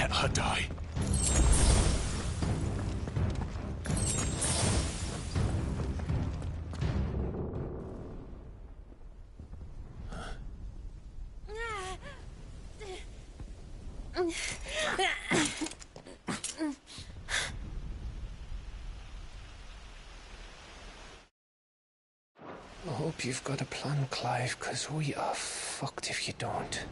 let her die. I hope you've got a plan, Clive, because we are fucked if you don't.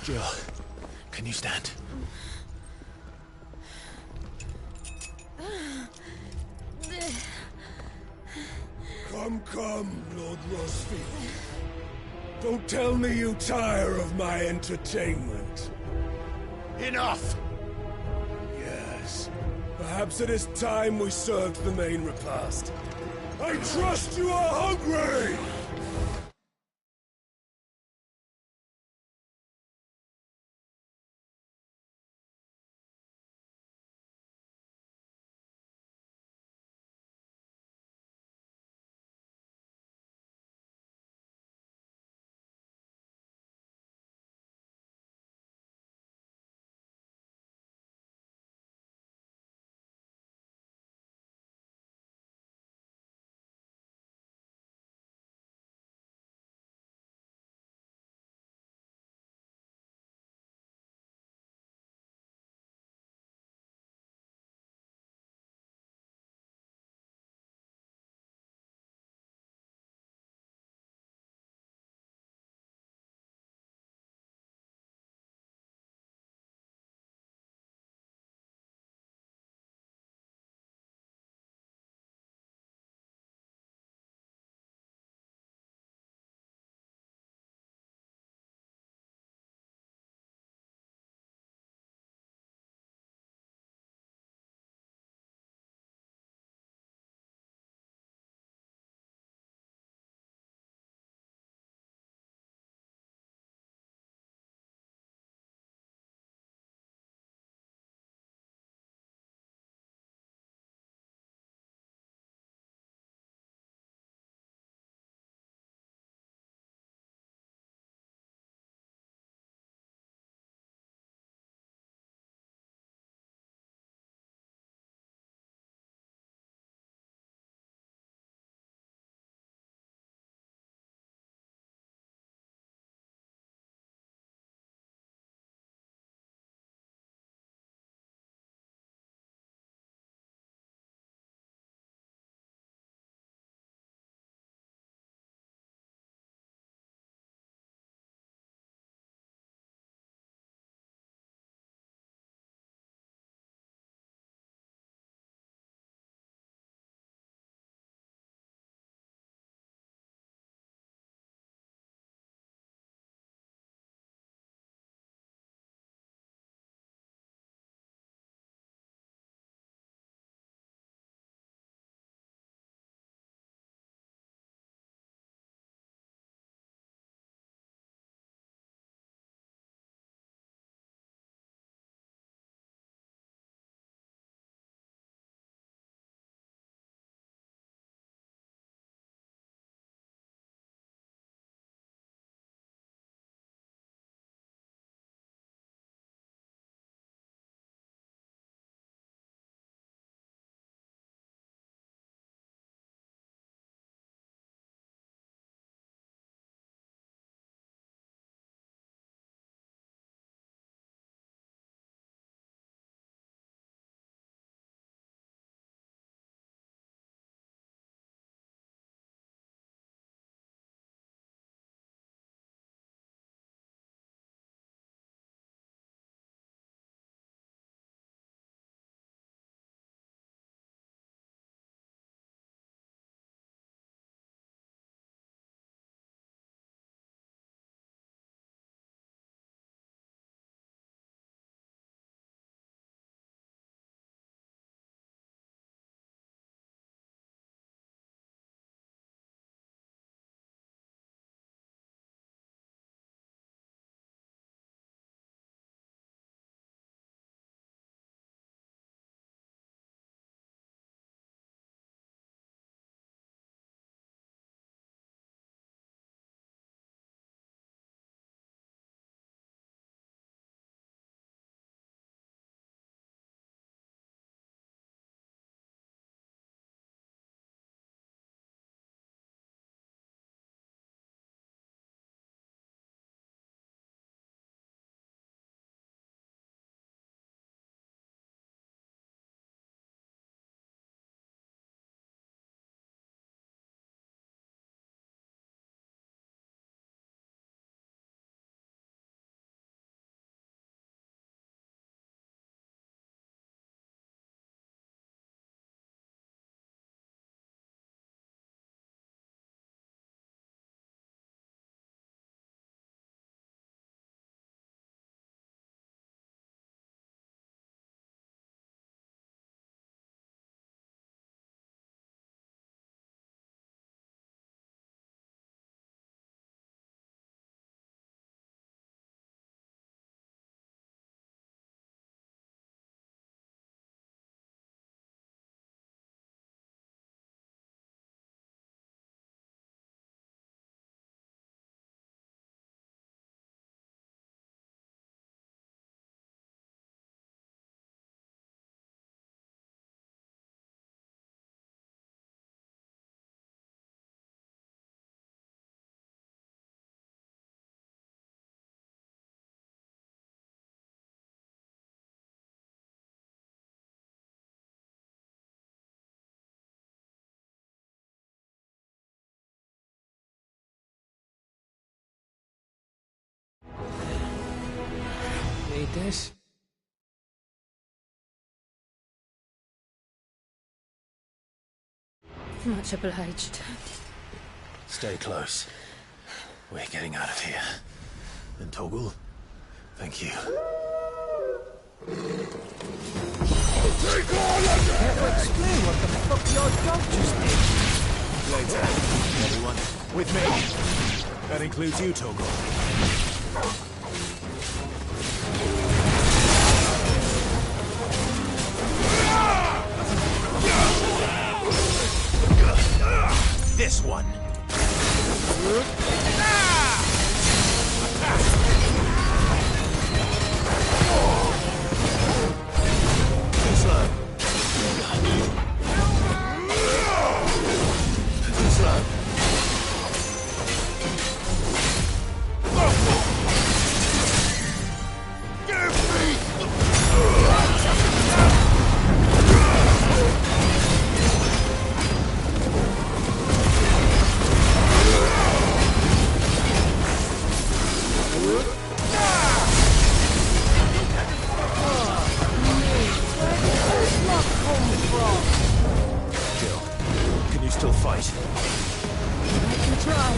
Jill, can you stand? Come, Lord Rosfield. Don't tell me you tire of my entertainment. Enough! Yes. Perhaps it is time we served the main repast. I trust you are hungry! need this. Much obliged. Stay close. We're getting out of here. And Toggle, thank you. Take all of them! Can't explain what the fuck your dog just did. Later, everyone. With me. That includes you, Toggle. This one. Too slow. Too slow. Give me! Jill, can you still fight? I can try.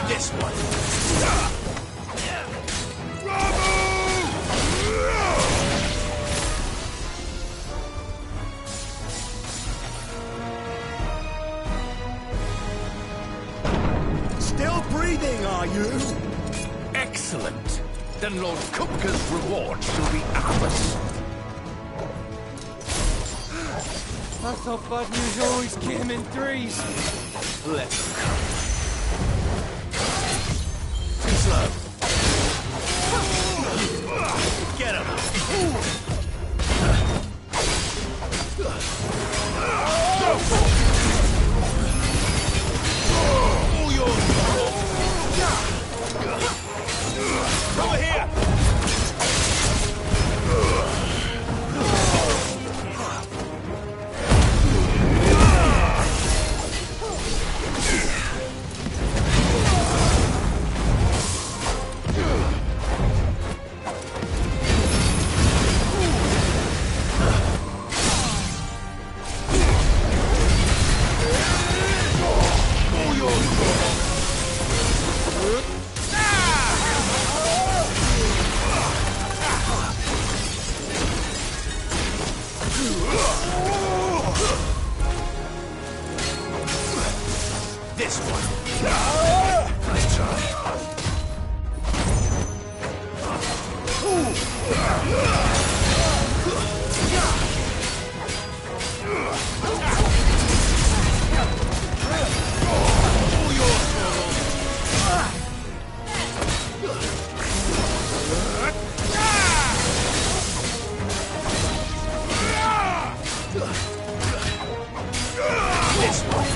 This one. Still breathing, are you? Excellent. Then Lord Kupka's reward shall be ours. I thought bad news always came in threes. Let them come. Too slow. Get him. All yours. Over here. This one. Nice try. All yours, this one.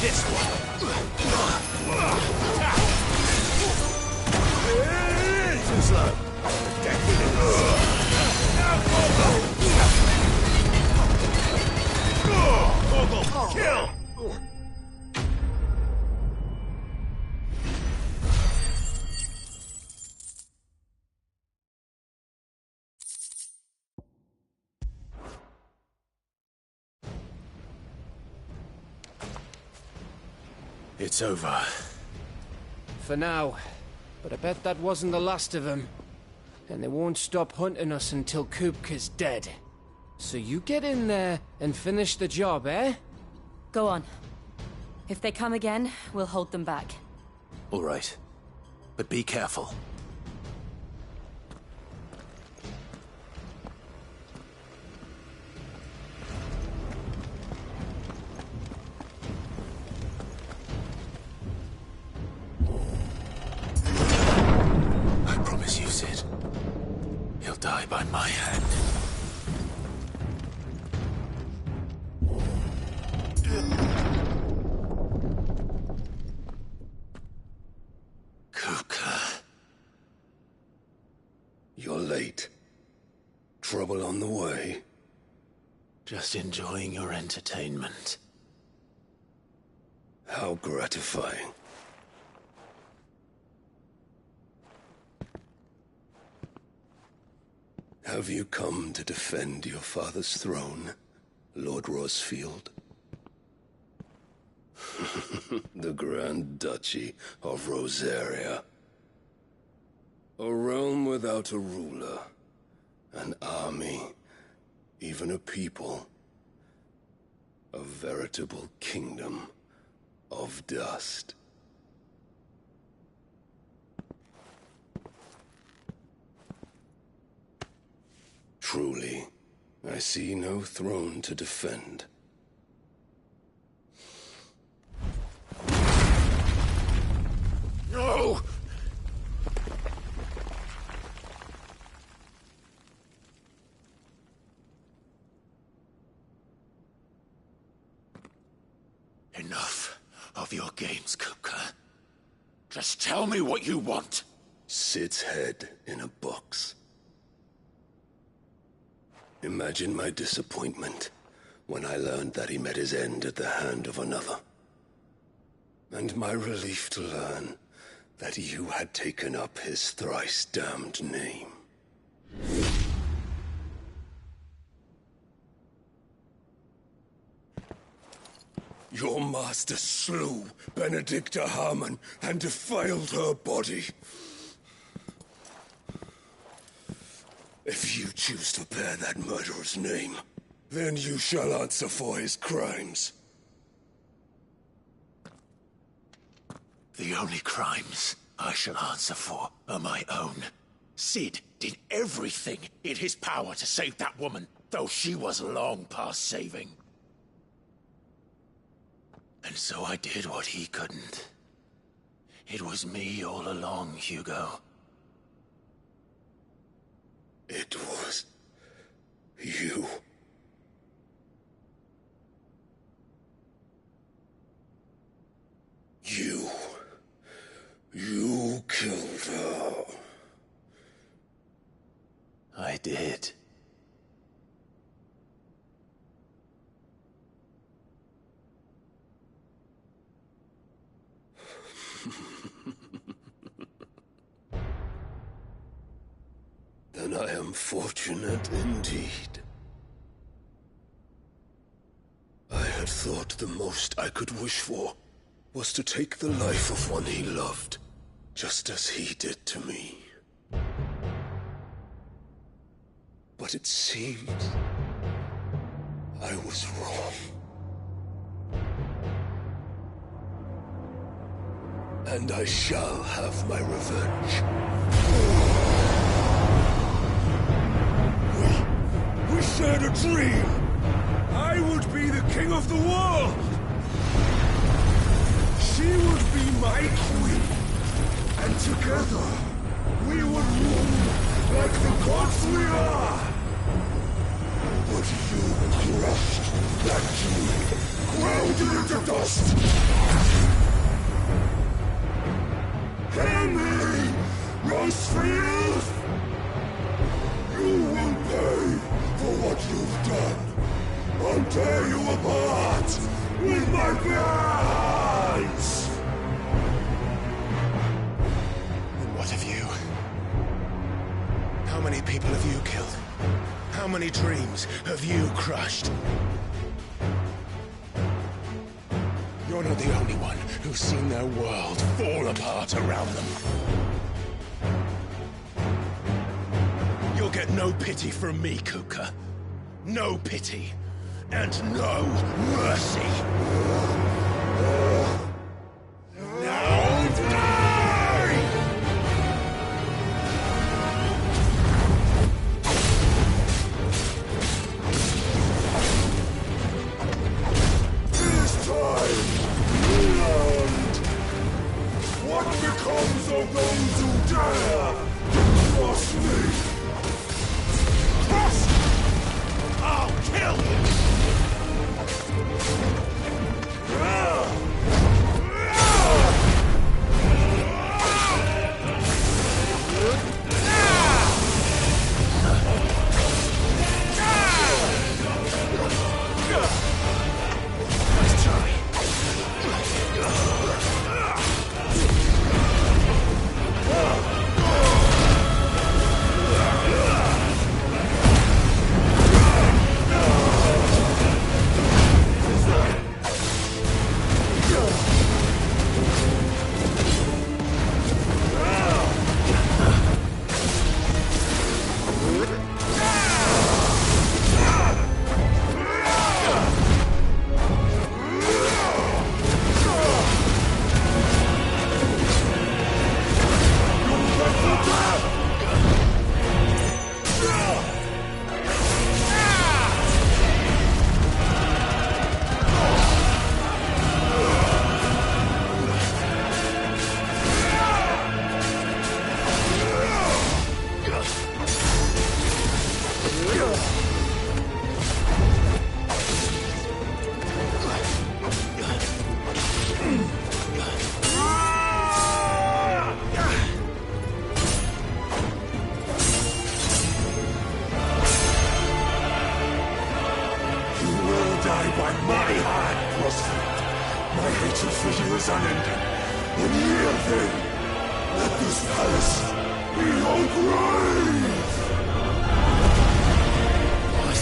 This one. Too slow. Gorgle, kill! It's over. For now. But I bet that wasn't the last of them. And they won't stop hunting us until Kupka's dead. So you get in there and finish the job, eh? Go on. If they come again, we'll hold them back. All right. But be careful. I promise you, Sid. He'll die by my hand. trouble on the way? Just enjoying your entertainment. How gratifying. Have you come to defend your father's throne, Lord Rosfield? The Grand Duchy of Rosaria. A realm without a ruler, an army, even a people. A veritable kingdom of dust. Truly, I see no throne to defend. No! Enough of your games, Kupka. Just tell me what you want. Sid's head in a box. Imagine my disappointment when I learned that he met his end at the hand of another. And my relief to learn that you had taken up his thrice-damned name. Your master slew Benedicta Harmon and defiled her body. If you choose to bear that murderer's name, then you shall answer for his crimes. The only crimes I shall answer for are my own. Sid did everything in his power to save that woman, though she was long past saving. And so I did what he couldn't. It was me all along, Hugo. It was you. You killed her. I did. Then I am fortunate indeed. I had thought the most I could wish for was to take the life of one he loved, just as he did to me. But it seems I was wrong. And I shall have my revenge. We shared a dream! I would be the king of the world! She would be my queen! And together, we would rule like the gods we are! But you crushed that dream, ground it into dust! Hear me, Rosfield! You will pay for what you've done. I'll tear you apart with my bare hands! And what of you? How many people have you killed? How many dreams have you crushed? You're not the only one who's seen their world fall apart around them. You'll get no pity from me, Kupka. No pity. And no mercy. Now die! This time, land! What becomes of those who dare to cross me? I'll kill you! Ah! My hatred for you is unending. In here, then, let this palace be your grave! What?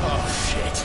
Oh, shit.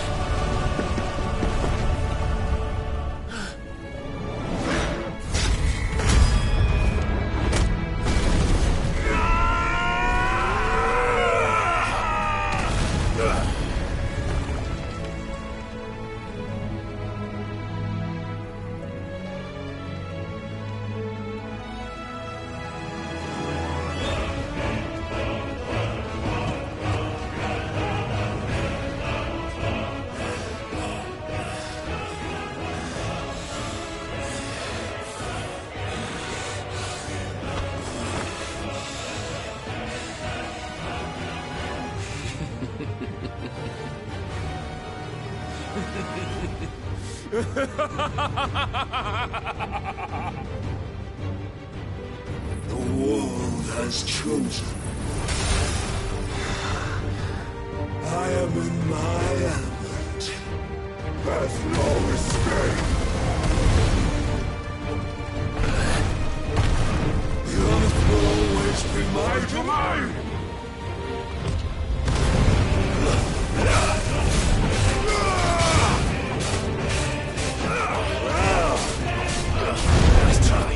The world has chosen. I am in my element. There's no escape. The earth will always be my domain. Nice try.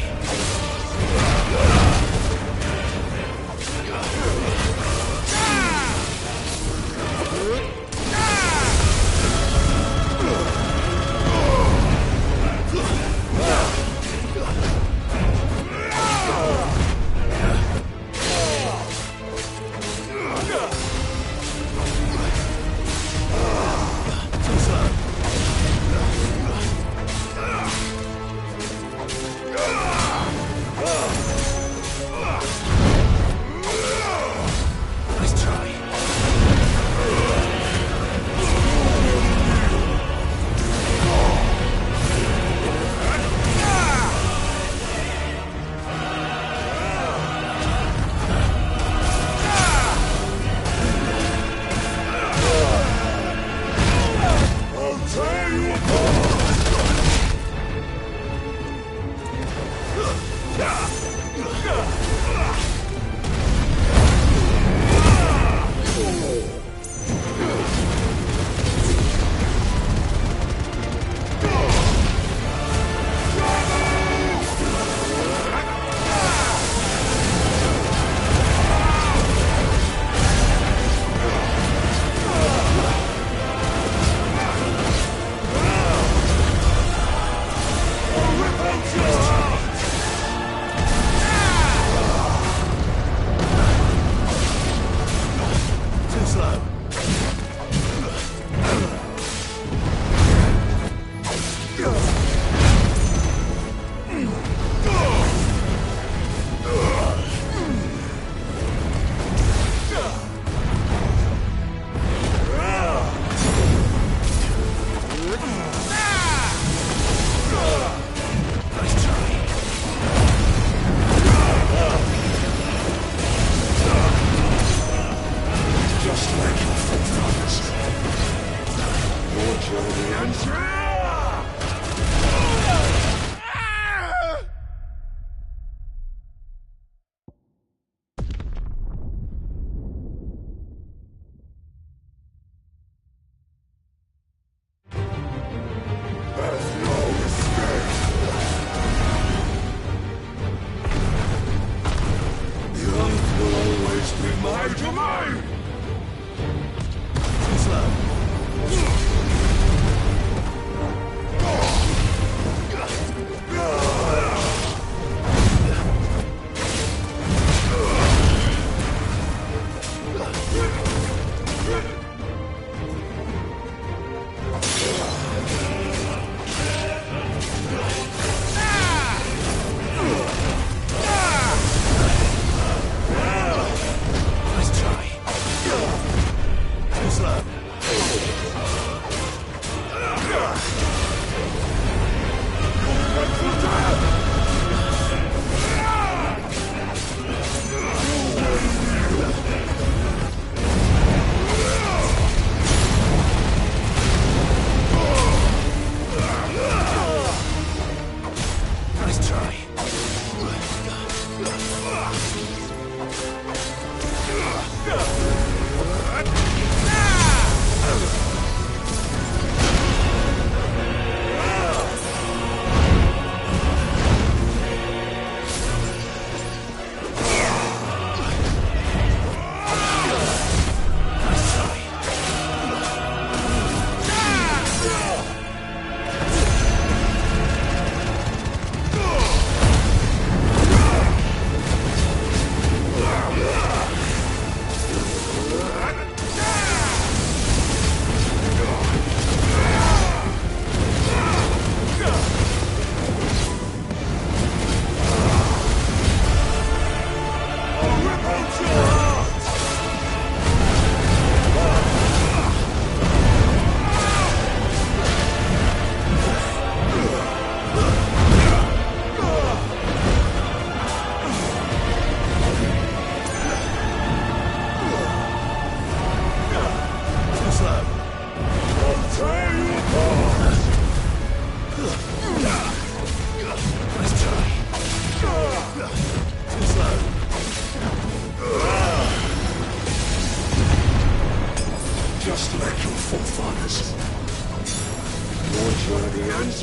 Forgive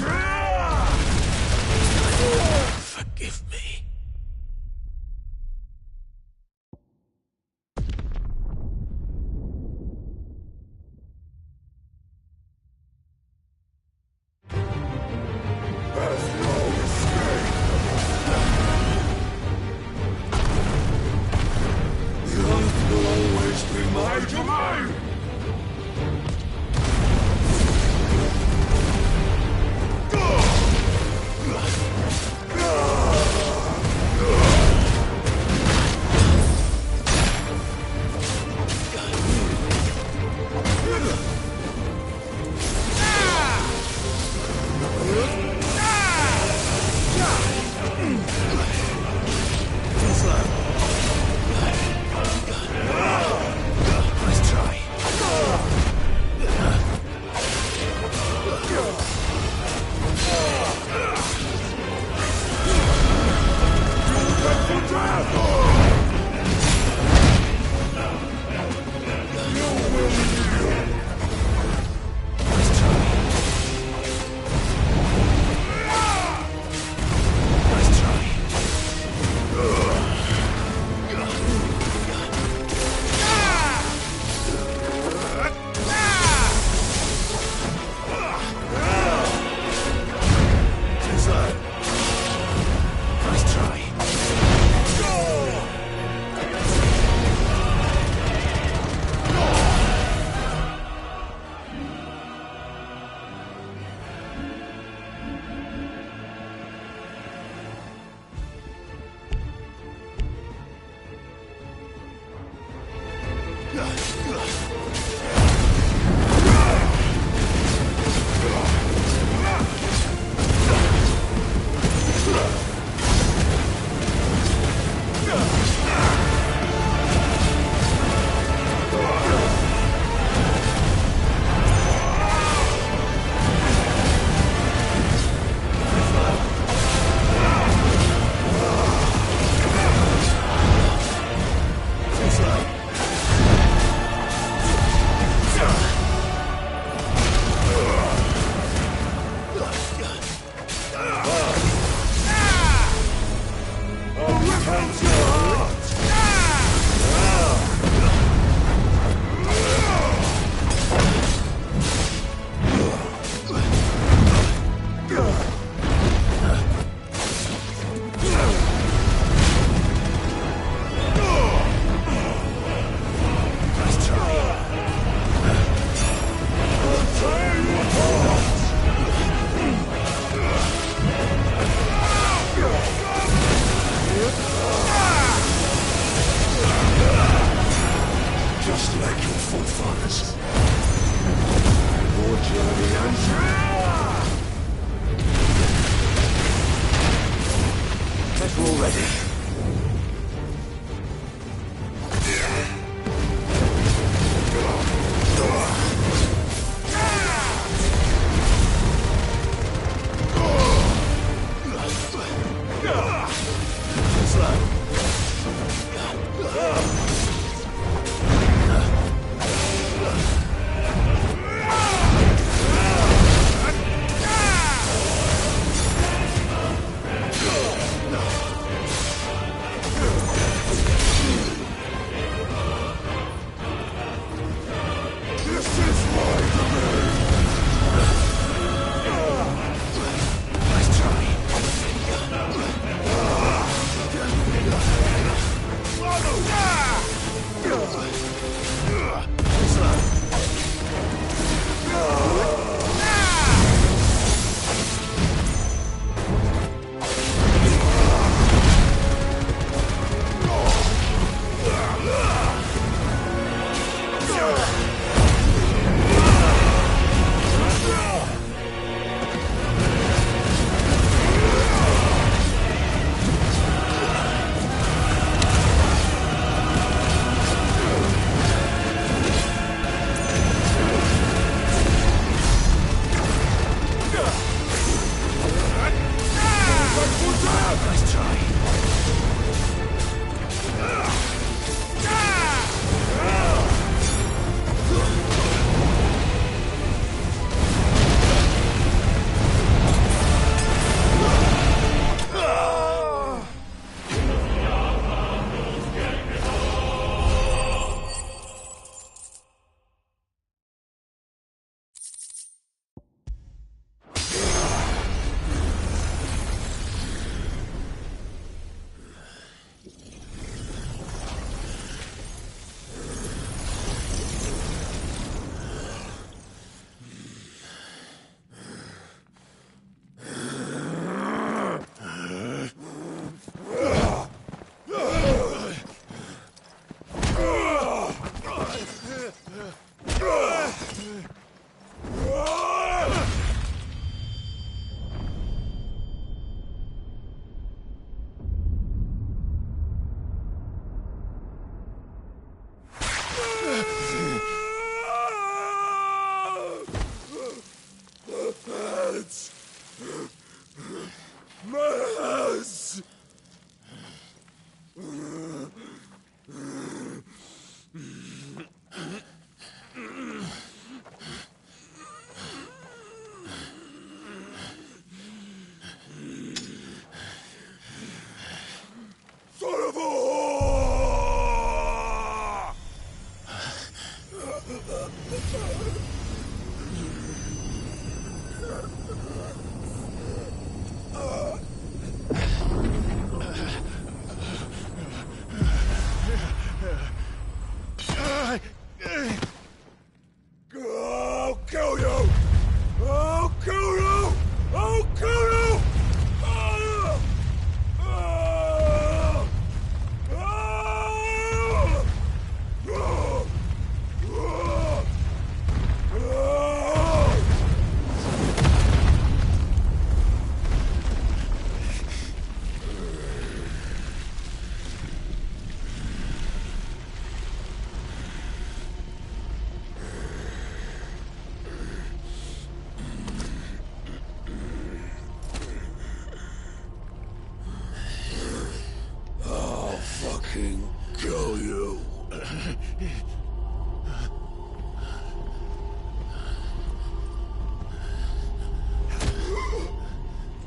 me.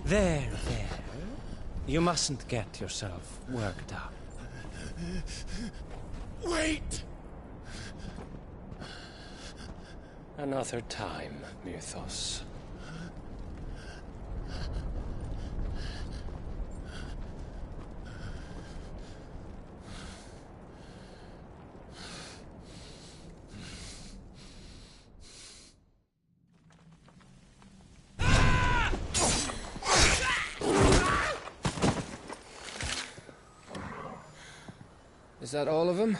There. You mustn't get yourself worked up. Wait! Another time, Mythos. Is that all of them?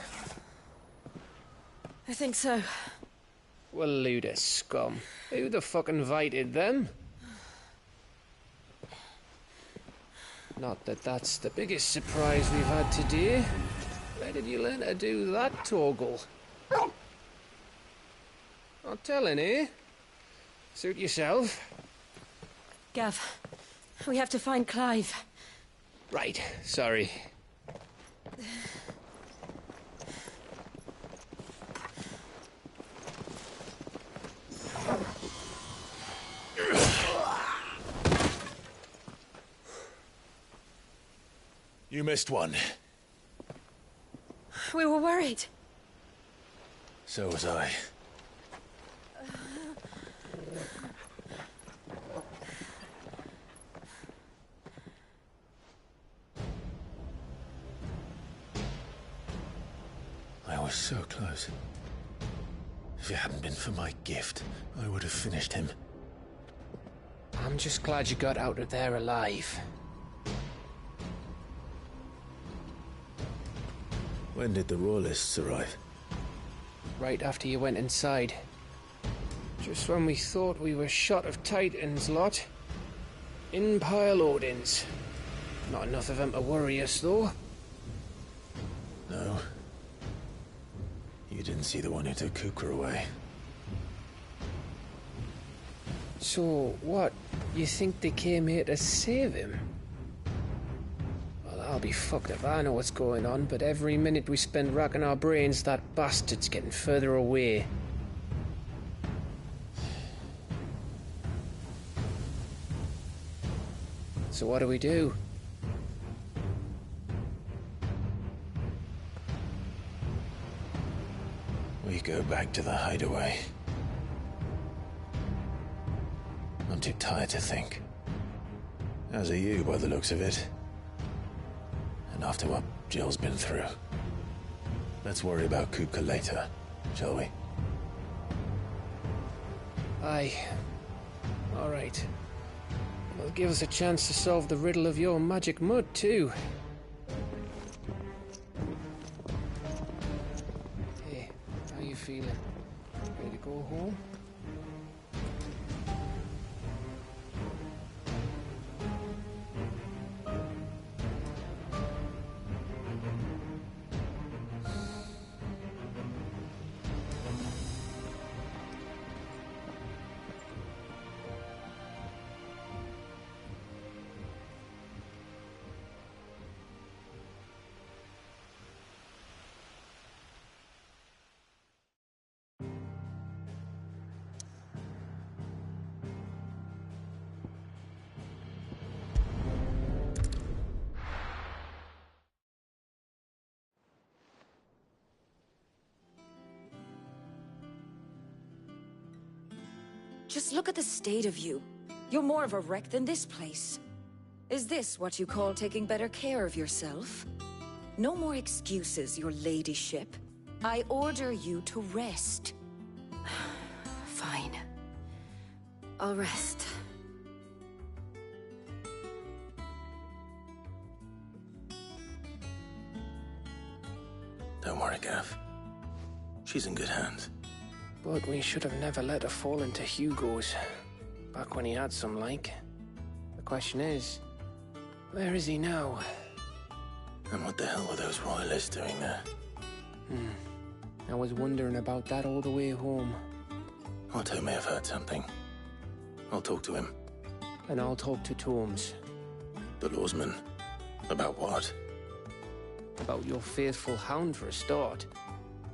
I think so. Well, Luda scum. Who the fuck invited them? Not that that's the biggest surprise we've had today. Where did you learn to do that, Torgal? Not telling, eh? Suit yourself. Gav, we have to find Clive. Right, sorry. You missed one. We were worried. So was I. I was so close. If it hadn't been for my gift, I would have finished him. I'm just glad you got out of there alive. When did the Royalists arrive? Right after you went inside. Just when we thought we were shot of Titans, lot. In pile Odins. Not enough of them to worry us, though. No. You didn't see the one who took Kupka away. So, what? You think they came here to save him? Well, I'll be fucked if I know what's going on, but every minute we spend racking our brains, that bastard's getting further away. So what do we do? We go back to the hideaway. I'm too tired to think. As are you, by the looks of it. And after what Jill's been through. Let's worry about Kupka later, shall we? Aye. All right. It'll give us a chance to solve the riddle of your magic mud, too. Hey, how you feeling? Ready to go home? Just look at the state of you. You're more of a wreck than this place. Is this what you call taking better care of yourself? No more excuses, your ladyship. I order you to rest. Fine. I'll rest. Don't worry, Gav. She's in good hands. But we should have never let her fall into Hugo's. Back when he had some like. The question is, where is he now? And what the hell were those royalists doing there? I was wondering about that all the way home. Otto may have heard something. I'll talk to him. And I'll talk to Torms. The lawsman. About what? About your faithful hound for a start.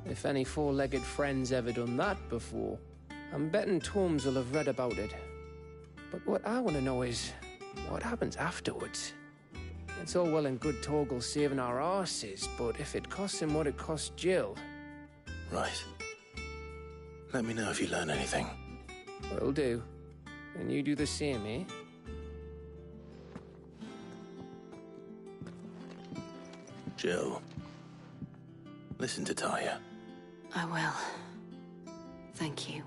If any four-legged friend's ever done that before, I'm betting Torms will have read about it. But what I want to know is, what happens afterwards? It's all well and good Torgal saving our arses, but if it costs him what it cost Jill... Right. Let me know if you learn anything. Will do. And you do the same, eh? Jill, listen to Taya. I will. Thank you.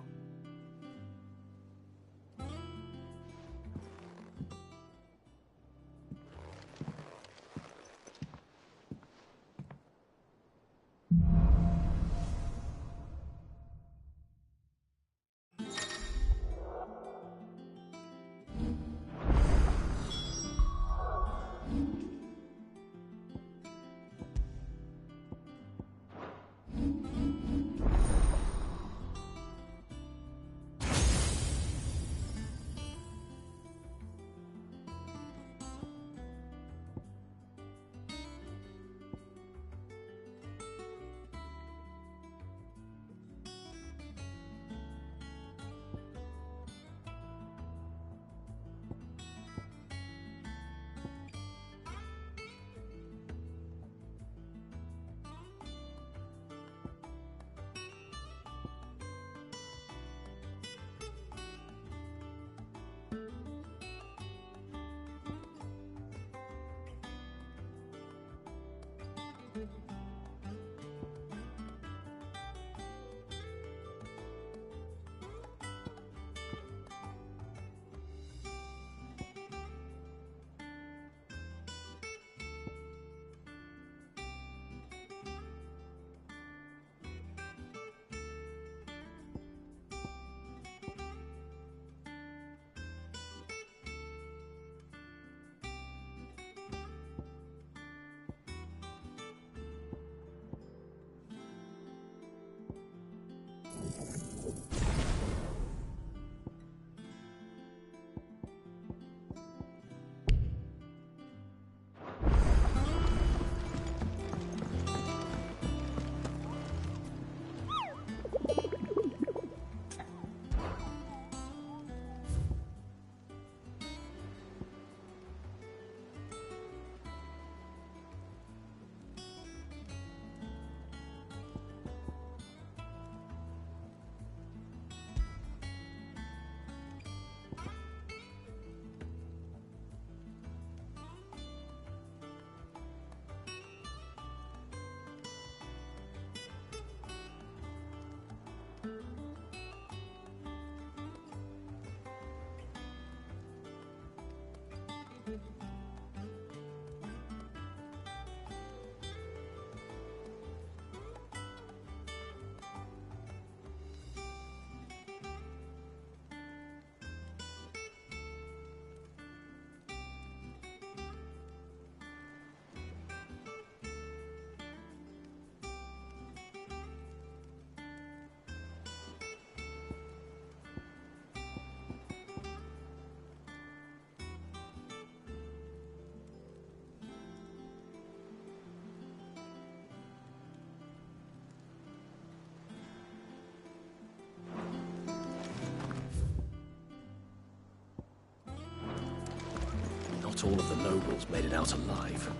Not all of the nobles made it out alive.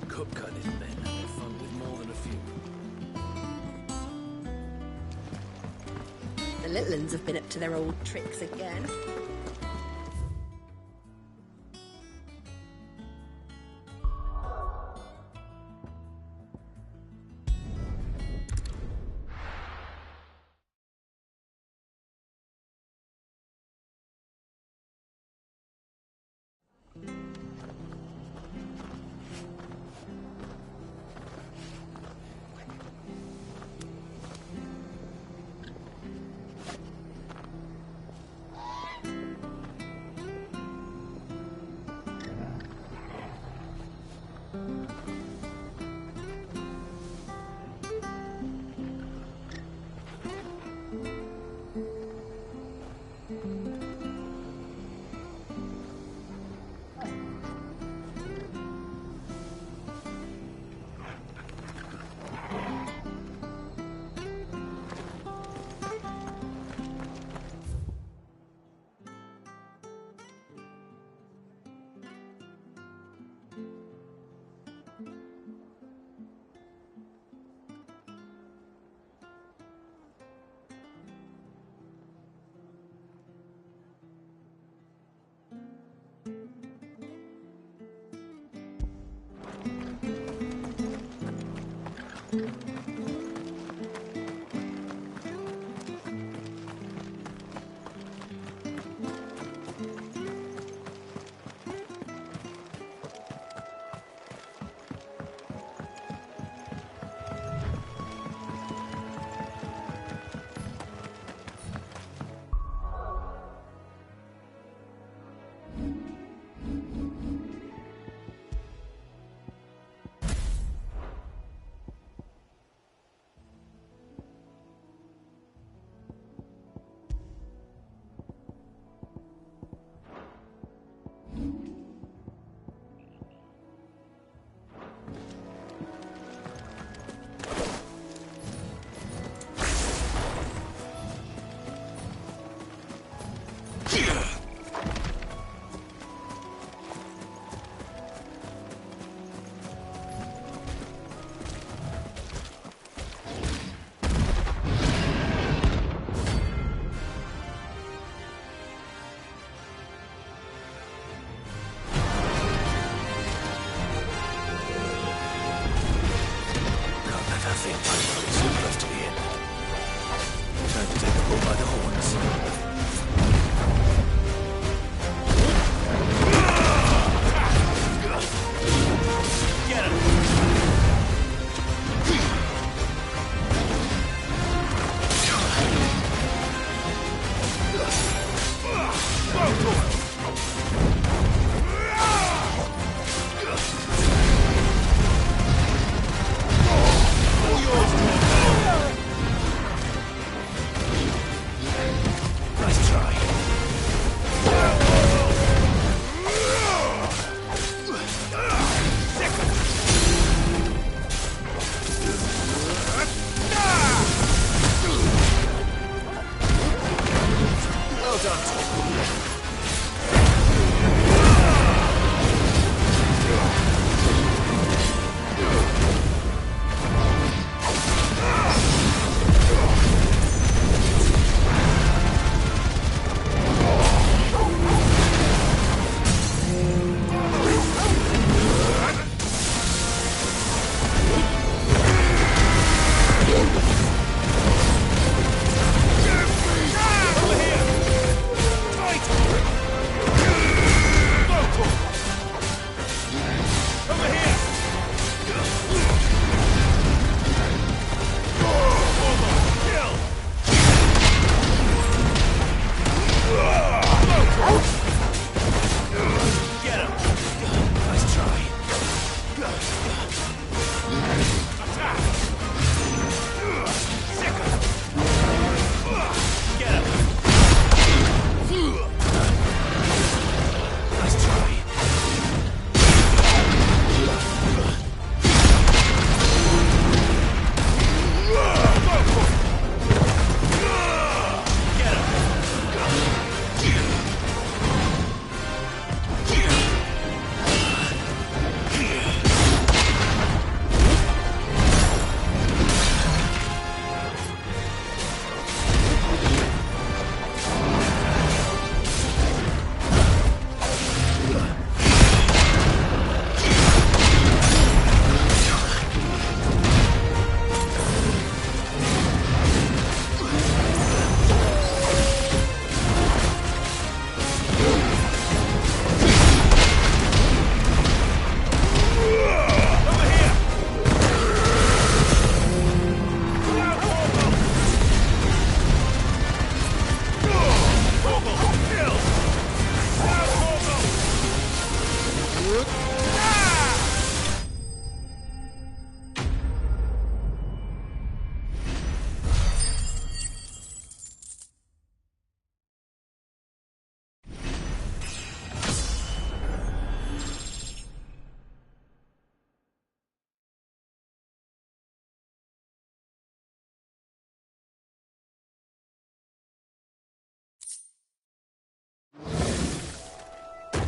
Kupka and his men had their fun with more than a few. The little uns have been up to their old tricks again.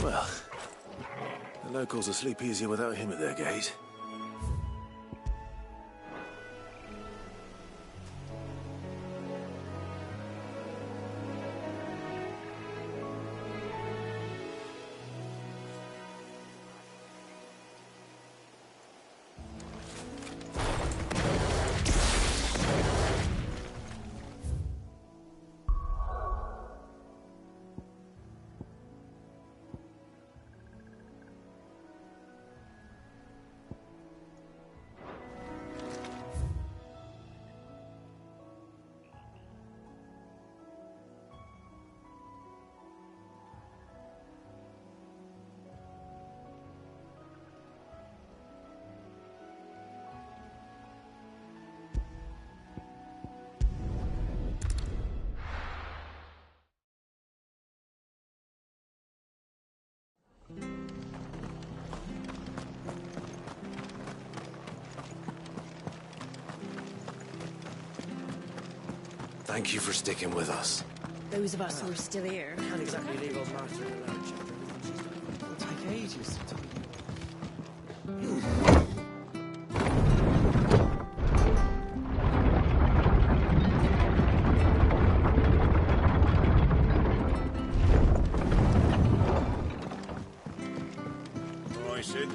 Well, the locals will sleep easier without him at their gate. Thank you for sticking with us. Those of us who are still here. Can't exactly leave old master without chapter. It'll take ages to tell All right, Sid.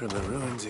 From the ruins,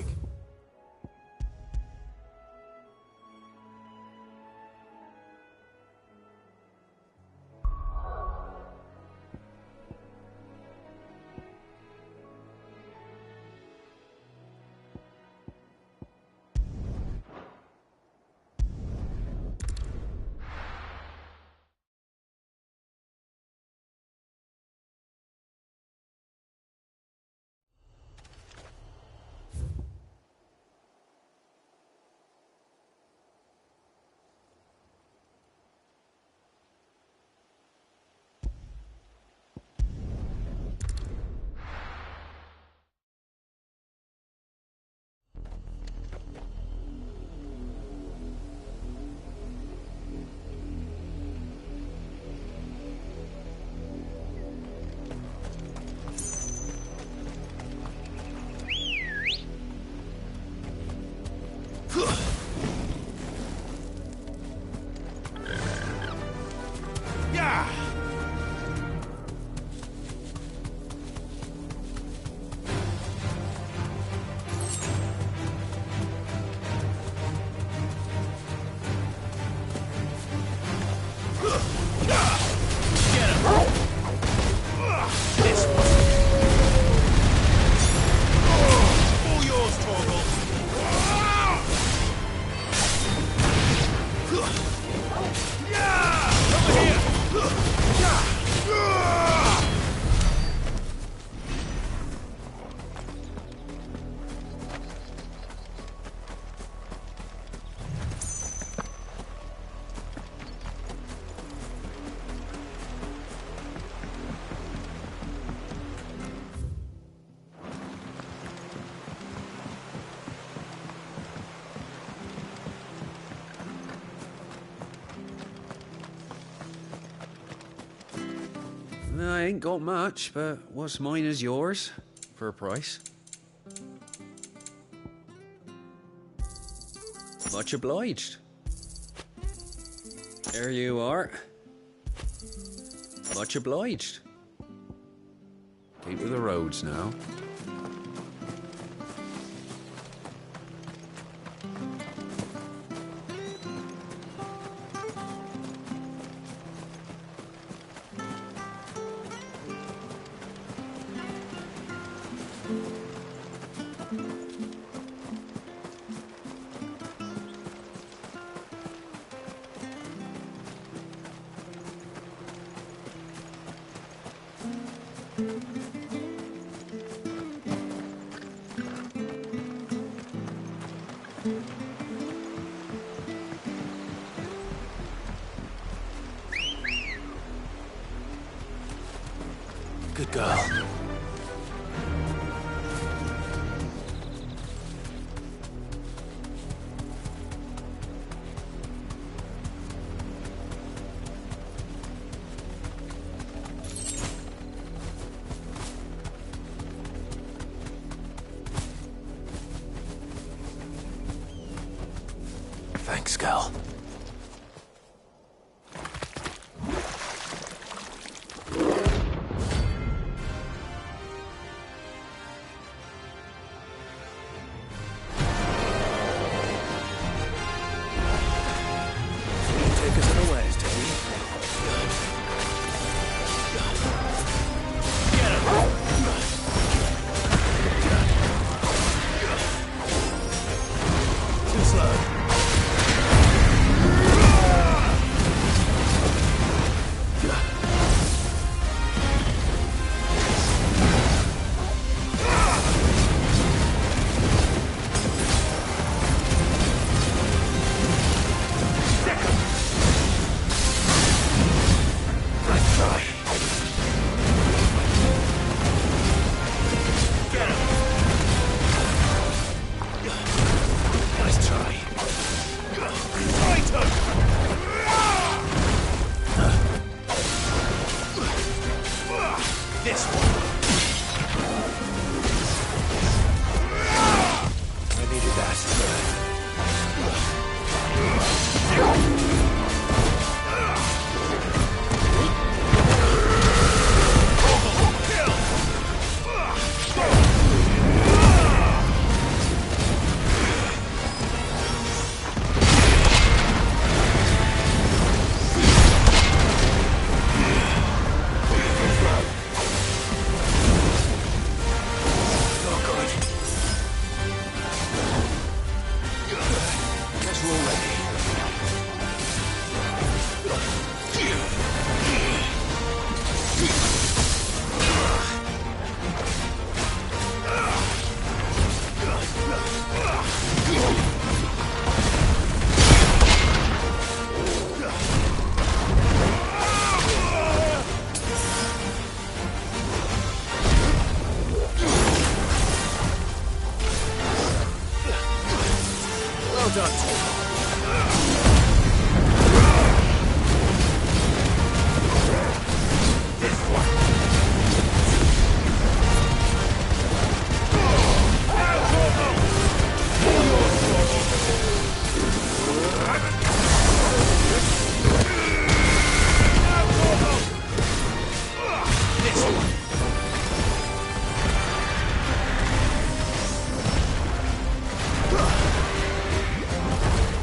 I ain't got much, but what's mine is yours, for a price. Much obliged. There you are. Much obliged. Keep to the roads now. Good girl. Thanks, girl.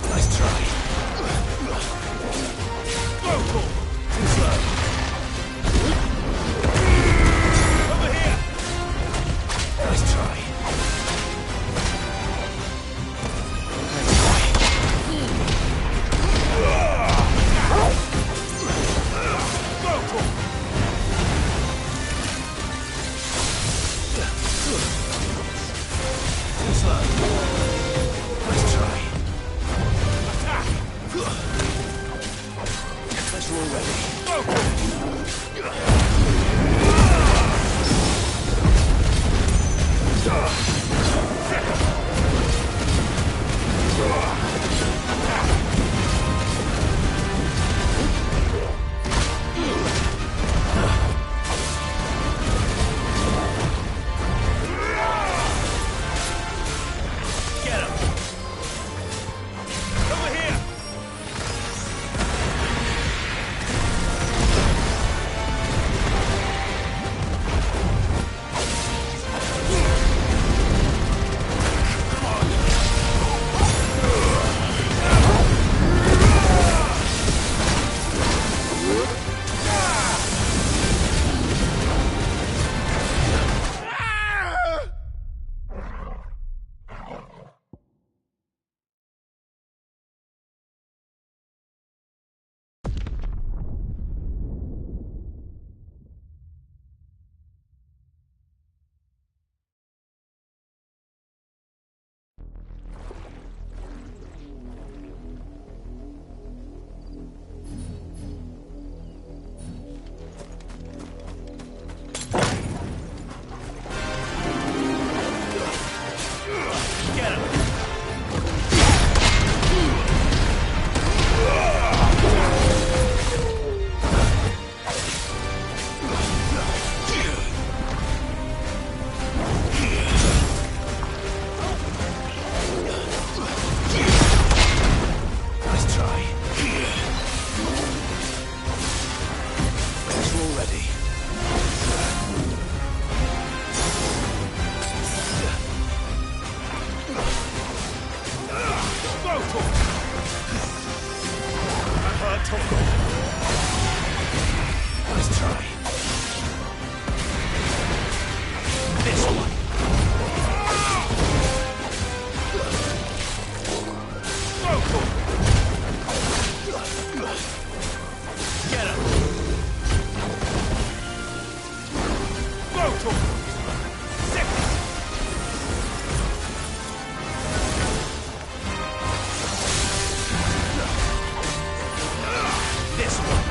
Nice try. Nice try. This one. Get him. This one.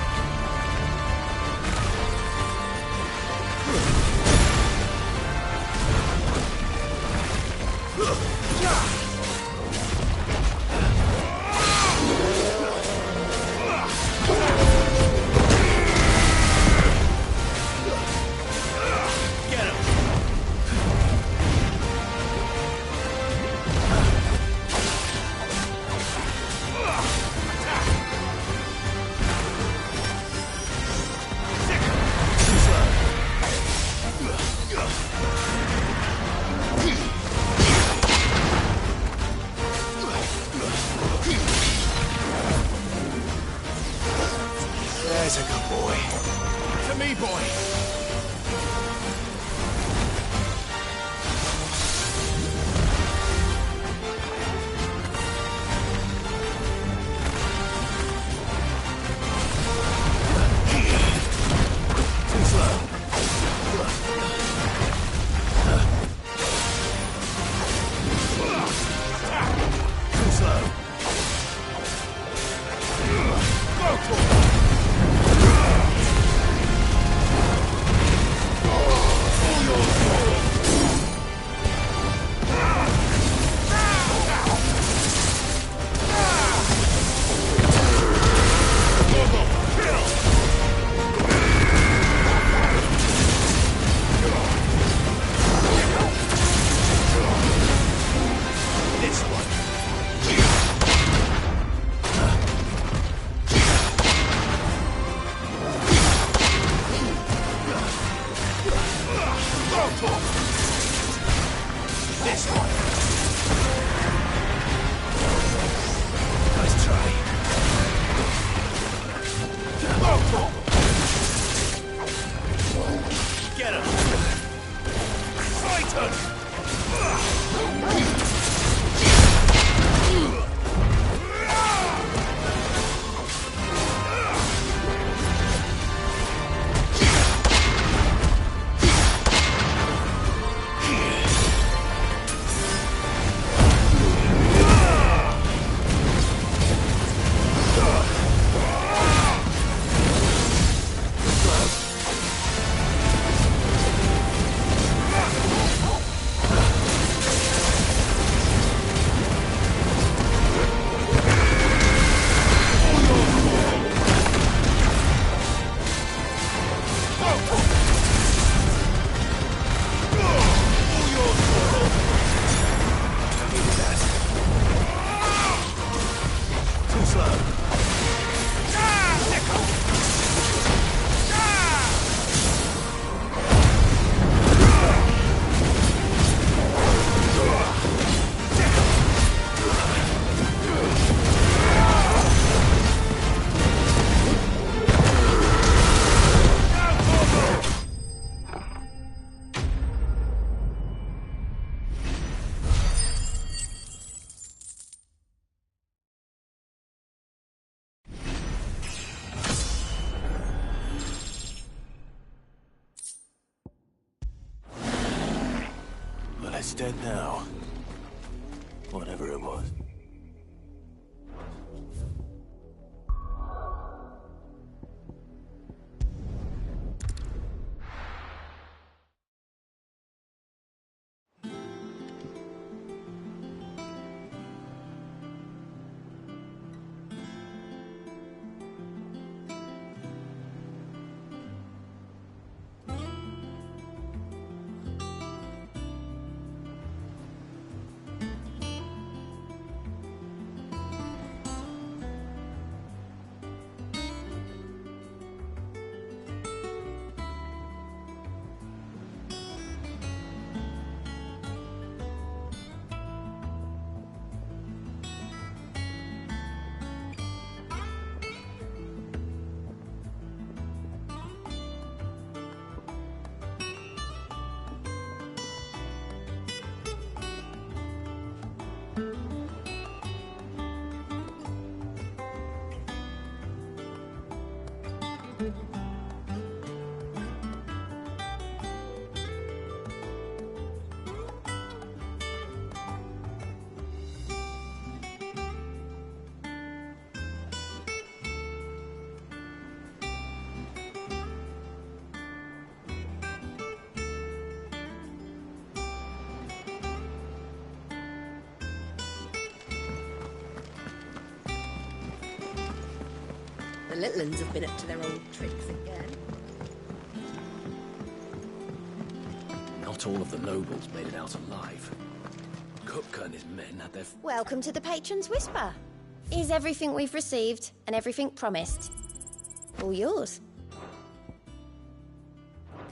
Get him. There's a good boy. To me, boy. Too slow. Too slow. Go for it. This one. This one. Nice try. Get him. Fight him. Too slow. Well, it's dead now. Whatever it was. The little uns have been up to their old tricks again. Not all of the nobles made it out alive. Kupka and his men had their... Welcome to the Patron's Whisper. Is everything we've received and everything promised all yours?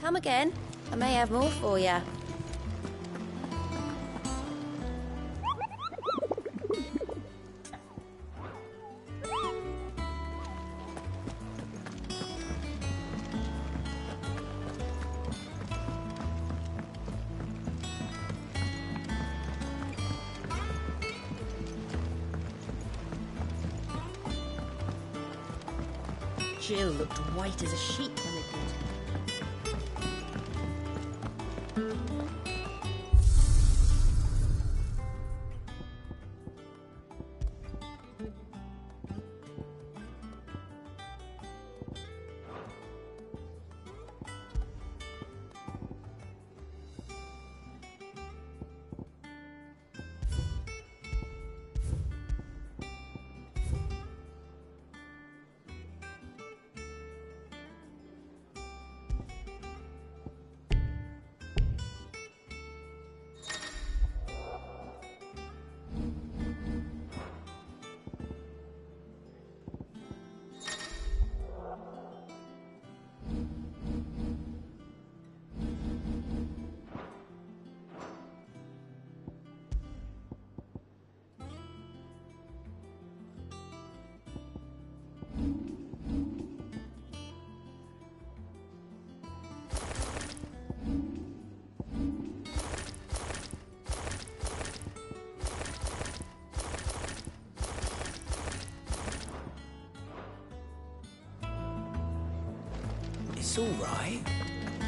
Come again. I may have more for you. Jill looked white as a sheet when they called her. It's all right.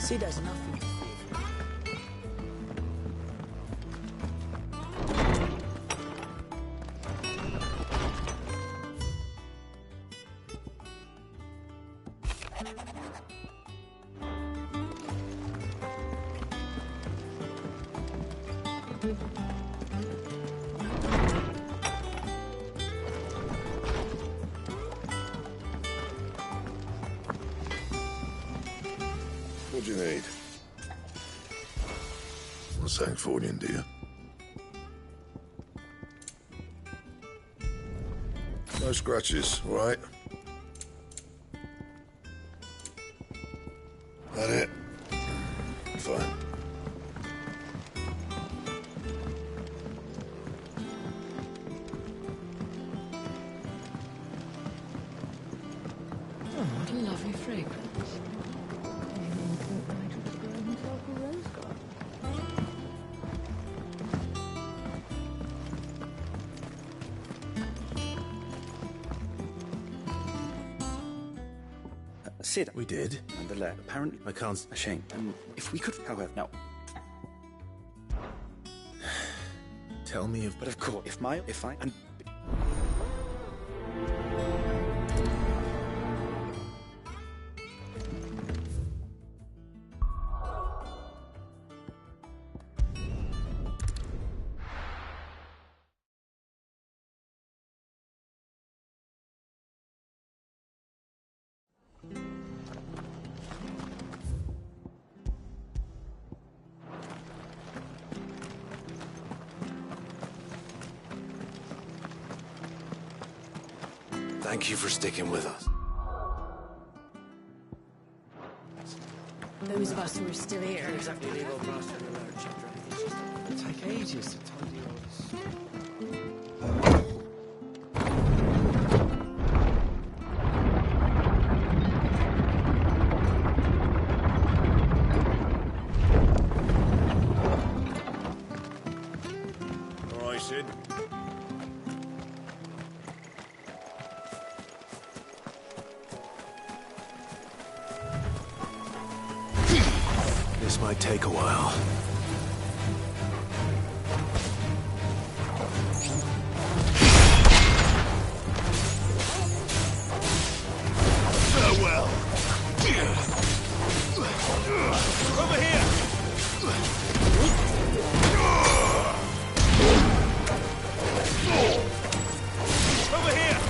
Sid has nothing to fear. What do you need? Want something for you, do you? No scratches, all right? That it? Fine. Oh, what a lovely fragrance. Sid. We did. And the lair. Apparently, I can't... a shame. And if we could, however, now. Tell me of... But of course, if I, and Thank you for sticking with us. Those of us who are still here. Exactly, leave old master in the lurch after anything's just... it'll take ages to tidy all this. All right, Sid. This might take a while. Farewell. Over here. Over here.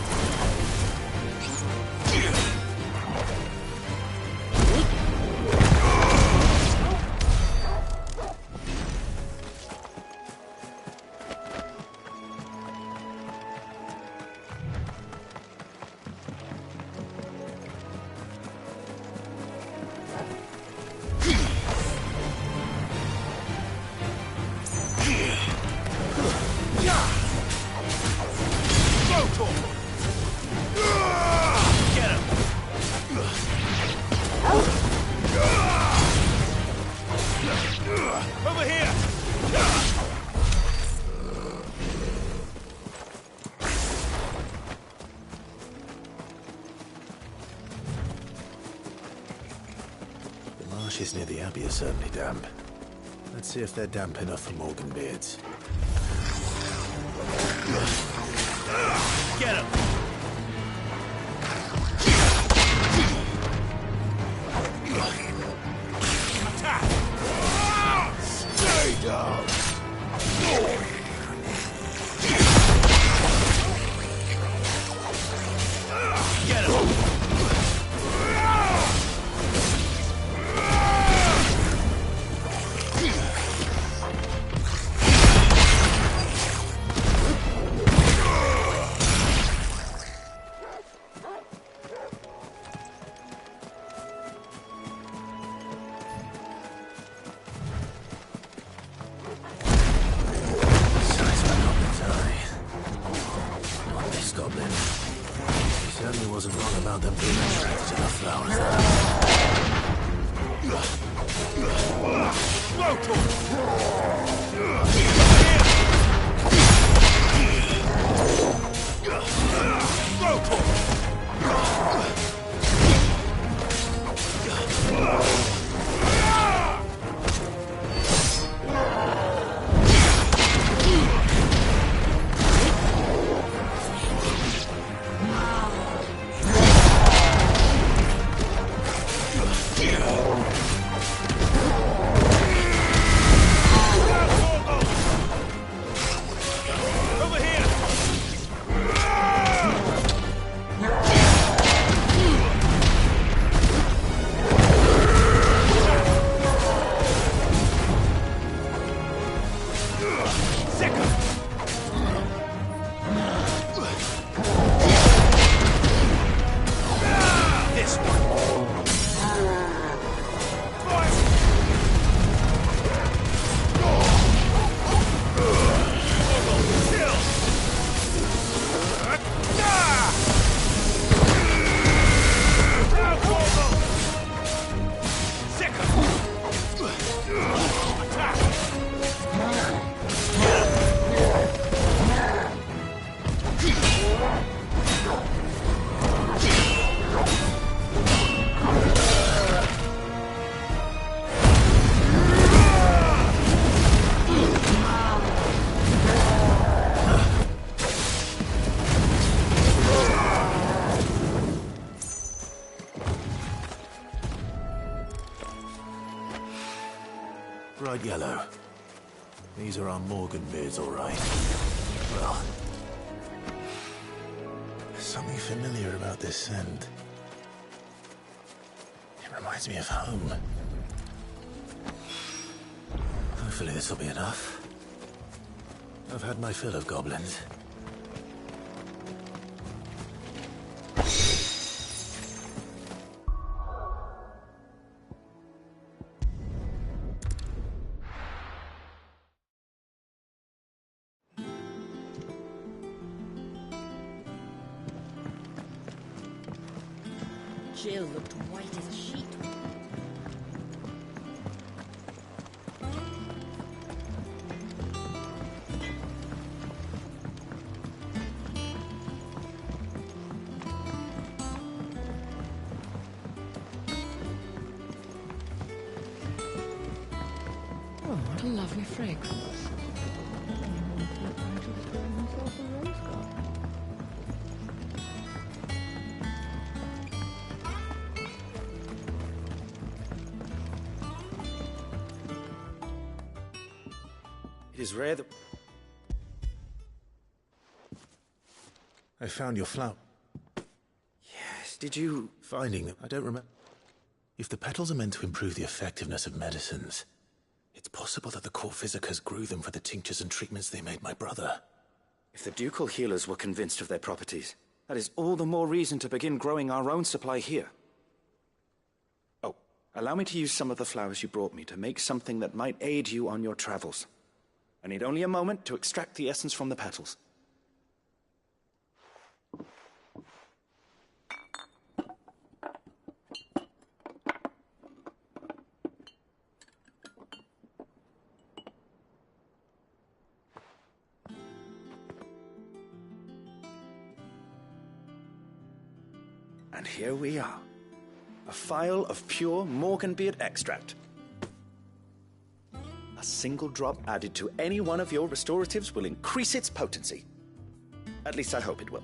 Get him! Over here! The marshes near the Abbey are certainly damp. Let's see if they're damp enough for Morgan beards. Get him! Attack! Stay down! Get him! Bright yellow. These are our Morgan beards, all right. Well, there's something familiar about this scent. It reminds me of home. Hopefully this will be enough. I've had my fill of goblins. Jill looked white as a sheet. Oh, what a lovely fragrance. Anyone look like he was growing himself a rose garden? It is rare that... I found your flower. Yes, did you... Finding them, I don't remember. If the petals are meant to improve the effectiveness of medicines, it's possible that the court physicers grew them for the tinctures and treatments they made my brother. If the ducal healers were convinced of their properties, that is all the more reason to begin growing our own supply here. Oh, allow me to use some of the flowers you brought me to make something that might aid you on your travels. I need only a moment to extract the essence from the petals. And here we are. A phial of pure Morganbeard extract. A single drop added to any one of your restoratives will increase its potency. At least I hope it will.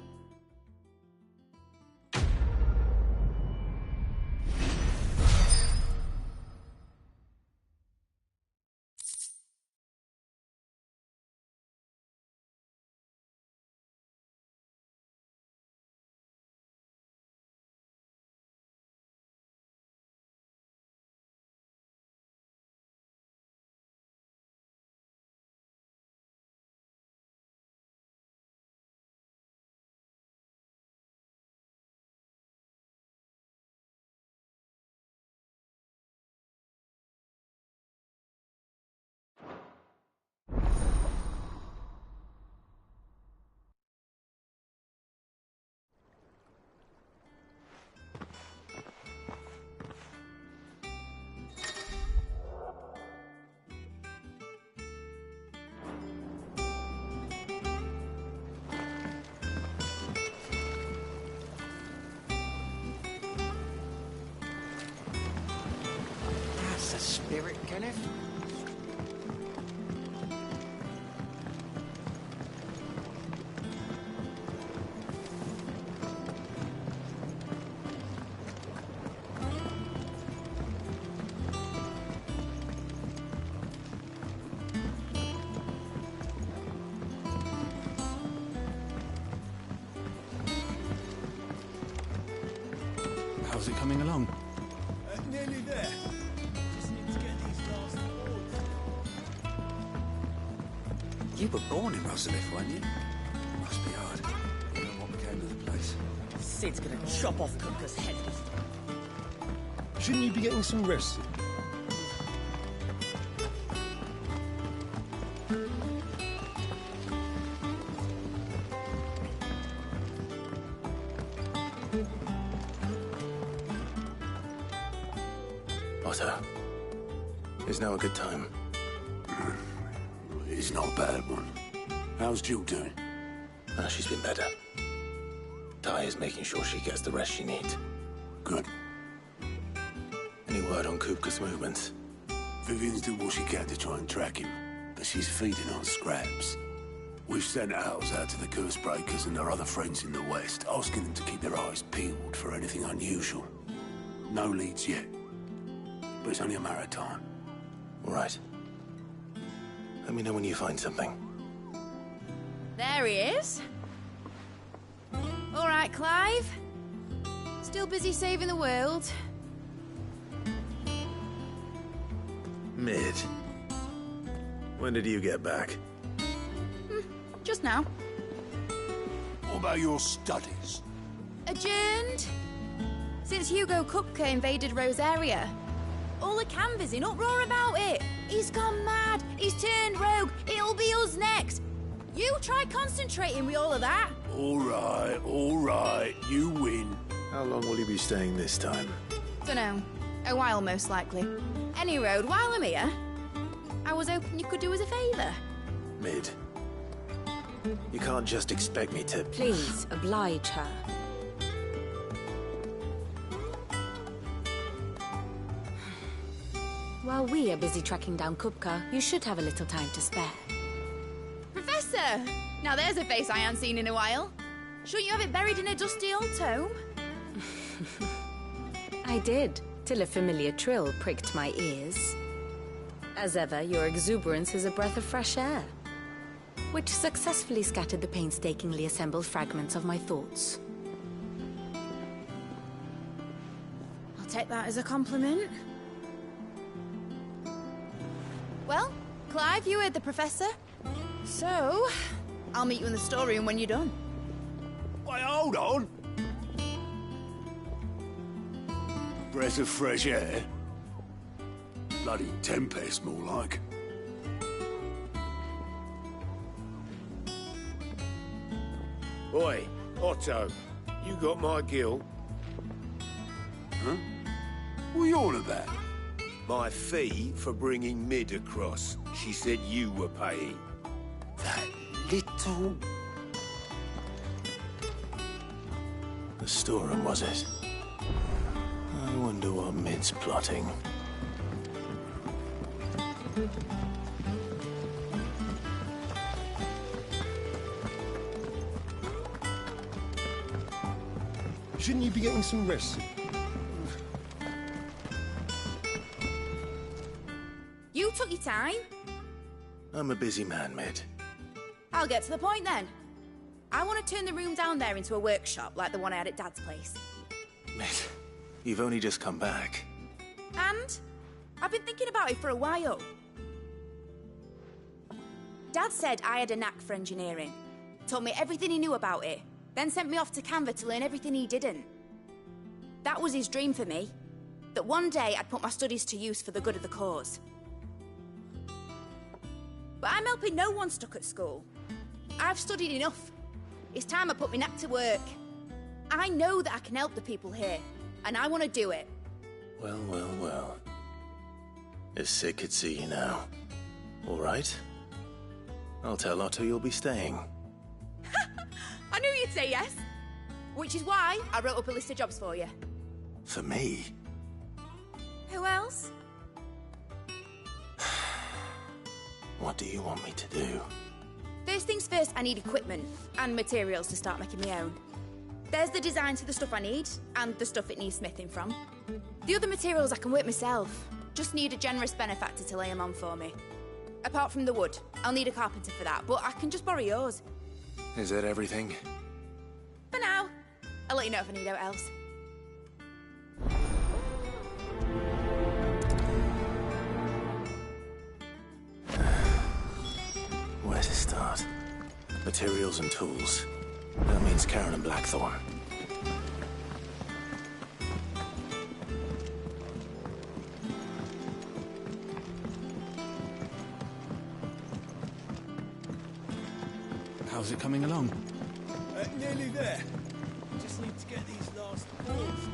Spirit, Kenneth? How's it coming along? Nearly there. You were born in Rosalith, weren't you? Must be hard. You know what became of the place. Sid's gonna chop off Kupka's head. Shouldn't you be getting some rest? Otto, is now a good time? It's not a bad one. How's Jill doing? She's been better. Ty is making sure she gets the rest she needs. Good. Any word on Kupka's movements? Vivian's doing what she can to try and track him, but she's feeding on scraps. We've sent ours out to the Cursebreakers and their other friends in the West, asking them to keep their eyes peeled for anything unusual. No leads yet, but it's only a matter of time. All right. Let me know when you find something. There he is. All right, Clive. Still busy saving the world. Mid. When did you get back? Just now. What about your studies? Adjourned. Since Hugo Kupka invaded Rosaria. All the canvass in uproar about it. He's gone mad. He's turned rogue. It'll be us next. You try concentrating with all of that. All right. You win. How long will you be staying this time? Dunno. A while, most likely. Any road, while I'm here, I was hoping you could do us a favour. Mid. You can't just expect me to... Please, oblige her. While we are busy tracking down Kupka, you should have a little time to spare. Professor! Now there's a face I haven't seen in a while. Shouldn't you have it buried in a dusty old tome? I did, till a familiar trill pricked my ears. As ever, your exuberance is a breath of fresh air, which successfully scattered the painstakingly assembled fragments of my thoughts. I'll take that as a compliment. Well, Clive, you heard the Professor. So, I'll meet you in the storeroom when you're done. Wait, hold on. Breath of fresh air? Bloody tempest, more like. Oi, Otto, you got my gill? Huh? What are you on about? My fee for bringing Mid across. She said you were paying. That little... The storeroom, was it? Wonder what Mid's plotting. Shouldn't you be getting some rest? You took your time. I'm a busy man, Mid. I'll get to the point then. I want to turn the room down there into a workshop like the one I had at Dad's place. Mid, you've only just come back. And I've been thinking about it for a while. Dad said I had a knack for engineering. Told me everything he knew about it. Then sent me off to Canva to learn everything he didn't. That was his dream for me. That one day I'd put my studies to use for the good of the cause. But I'm helping no one stuck at school. I've studied enough. It's time I put my knack to work. I know that I can help the people here, and I want to do it. Well, well, well. If Sid could see you now. All right. I'll tell Otto you'll be staying. I knew you'd say yes. Which is why I wrote up a list of jobs for you. For me? Who else? What do you want me to do? First things first, I need equipment and materials to start making my own. There's the designs for the stuff I need, and the stuff it needs smithing from. The other materials I can work myself. Just need a generous benefactor to lay them on for me. Apart from the wood, I'll need a carpenter for that, but I can just borrow yours. Is that everything? For now. I'll let you know if I need out else. Where to start? Materials and tools. That means Karen and Blackthorn. How's it coming along? Nearly there. Just need to get these last boards.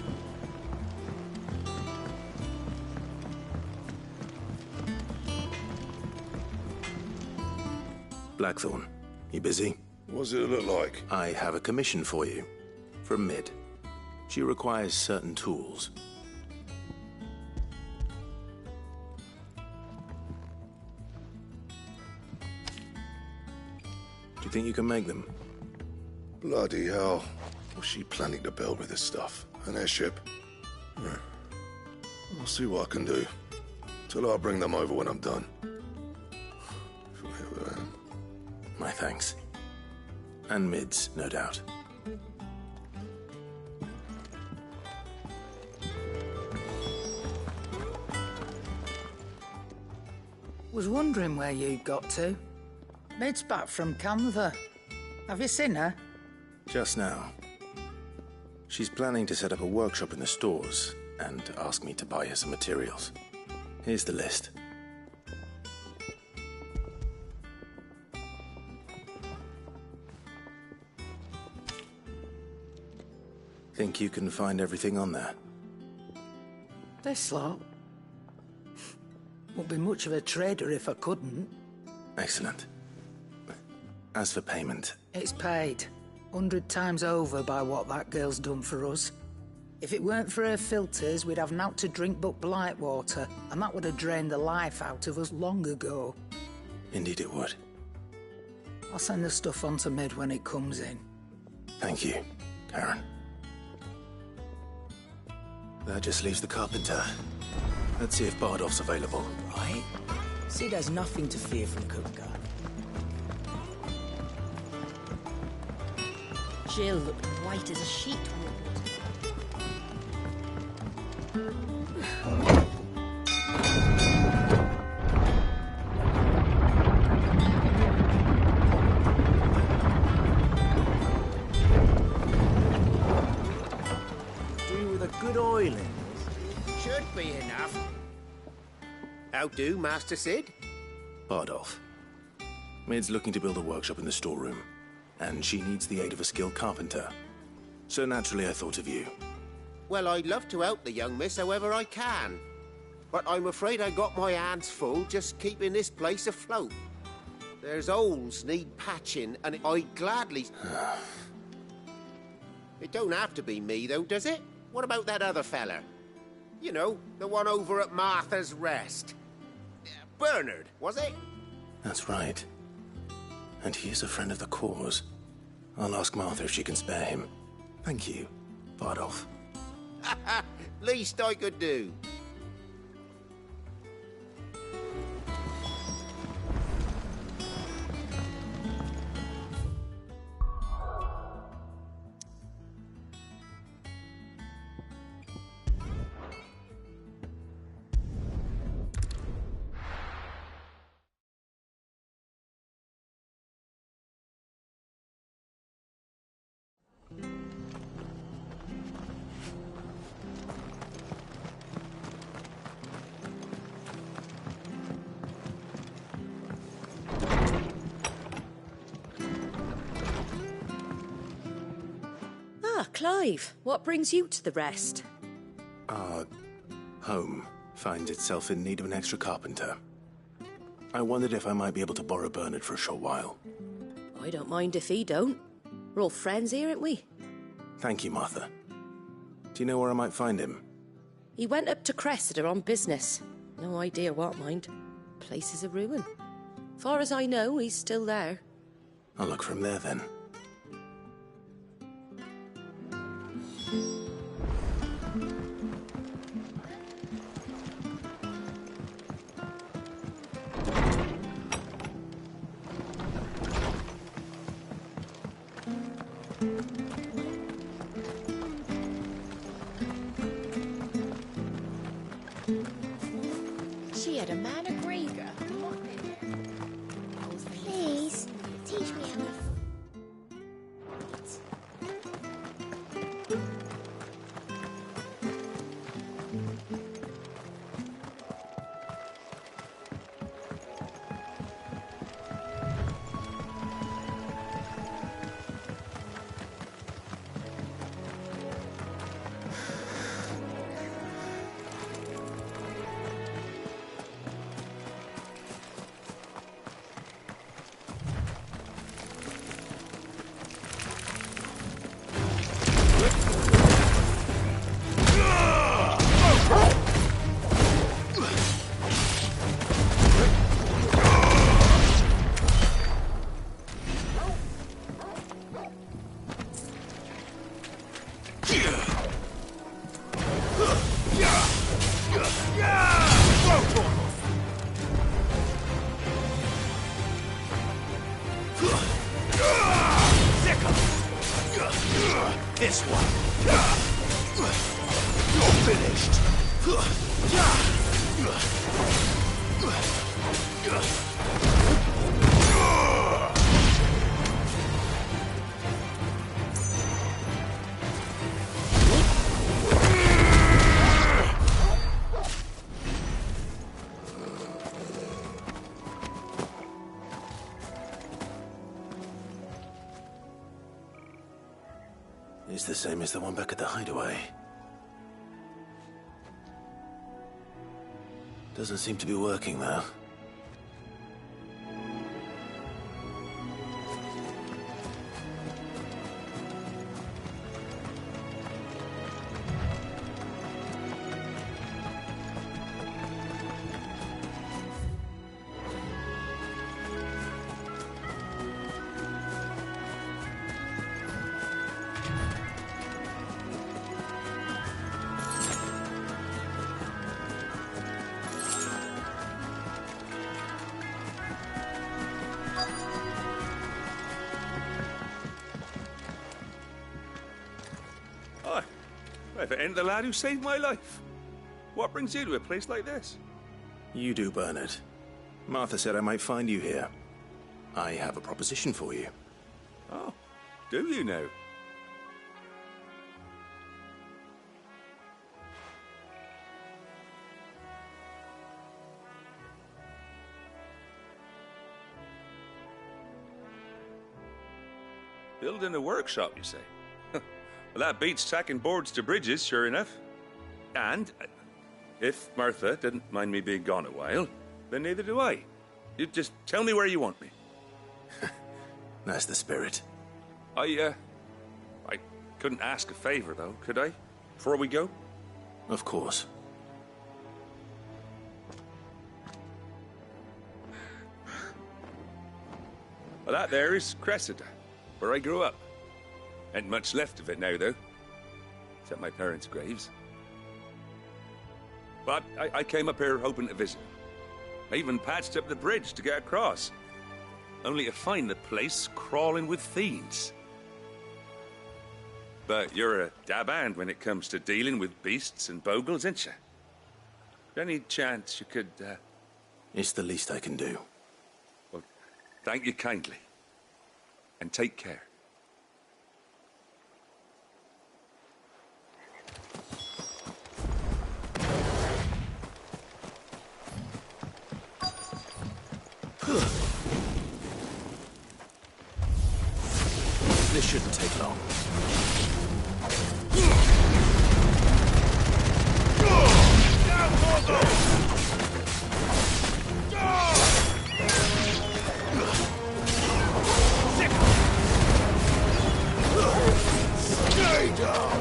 Blackthorn, you busy? What's it look like? I have a commission for you. From Mid. She requires certain tools. Do you think you can make them? Bloody hell. What's she planning to build with this stuff? An airship? I'll see what I can do. Till I'll bring them over when I'm done. My thanks. And Mid's, no doubt. Was wondering where you got to. Mid's back from Canva. Have you seen her? Just now. She's planning to set up a workshop in the stores and ask me to buy her some materials. Here's the list. Think you can find everything on there? This lot. Wouldn't be much of a trader if I couldn't. Excellent. As for payment... It's paid. 100 times over by what that girl's done for us. If it weren't for her filters, we'd have naught to drink but blight water, and that would have drained the life out of us long ago. Indeed it would. I'll send the stuff on to Mid when it comes in. Thank you, Karen. That just leaves the carpenter. Let's see if Bardolph's available. Right. Sid has nothing to fear from Kupka. Jill looked white as a sheet when Do with a good oil in this. Should be enough. How do, Master Sid? Bardolph. Mid's looking to build a workshop in the storeroom, and she needs the aid of a skilled carpenter. So naturally I thought of you. Well, I'd love to help the young miss however I can. But I'm afraid I got my hands full just keeping this place afloat. There's holes need patching, and I'd gladly... It don't have to be me, though, does it? What about that other fella? You know, the one over at Martha's Rest. Bernard, was it? That's right. And he is a friend of the cause. I'll ask Martha if she can spare him. Thank you, Bardolph. Least I could do. Clive, what brings you to the Rest? Our home finds itself in need of an extra carpenter. I wondered if I might be able to borrow Bernard for a short while. I don't mind if he don't. We're all friends here, aren't we? Thank you, Martha. Do you know where I might find him? He went up to Cressida on business. No idea what, mind. Place is a ruin. Far as I know, he's still there. I'll look for him there, then. She had a man of Grieger. Please, teach me how to... This one. You're finished. It's the same as the one back at the hideaway. Doesn't seem to be working, though. If it ain't the lad who saved my life. What brings you to a place like this? You do, Bernard. Martha said I might find you here. I have a proposition for you. Oh, do you now? Building a workshop, you say? Well, that beats tacking boards to bridges, sure enough. And if Martha didn't mind me being gone a while, then neither do I. You just tell me where you want me. That's the spirit. I couldn't ask a favor, though, could I? Before we go? Of course. Well, that there is Cressida, where I grew up. Ain't much left of it now, though. Except my parents' graves. But I came up here hoping to visit. I even patched up the bridge to get across. Only to find the place crawling with fiends. But you're a dab hand when it comes to dealing with beasts and bogles, ain't you? Any chance you could, It's the least I can do. Well, thank you kindly. And take care. This shouldn't take long. Stay down!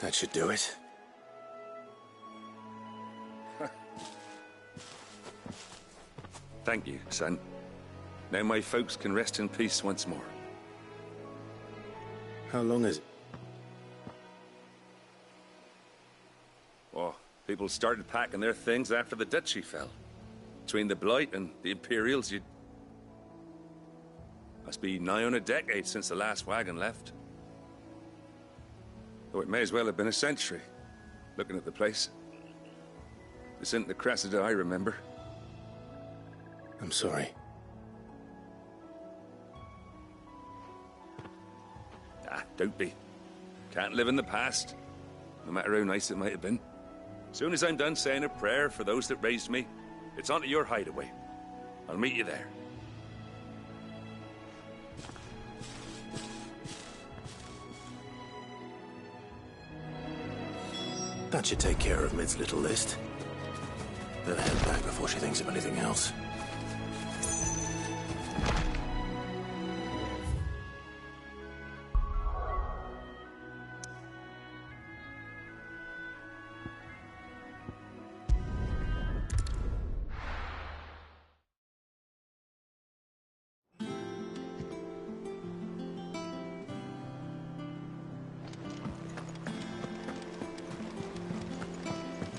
That should do it. Thank you, son. Now my folks can rest in peace once more. How long is it? Oh, people started packing their things after the Duchy fell. Between the Blight and the Imperials, must be nigh on a decade since the last wagon left. Though it may as well have been a century, looking at the place. This isn't the Cressida I remember. I'm sorry. Ah, don't be. Can't live in the past, no matter how nice it might have been. Soon as I'm done saying a prayer for those that raised me, it's on to your hideaway. I'll meet you there. That should take care of Mid's little list. Better head back before she thinks of anything else.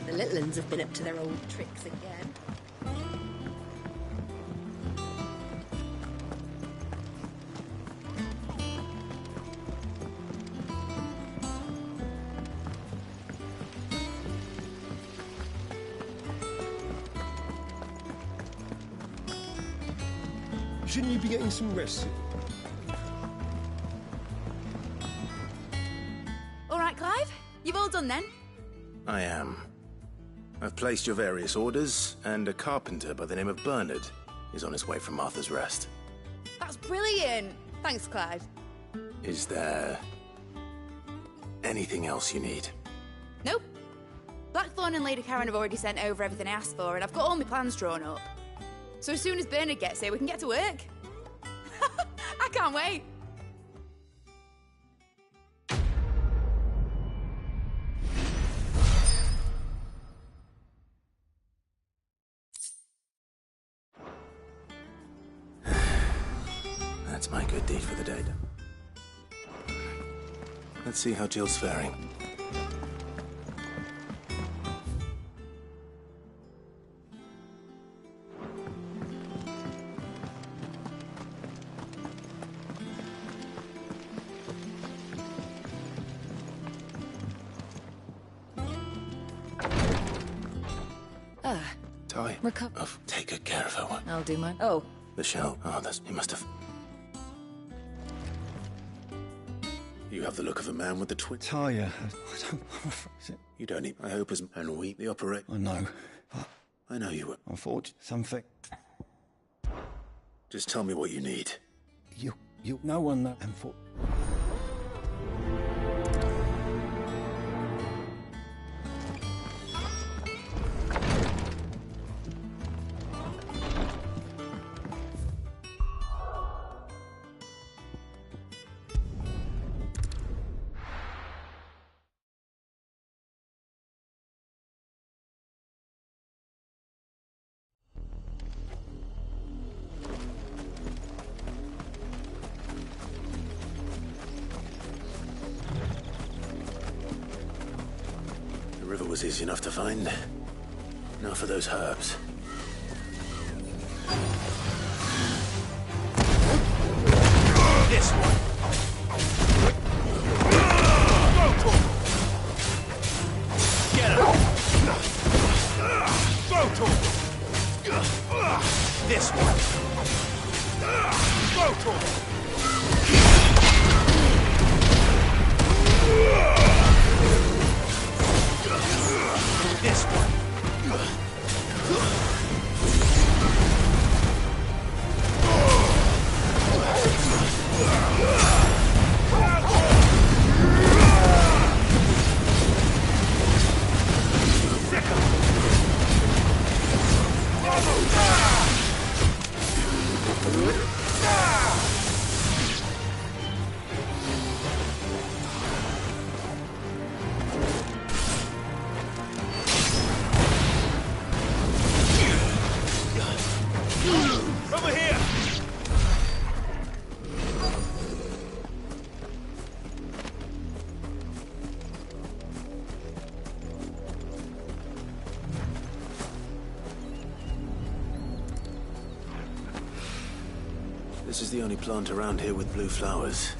The The little uns have been up to their old tricks again. Shouldn't you be getting some rest? All right, Clive. You've all done then? I am. I've placed your various orders, and a carpenter by the name of Bernard is on his way from Martha's Rest. That's brilliant. Thanks, Clive. Is there anything else you need? Nope. Blackthorn and Lady Karen have already sent over everything I asked for, and I've got all my plans drawn up. So as soon as Bernard gets here, we can get to work. I can't wait. That's my good deed for the day done. Let's see how Jill's faring. Ty. Oh, take good care of her. I'll do mine. Oh. The shell. Oh, he must have. You have the look of a man with the twin. Talia, You don't need my hope as and we the operate. I know. But I know you will. Unfortunately, something. Just tell me what you need. You no one that The river was easy enough to find. Now for those herbs. This one. Get him. Go to him. This one. Go to him. This one. Over here! This is the only plant around here with blue flowers.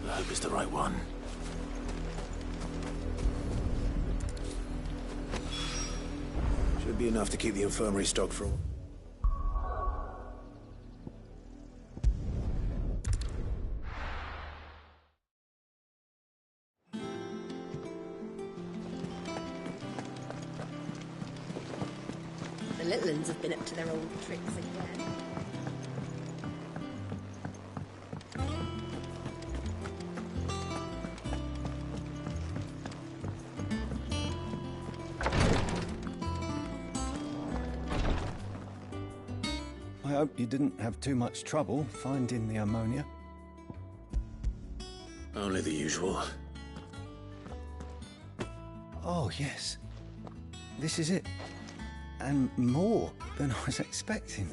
I hope it's the right one. Should be enough to keep the infirmary stocked for all. The little uns have been up to their old tricks again. I hope you didn't have too much trouble finding the ammonia. Only the usual. Oh, yes. This is it. And more than I was expecting.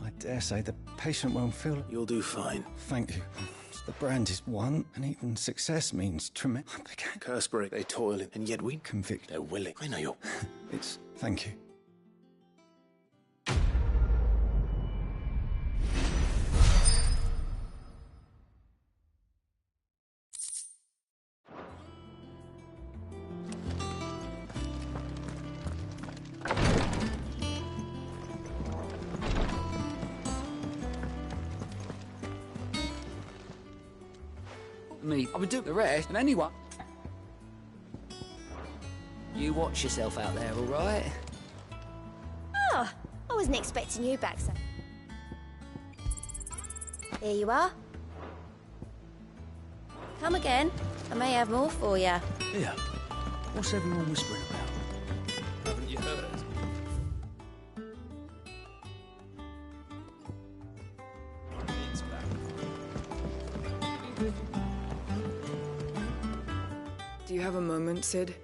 I dare say the patient won't feel... You'll do fine. Thank you. The brand is one, and even success means tremendous. Cursebreak, they toil, and yet we Convict. They're willing. I know you. It's... Thank you. Me, I would do the rest, and anyone. You watch yourself out there, all right? Oh, I wasn't expecting you back, sir. Here you are. Come again. I may have more for you. Here, what's everyone whispering about? Haven't you heard? It's back. Do you have a moment, Sid?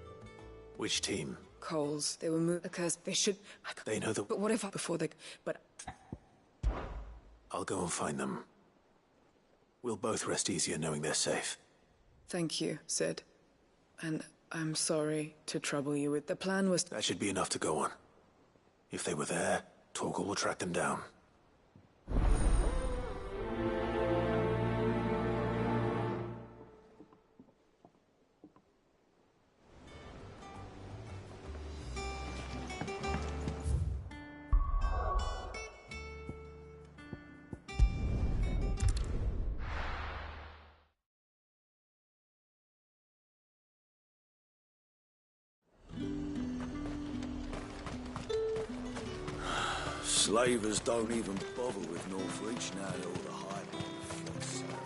Which team? Coles. They were moved. Accursed. They should. They know the... But what if before they... But... I'll go and find them. We'll both rest easier knowing they're safe. Thank you, Sid. And I'm sorry to trouble you with... The plan was... That should be enough to go on. If they were there, Torgal will track them down. Slavers don't even bother with Northreach now that all the highborn fled south.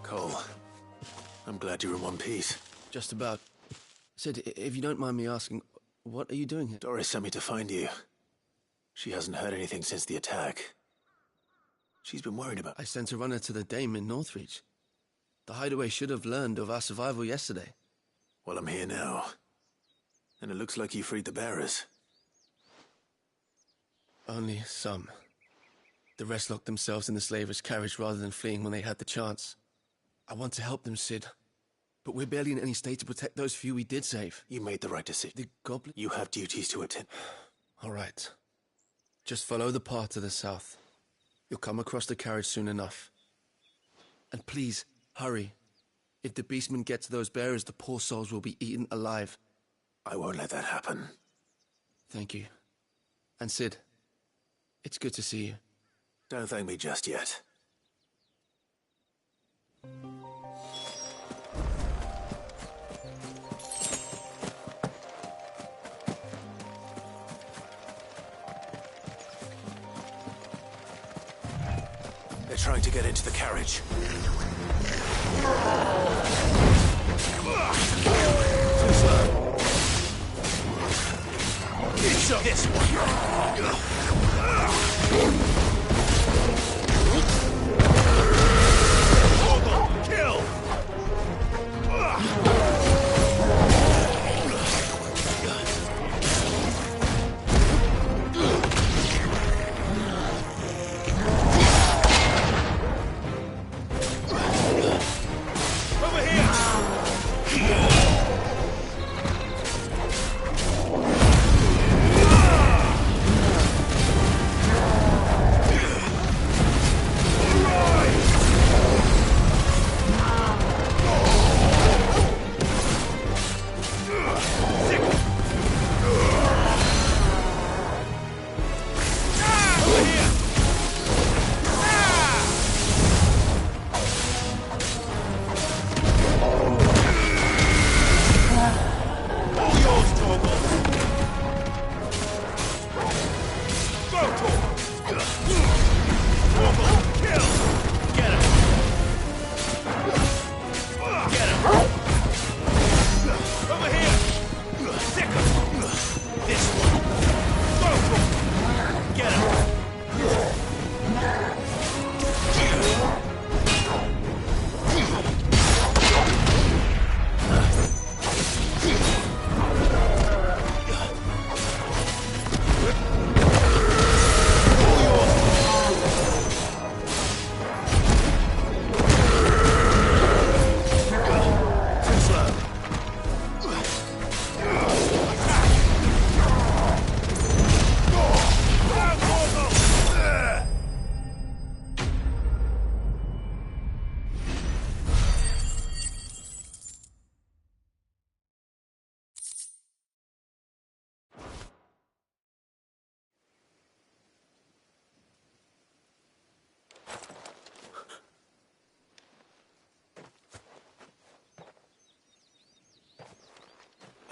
Cole, I'm glad you're in one piece. Just about. Sid, if you don't mind me asking, what are you doing here? Doris sent me to find you. She hasn't heard anything since the attack. She's been worried about... I sent a runner to the Dame in Northreach. The Hideaway should have learned of our survival yesterday. Well, I'm here now. And it looks like you freed the bearers. Only some. The rest locked themselves in the slavers' carriage rather than fleeing when they had the chance. I want to help them, Sid. But we're barely in any state to protect those few we did save. You made the right decision. The goblin... You have duties to attend. All right. Just follow the path to the south. You'll come across the carriage soon enough. And please, hurry. If the beastmen get to those bearers, the poor souls will be eaten alive. I won't let that happen. Thank you. And Sid, it's good to see you. Don't thank me just yet. They're trying to get into the carriage. Too slow. It's this one. Kill!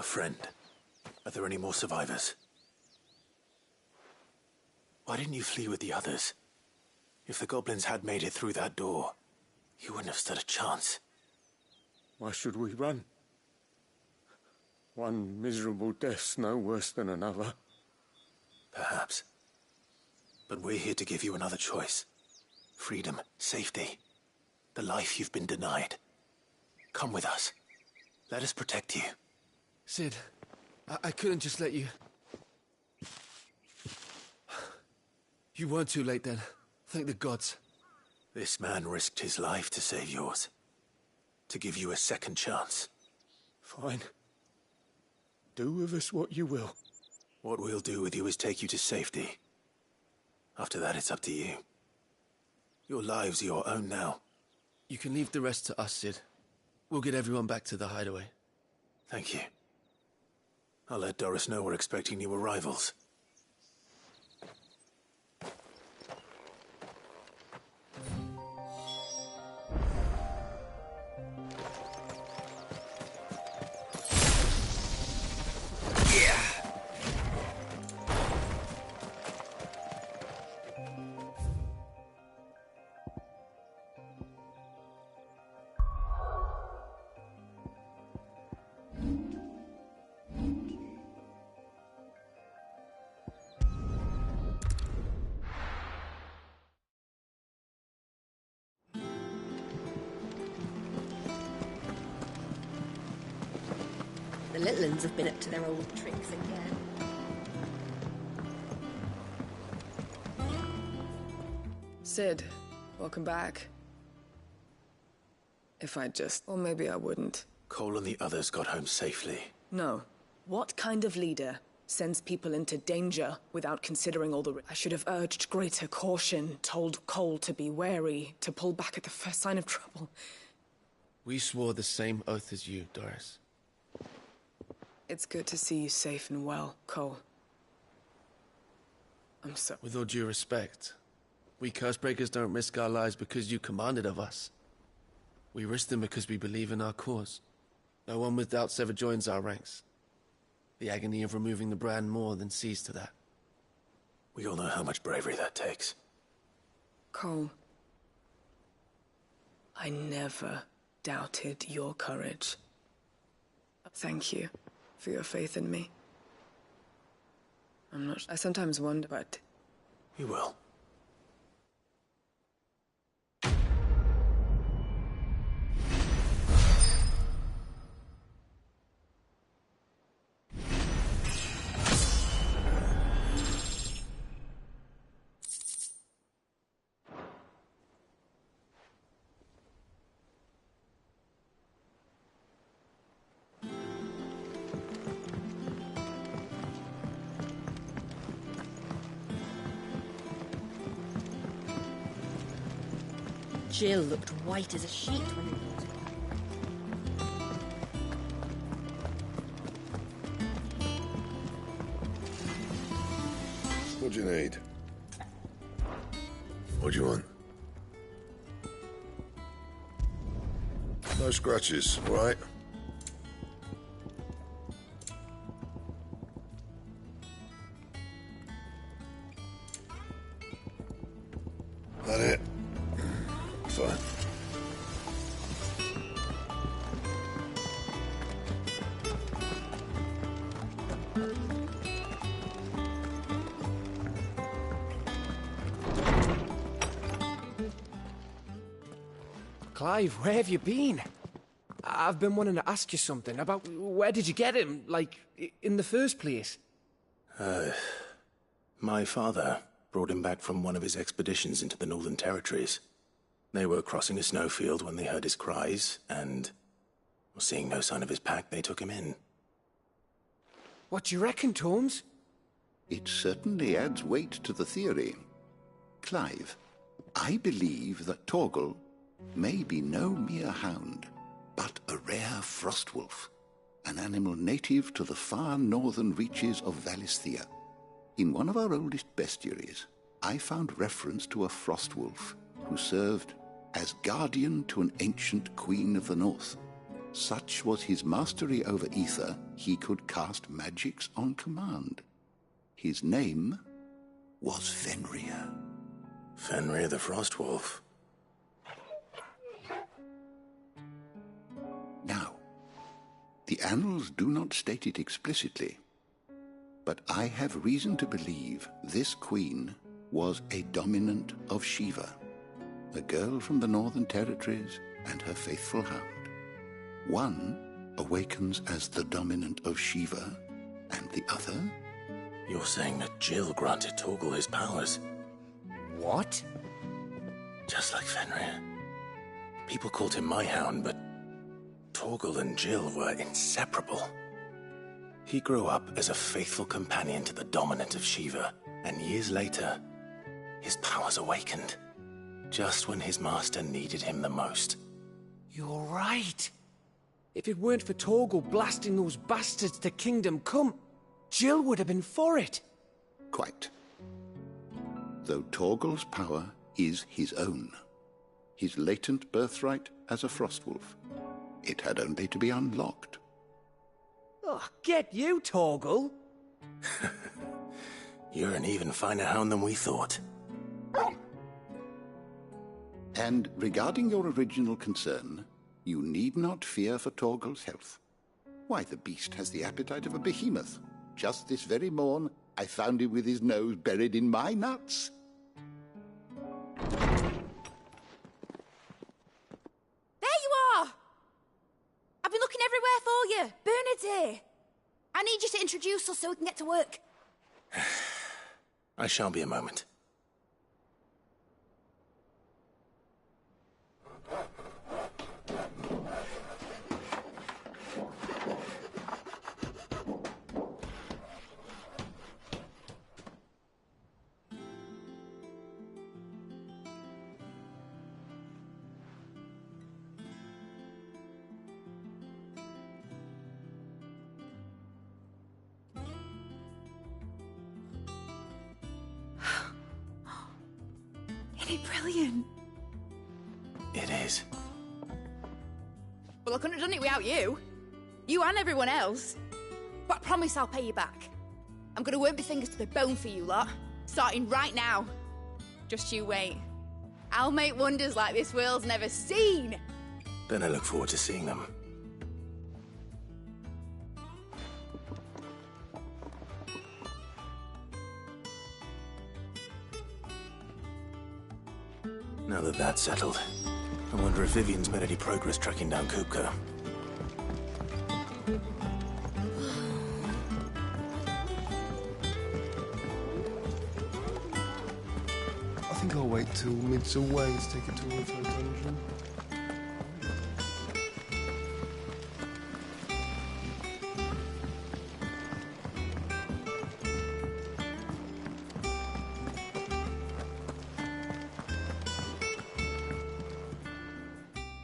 friend. Are there any more survivors? Why didn't you flee with the others? If the goblins had made it through that door, you wouldn't have stood a chance. Why should we run? One miserable death's no worse than another. Perhaps. But we're here to give you another choice. Freedom, safety, the life you've been denied. Come with us. Let us protect you. Cid, I couldn't just let you... You weren't too late then. Thank the gods. This man risked his life to save yours. To give you a second chance. Fine. Do with us what you will. What we'll do with you is take you to safety. After that, it's up to you. Your lives are your own now. You can leave the rest to us, Cid. We'll get everyone back to the hideaway. Thank you. I'll let Doris know we're expecting new arrivals. The little uns have been up to their old tricks again. Cid, welcome back. If I'd just... Or maybe I wouldn't. Cole and the others got home safely. No. What kind of leader sends people into danger without considering all the... I should have urged greater caution, told Cole to be wary, to pull back at the first sign of trouble. We swore the same oath as you, Doris. It's good to see you safe and well, Cole. I'm so... With all due respect, we Cursebreakers don't risk our lives because you commanded of us. We risk them because we believe in our cause. No one with doubts ever joins our ranks. The agony of removing the brand more than sees to that. We all know how much bravery that takes. Cole, I never doubted your courage. Thank you for your faith in me. I sometimes wonder, but... You will. Jill looked white as a sheet when he brought it. What do you need? What do you want? No scratches, all right? That it? Fine. Clive, where have you been? I've been wanting to ask you something about where did you get him, like, in the first place? My father brought him back from one of his expeditions into the Northern Territories. They were crossing a snowfield when they heard his cries, and, seeing no sign of his pack, they took him in. What do you reckon, Torms? It certainly adds weight to the theory. Clive, I believe that Torgal may be no mere hound, but a rare frostwolf, an animal native to the far northern reaches of Valisthea. In one of our oldest bestiaries, I found reference to a frostwolf who served as guardian to an ancient queen of the north. Such was his mastery over ether, he could cast magics on command. His name was Fenrir. Fenrir the Frostwolf. Now, the annals do not state it explicitly, but I have reason to believe this queen was a dominant of Shiva, a girl from the Northern Territories and her faithful hound. One awakens as the dominant of Shiva, and the other? You're saying that Jill granted Torgal his powers? What? Just like Fenrir. People called him my hound, but Torgal and Jill were inseparable. He grew up as a faithful companion to the dominant of Shiva, and years later, his powers awakened, just when his master needed him the most. You're right. If it weren't for Torgal blasting those bastards to Kingdom Come, Jill would have been for it. Quite. Though Torgal's power is his own, his latent birthright as a Frostwolf. It had only to be unlocked. Oh, get you, Torgal! You're an even finer hound than we thought. And regarding your original concern, you need not fear for Torgal's health. Why, the beast has the appetite of a behemoth. Just this very morn, I found him with his nose buried in my nuts. There you are! I've been looking everywhere for you. Bernard's here. I need you to introduce us so we can get to work. I shan't be a moment. Isn't it brilliant? It is. Well, I couldn't have done it without you. You and everyone else. But I promise I'll pay you back. I'm gonna work my fingers to the bone for you lot, starting right now. Just you wait. I'll make wonders like this world's never seen. Then I look forward to seeing them. Now that that's settled, I wonder if Vivian's made any progress tracking down Kupka. I think I'll wait till mid's away to take it to her for a dungeon.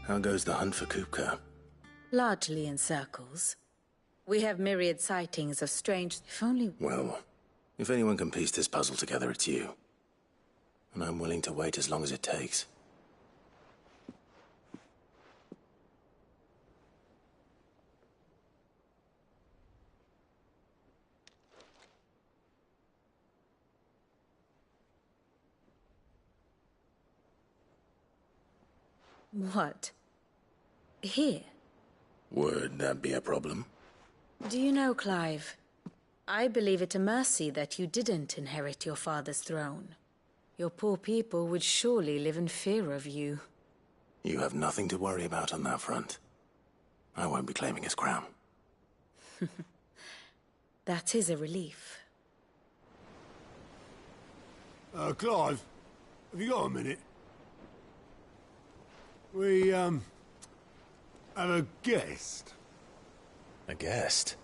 How goes the hunt for Kupka? Largely in circles. We have myriad sightings of strange... If only... Well, if anyone can piece this puzzle together, it's you. And I'm willing to wait as long as it takes. What? Here? Would that be a problem? Do you know, Clive? I believe it a mercy that you didn't inherit your father's throne. Your poor people would surely live in fear of you. You have nothing to worry about on that front. I won't be claiming his crown. That is a relief. Clive, have you got a minute? We, have a guest. A guest?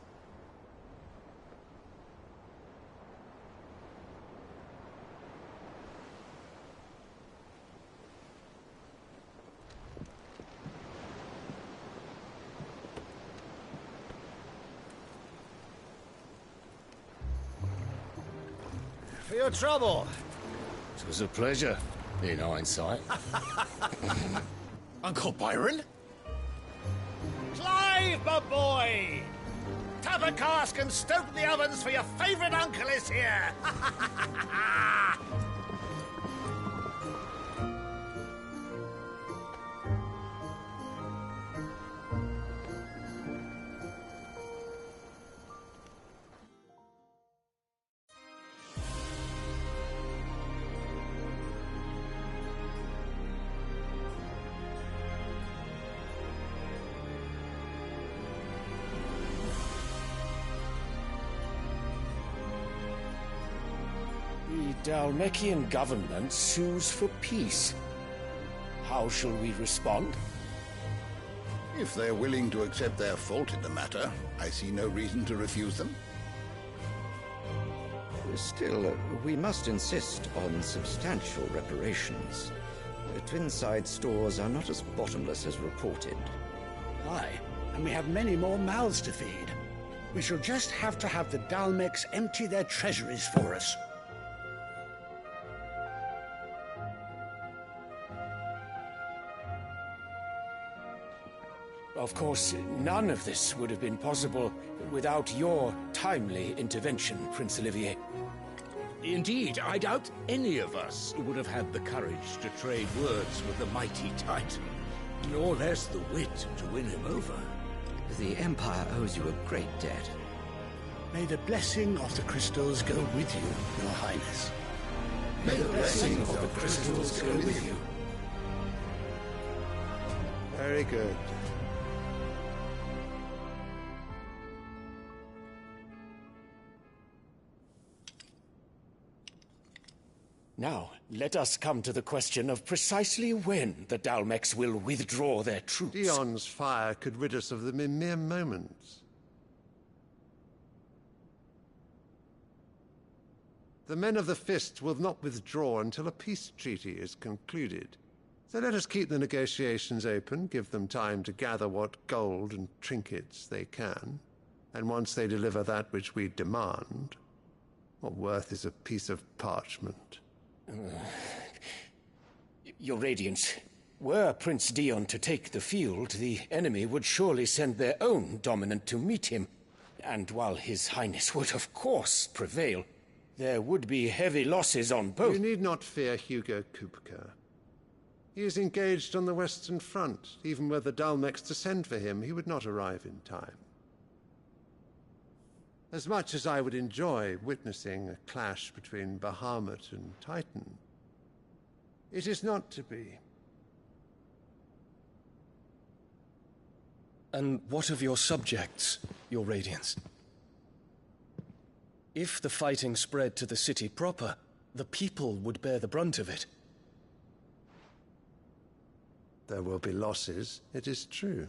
For your trouble. It was a pleasure, in hindsight. Uncle Byron? Clive! Clive, my boy! Tap a cask and stoke the ovens, for your favourite uncle is here! The Dhalmekian government sues for peace. How shall we respond? If they're willing to accept their fault in the matter, I see no reason to refuse them. Still, we must insist on substantial reparations. The Twinside stores are not as bottomless as reported. Aye, and we have many more mouths to feed. We shall just have to have the Dalmecs empty their treasuries for us. Of course, none of this would have been possible without your timely intervention, Prince Olivier. Indeed, I doubt any of us would have had the courage to trade words with the mighty Titan, nor less the wit to win him over. The Empire owes you a great debt. May the blessing of the crystals go with you, Your Highness. May the blessing of the crystals go with you. Very good. Now, let us come to the question of precisely when the Dalmecs will withdraw their troops. Dion's fire could rid us of them in mere moments. The men of the Fist will not withdraw until a peace treaty is concluded. So let us keep the negotiations open, give them time to gather what gold and trinkets they can, and once they deliver that which we demand, what worth is a piece of parchment? Your Radiance, were Prince Dion to take the field, the enemy would surely send their own dominant to meet him. And while His Highness would of course prevail, there would be heavy losses on both. You need not fear Hugo Kupka. He is engaged on the Western Front. Even were the Dalmecs to send for him, he would not arrive in time. As much as I would enjoy witnessing a clash between Bahamut and Titan, it is not to be. And what of your subjects, Your Radiance? If the fighting spread to the city proper, the people would bear the brunt of it. There will be losses, it is true.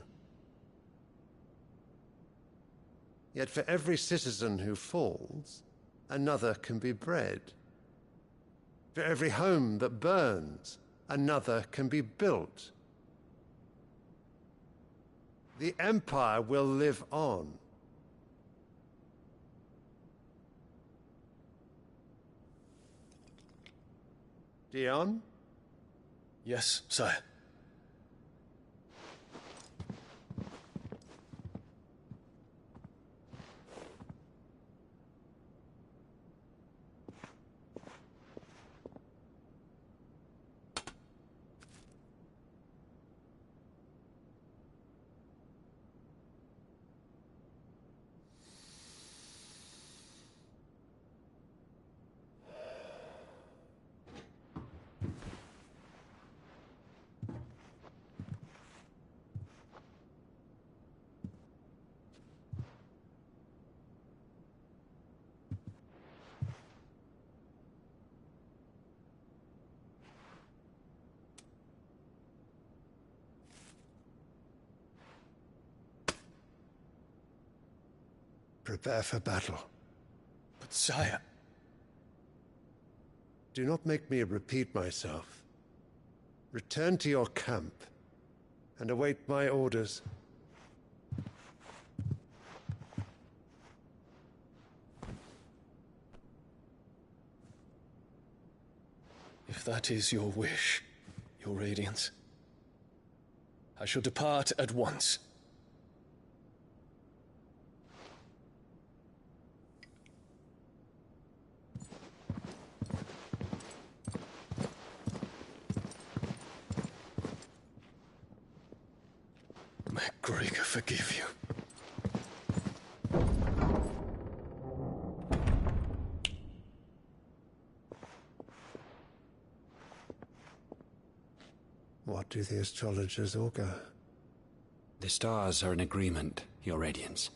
Yet for every citizen who falls, another can be bred. For every home that burns, another can be built. The Empire will live on. Dion? Yes, sire. Prepare for battle. But sire... Do not make me repeat myself. Return to your camp and await my orders. If that is your wish, Your Radiance, I shall depart at once. Gregor forgive you. What do the astrologers augur? The stars are in agreement, Your Radiance.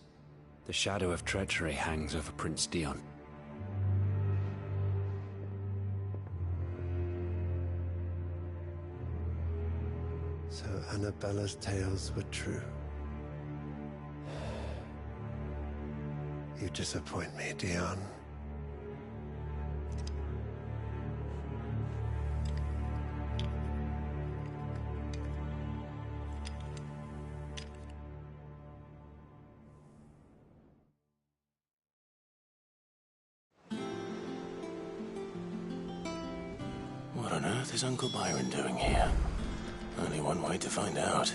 The shadow of treachery hangs over Prince Dion. So Annabella's tales were true. You disappoint me, Dion. What on earth is Uncle Byron doing here? Only one way to find out.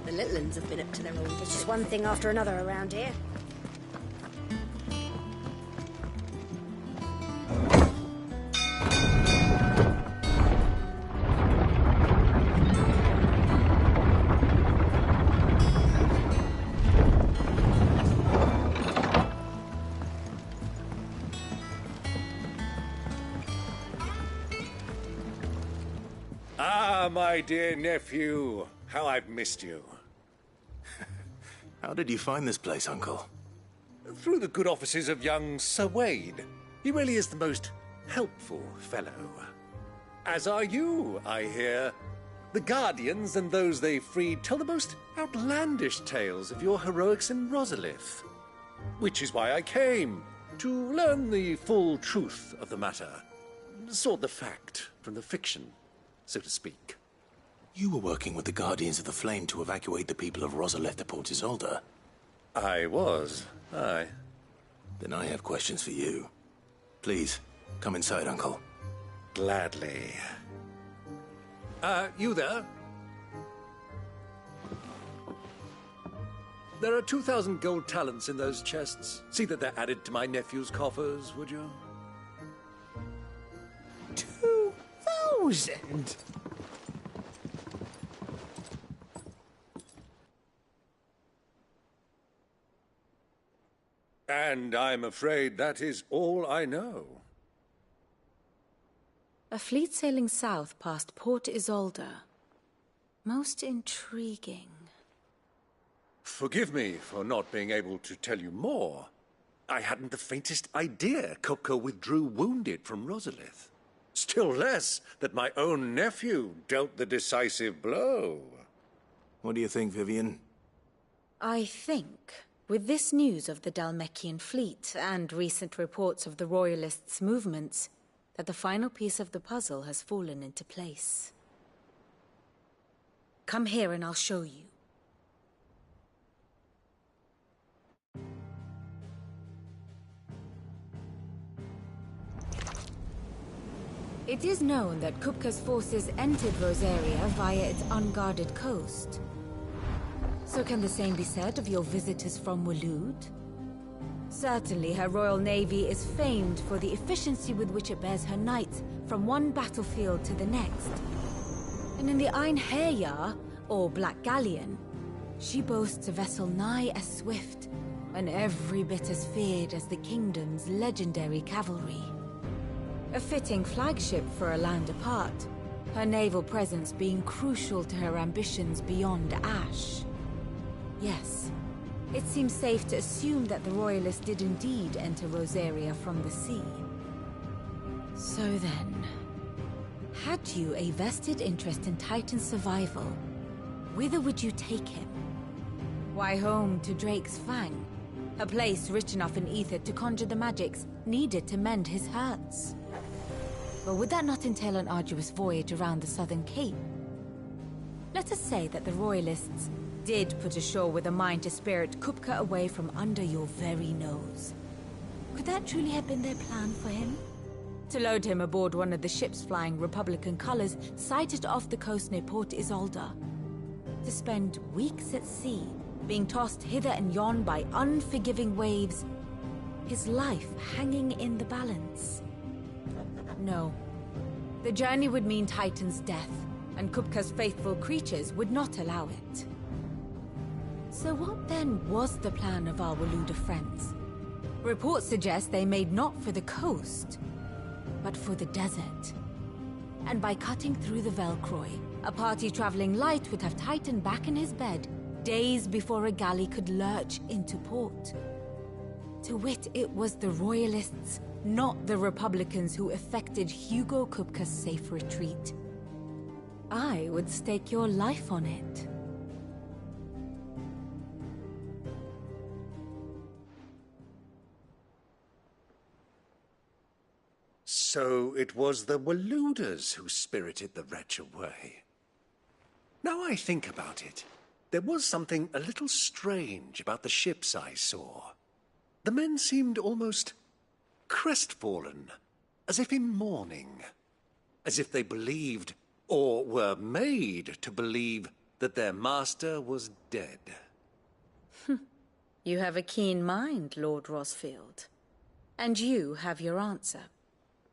The little uns have been up to their own. It's just one thing after another around here. Ah, my dear nephew. How I've missed you. How did you find this place, Uncle? Through the good offices of young Sir Wade. He really is the most helpful fellow. As are you, I hear. The Guardians and those they freed tell the most outlandish tales of your heroics in Rosalith. Which is why I came, to learn the full truth of the matter. Sort the fact from the fiction, so to speak. You were working with the Guardians of the Flame to evacuate the people of Rosalith to Port Isolde. I was, aye. Then I have questions for you. Please, come inside, Uncle. Gladly. You there? There are 2,000 gold talents in those chests. See that they're added to my nephew's coffers, would you? 2,000? And I'm afraid that is all I know. A fleet sailing south past Port Isolde. Most intriguing. Forgive me for not being able to tell you more. I hadn't the faintest idea Kupka withdrew wounded from Rosalith. Still less that my own nephew dealt the decisive blow. What do you think, Vivian? I think, with this news of the Dhalmekian fleet and recent reports of the Royalists' movements, that the final piece of the puzzle has fallen into place. Come here and I'll show you. It is known that Kupka's forces entered Rosaria via its unguarded coast. So can the same be said of your visitors from Waloed? Certainly her Royal Navy is famed for the efficiency with which it bears her knights from one battlefield to the next. And in the Einherjar, or Black Galleon, she boasts a vessel nigh as swift and every bit as feared as the kingdom's legendary cavalry. A fitting flagship for a land apart, her naval presence being crucial to her ambitions beyond Ash. Yes, it seems safe to assume that the Royalists did indeed enter Rosaria from the sea. So then, had you a vested interest in Titan's survival, whither would you take him? Why, home to Drake's Fang, a place rich enough in ether to conjure the magics needed to mend his hurts. But would that not entail an arduous voyage around the southern cape? Let us say that the Royalists did put ashore with a mind to spirit Kupka away from under your very nose. Could that truly have been their plan for him? To load him aboard one of the ships flying Republican colors sighted off the coast near Port Isolde. To spend weeks at sea, being tossed hither and yon by unforgiving waves, his life hanging in the balance. No. The journey would mean Titan's death, and Kupka's faithful creatures would not allow it. So what then was the plan of our Waluda friends? Reports suggest they made not for the coast, but for the desert. And by cutting through the Velcroy, a party traveling light would have tightened back in his bed days before a galley could lurch into port. To wit, it was the Royalists, not the Republicans, who effected Hugo Kupka's safe retreat. I would stake your life on it. So it was the Waludas who spirited the wretch away. Now I think about it, there was something a little strange about the ships I saw. The men seemed almost crestfallen, as if in mourning, as if they believed, or were made to believe, that their master was dead. You have a keen mind, Lord Rosfield. And you have your answer.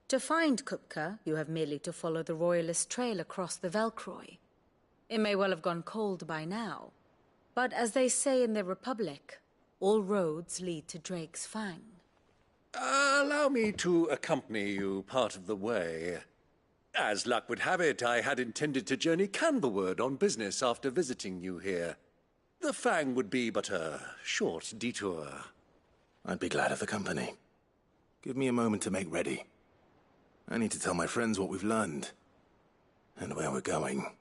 To find Kupka, you have merely to follow the Royalist trail across the Velcroy. It may well have gone cold by now, but as they say in the Republic, all roads lead to Drake's Fang. Allow me to accompany you part of the way. As luck would have it, I had intended to journey Canberward on business after visiting you here. The Fang would be but a short detour. I'd be glad of the company. Give me a moment to make ready. I need to tell my friends what we've learned, and where we're going.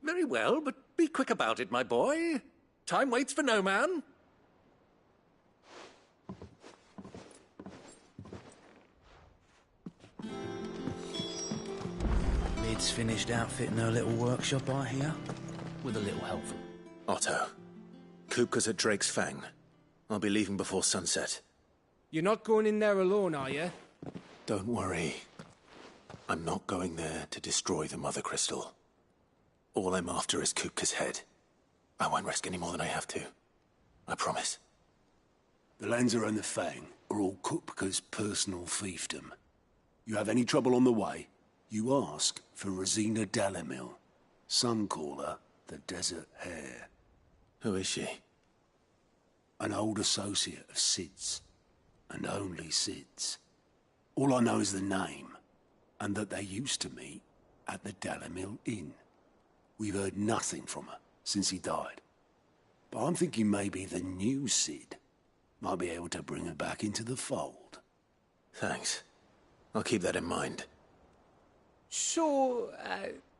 Very well, but be quick about it, my boy. Time waits for no man. Lid's finished outfitting her little workshop, I hear. With a little help from Otto, Kupka's at Drake's Fang. I'll be leaving before sunset. You're not going in there alone, are you? Don't worry. I'm not going there to destroy the Mother Crystal. All I'm after is Kupka's head. I won't risk any more than I have to. I promise. The Lancer and the Fang are all Kupka's personal fiefdom. You have any trouble on the way, you ask for Rosina Dalimil, Suncaller, the Desert Hare. Who is she? An old associate of Sid's, and only Sid's. All I know is the name, and that they used to meet at the Dalimil Inn. We've heard nothing from her since he died. But I'm thinking maybe the new Sid might be able to bring her back into the fold. Thanks. I'll keep that in mind. So,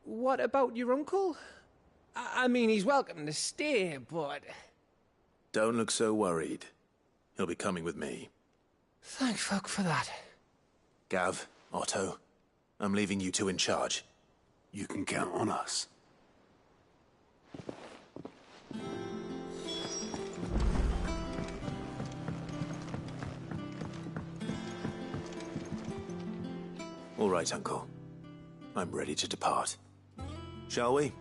what about your uncle? I mean, he's welcome to stay, but... Don't look so worried. He'll be coming with me. Thank fuck for that. Gav, Otto, I'm leaving you two in charge. You can count on us. All right, Uncle. I'm ready to depart. Shall we?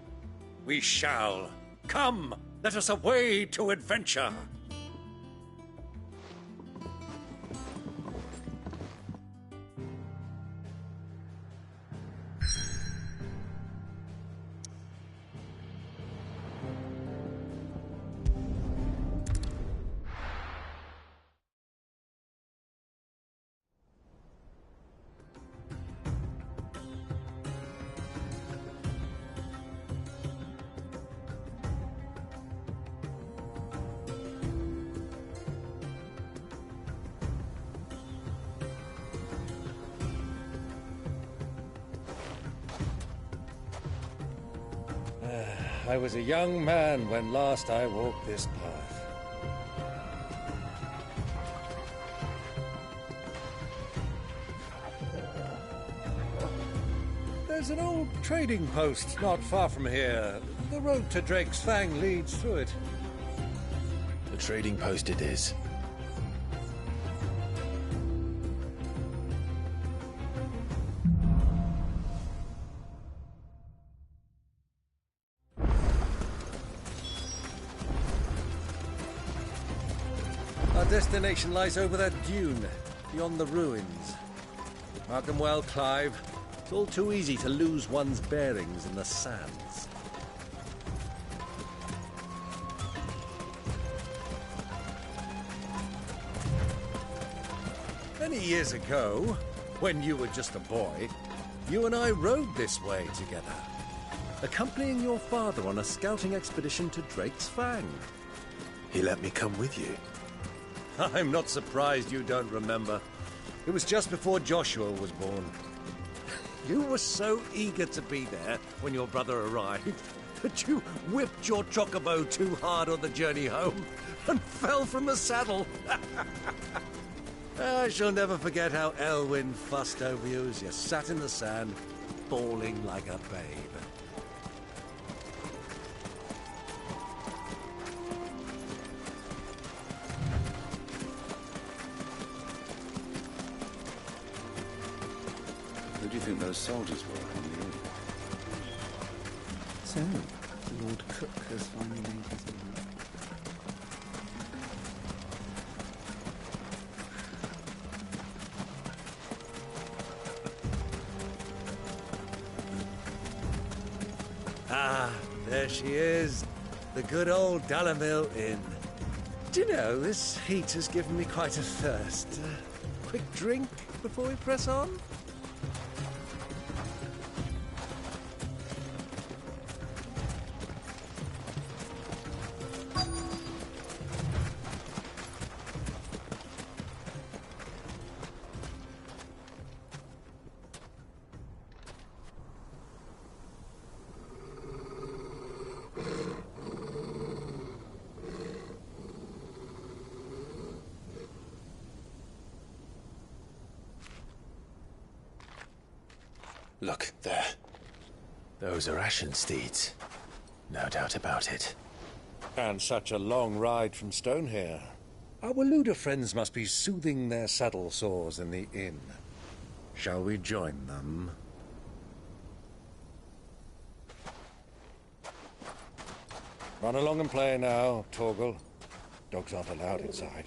We shall. Come, let us away to adventure. I was a young man when last I walked this path. There's an old trading post not far from here. The road to Drake's Fang leads through it. The trading post it is. Our destination lies over that dune, beyond the ruins. Mark them well, Clive. It's all too easy to lose one's bearings in the sands. Many years ago, when you were just a boy, you and I rode this way together, accompanying your father on a scouting expedition to Drake's Fang. He let me come with you. I'm not surprised you don't remember. It was just before Joshua was born. You were so eager to be there when your brother arrived that you whipped your chocobo too hard on the journey home and fell from the saddle. I shall never forget how Elwyn fussed over you as you sat in the sand, bawling like a babe. Who do you think those soldiers were on the inn? So, Lord Cook has finally made his mind. Ah, there she is. The good old Dalamil Inn. Do you know, this heat has given me quite a thirst. Quick drink before we press on? Look, there. Those are Ashen steeds. No doubt about it. And such a long ride from Stonehair. Our Waluda friends must be soothing their saddle sores in the inn. Shall we join them? Run along and play now, Torgal. Dogs aren't allowed inside.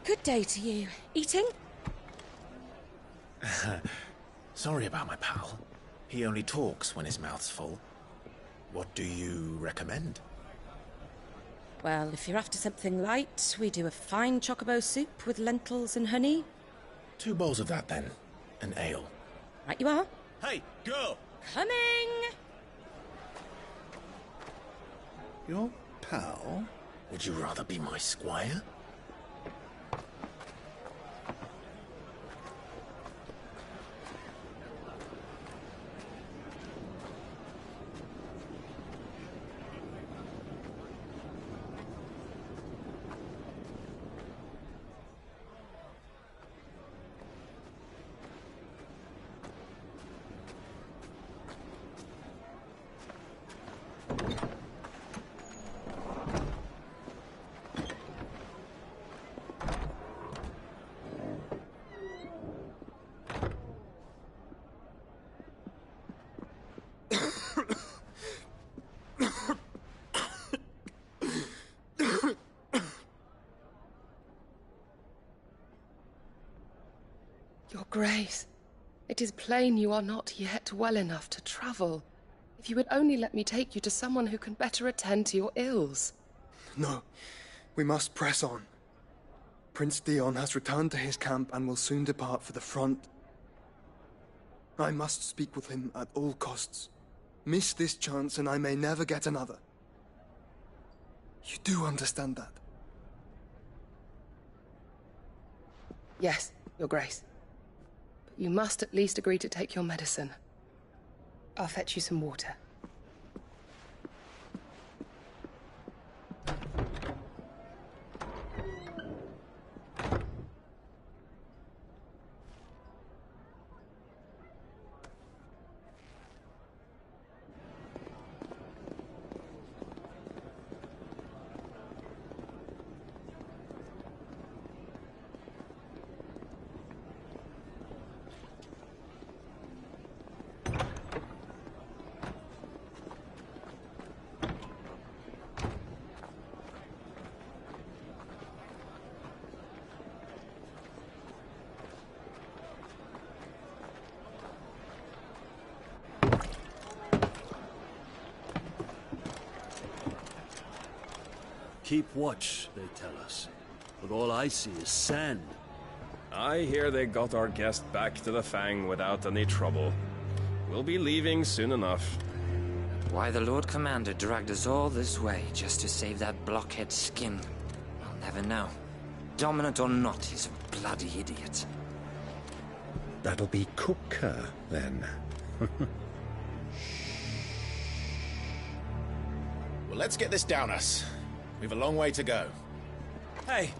Good day to you. Eating? Sorry about my pal. He only talks when his mouth's full. What do you recommend? Well, if you're after something light, we do a fine chocobo soup with lentils and honey. 2 bowls of that, then. An ale. Right you are. Hey, girl! Coming! Your pal? Would you rather be my squire? Your Grace, it is plain you are not yet well enough to travel. If you would only let me take you to someone who can better attend to your ills. No, we must press on. Prince Dion has returned to his camp and will soon depart for the front. I must speak with him at all costs. Miss this chance and I may never get another. You do understand that? Yes, Your Grace. But you must at least agree to take your medicine. I'll fetch you some water. Keep watch, they tell us. But all I see is sand. I hear they got our guest back to the Fang without any trouble. We'll be leaving soon enough. Why the Lord Commander dragged us all this way just to save that blockhead Skin, I'll never know. Dominant or not, he's a bloody idiot. That'll be Kupka, then. Well, let's get this down us. We've a long way to go. Hey,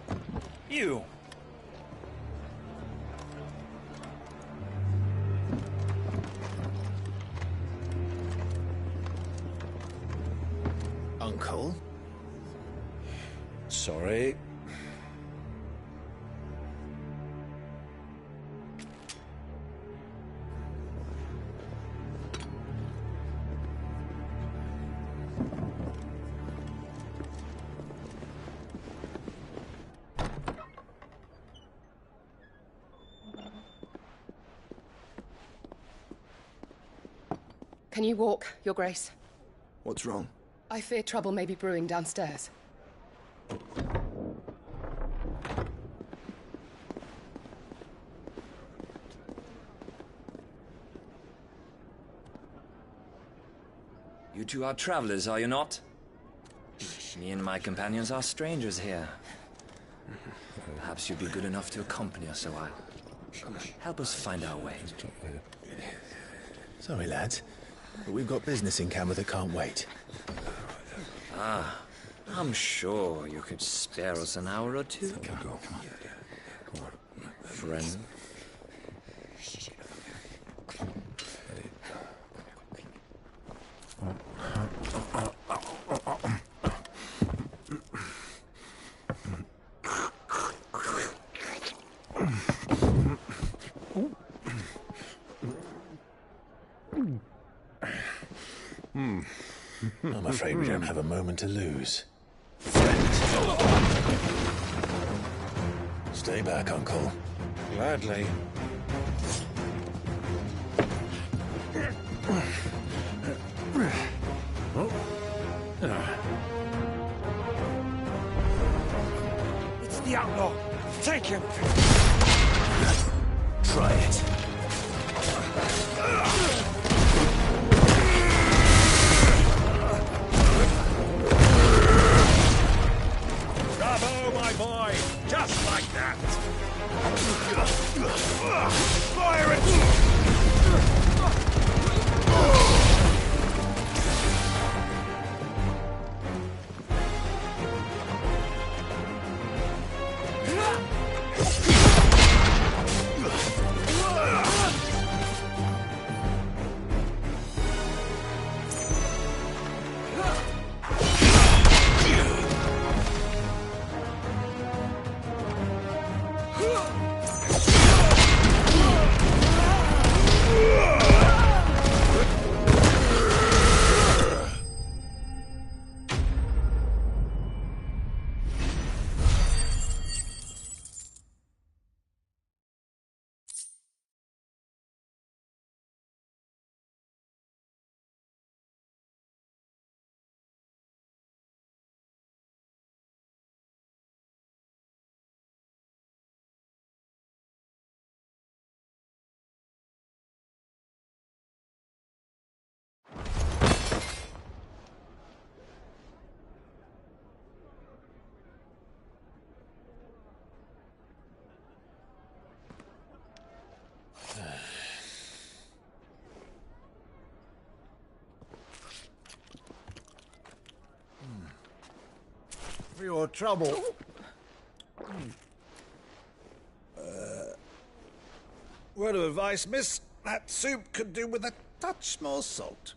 you! Uncle? Sorry. Can you walk, Your Grace? What's wrong? I fear trouble may be brewing downstairs. You two are travelers, are you not? Me and my companions are strangers here. Perhaps you'd be good enough to accompany us a while. Help us find our way. Sorry, lads, but we've got business in Camber that can't wait. Ah, I'm sure you could spare us an hour or two. Come on. Friend. I'm afraid we don't have a moment to lose. Stay back, Uncle. Gladly. It's the outlaw! Take him! Try it. Bravo, my boy! Just like that! Fire it! for your trouble. Word of advice, miss. That soup could do with a touch more salt.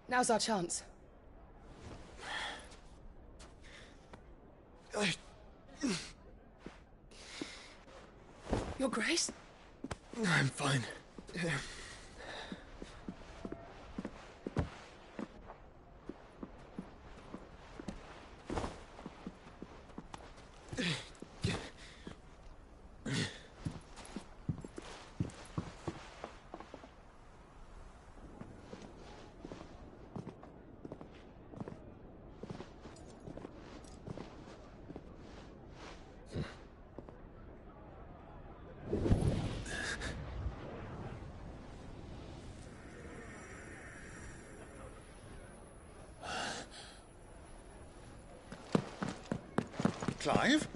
Now's our chance. Your Grace? I'm fine. Clive?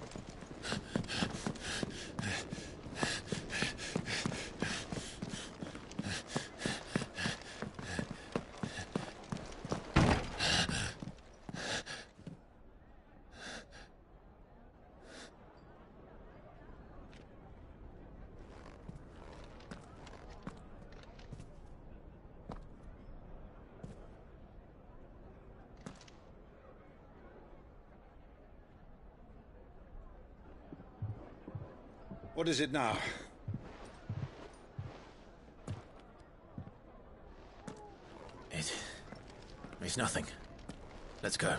What is it now? It's nothing. Let's go.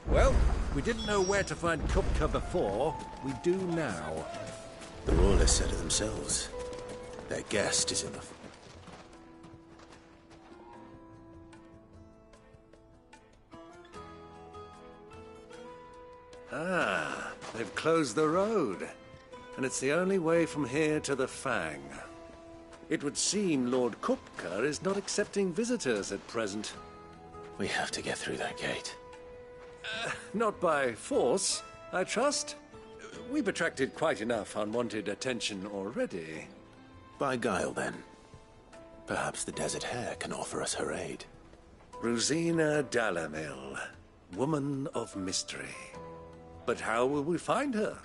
Well, we didn't know where to find Kupka before. We do now. The Royalists said it themselves. Their guest is in the... Ah, they've closed the road. And it's the only way from here to the Fang. It would seem Lord Kupka is not accepting visitors at present. We have to get through that gate. Not by force, I trust. We've attracted quite enough unwanted attention already. By guile, then. Perhaps the Desert Hare can offer us her aid. Rosina Dalamil, woman of mystery. But how will we find her?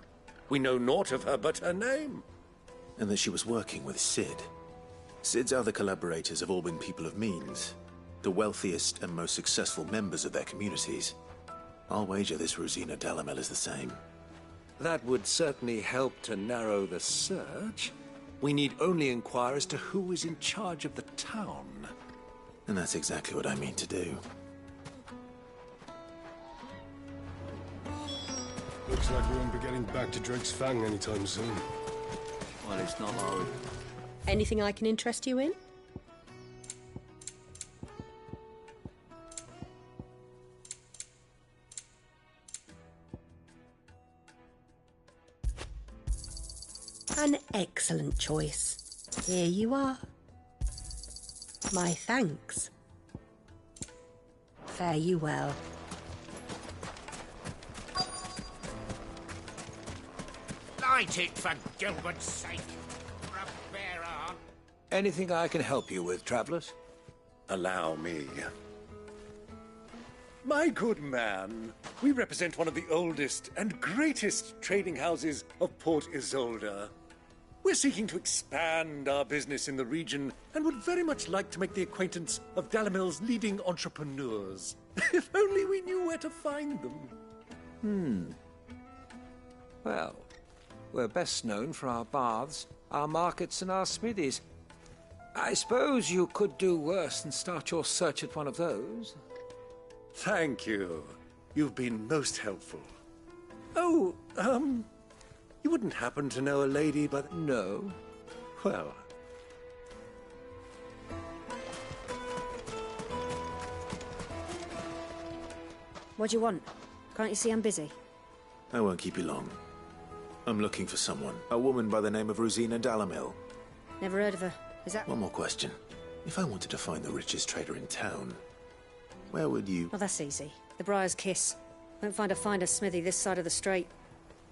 We know naught of her but her name. And that she was working with Cid. Cid's other collaborators have all been people of means. The wealthiest and most successful members of their communities. I'll wager this Rosina Dalamil is the same. That would certainly help to narrow the search. We need only inquire as to who is in charge of the town. And that's exactly what I mean to do. Looks like we won't be getting back to Drake's Fang anytime soon. Well, it's not hard. Anything I can interest you in? An excellent choice. Here you are. My thanks. Fare you well. Light it, for Gilbert's sake. Bear on. Anything I can help you with, travelers? Allow me. My good man, we represent one of the oldest and greatest trading houses of Port Isolde. We're seeking to expand our business in the region and would very much like to make the acquaintance of Dalimil's leading entrepreneurs. If only we knew where to find them. Well, we're best known for our baths, our markets, and our smithies. I suppose you could do worse than start your search at one of those. Thank you. You've been most helpful. Oh, you wouldn't happen to know a lady, but... No. Well... What do you want? Can't you see I'm busy? I won't keep you long. I'm looking for someone. A woman by the name of Rosina Dalimil. Never heard of her. Is that... One more question. If I wanted to find the richest trader in town, where would you... Oh, that's easy. The Briar's Kiss. Won't find a finer smithy this side of the strait.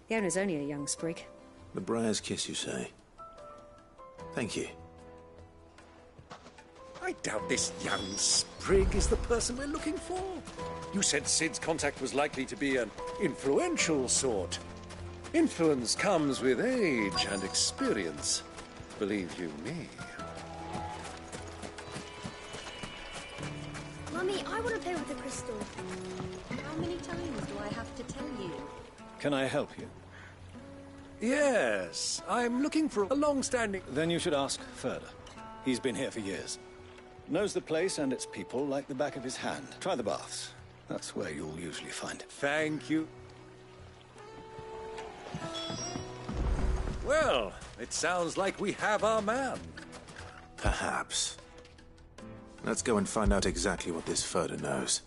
The owner's only a young sprig. The Briar's Kiss, you say? Thank you. I doubt this young sprig is the person we're looking for. You said Sid's contact was likely to be an influential sort. Influence comes with age and experience. Believe you me. Mummy, I want to play with the crystal. How many times do I have to tell you? Can I help you? Yes, I'm looking for a long-standing... Then you should ask Ferda. He's been here for years. Knows the place and its people like the back of his hand. Try the baths. That's where you'll usually find it. Thank you. Well, it sounds like we have our man. Perhaps. Let's go and find out exactly what this Ferda knows.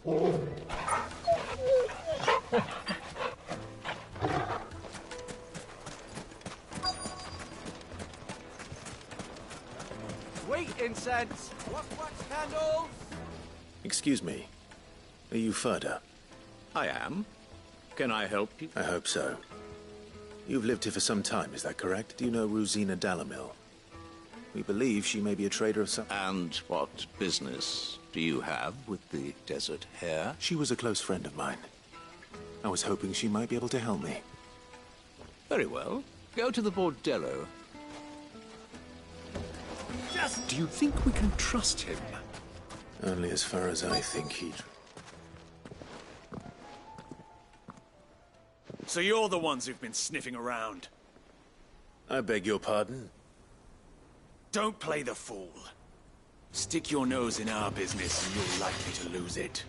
Sweet incense! Wax candles! Excuse me. Are you Ferda? I am. Can I help you? I hope so. You've lived here for some time, is that correct? Do you know Rosina Dalimil? We believe she may be a trader of some... And what business do you have with the desert hare? She was a close friend of mine. I was hoping she might be able to help me. Very well. Go to the bordello. Do you think we can trust him? Only as far as I think he'd... So you're the ones who've been sniffing around? I beg your pardon? Don't play the fool. Stick your nose in our business and you're likely to lose it.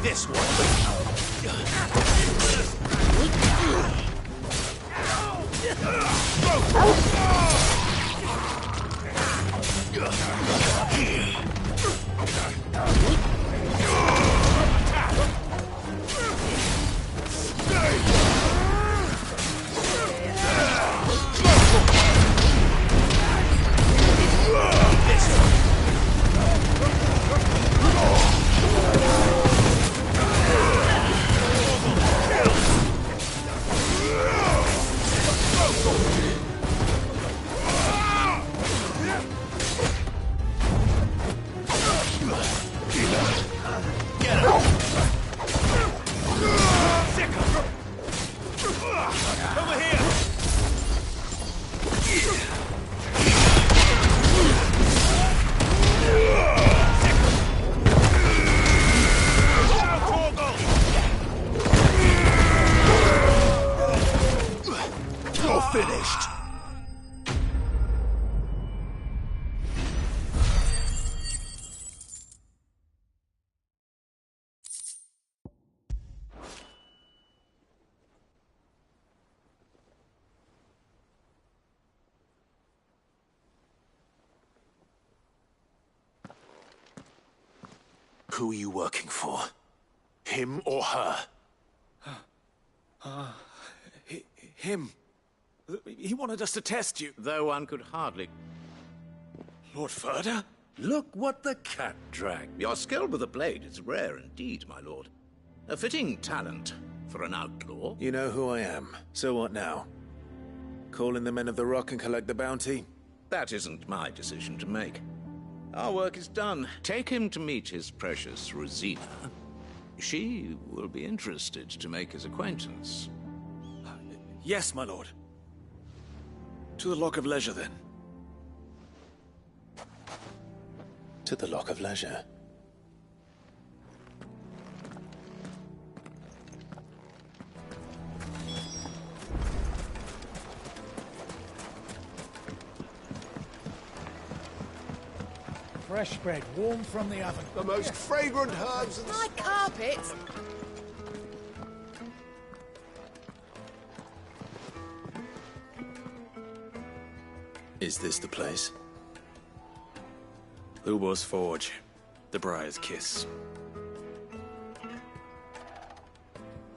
This one. Finished. Who are you working for? Him or her? Him. He wanted us to test you. Though one could hardly... Lord Ferda? Look what the cat dragged. Your skill with the blade is rare indeed, my lord. A fitting talent for an outlaw. You know who I am. So what now? Call in the Men of the Rock and collect the bounty? That isn't my decision to make. Our work is done. Take him to meet his precious Rosina. She will be interested to make his acquaintance. Yes, my lord. To the Lock of Leisure, then. To the Lock of Leisure. Fresh bread, warm from the oven. The most fragrant herbs and... My carpet! Is this the place? Lubor's Forge. The Briar's Kiss.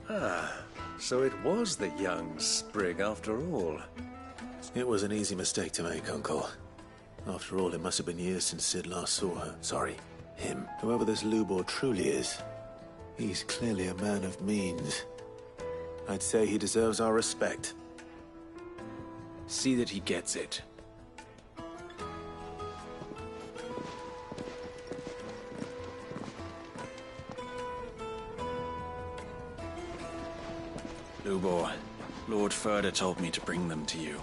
Ah, so it was the young sprig after all. It was an easy mistake to make, Uncle. After all, it must have been years since Sid last saw her. Sorry, him. Whoever this Lubor truly is, he's clearly a man of means. I'd say he deserves our respect. See that he gets it. Lubor, Lord Ferda told me to bring them to you.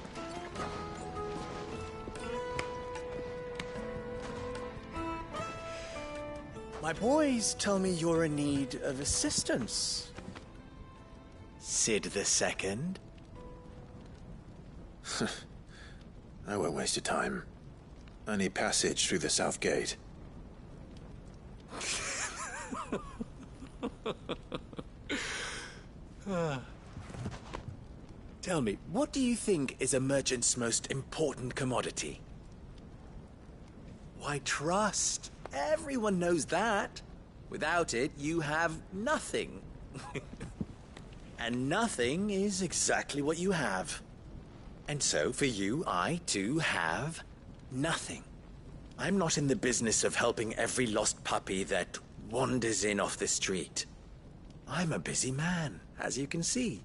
My boys tell me you're in need of assistance. Sid the Second? I won't waste your time. I need passage through the south gate. Tell me, what do you think is a merchant's most important commodity? Why, trust. Everyone knows that. Without it, you have nothing. And nothing is exactly what you have. And so, for you, I, too, have nothing. I'm not in the business of helping every lost puppy that wanders in off the street. I'm a busy man, as you can see.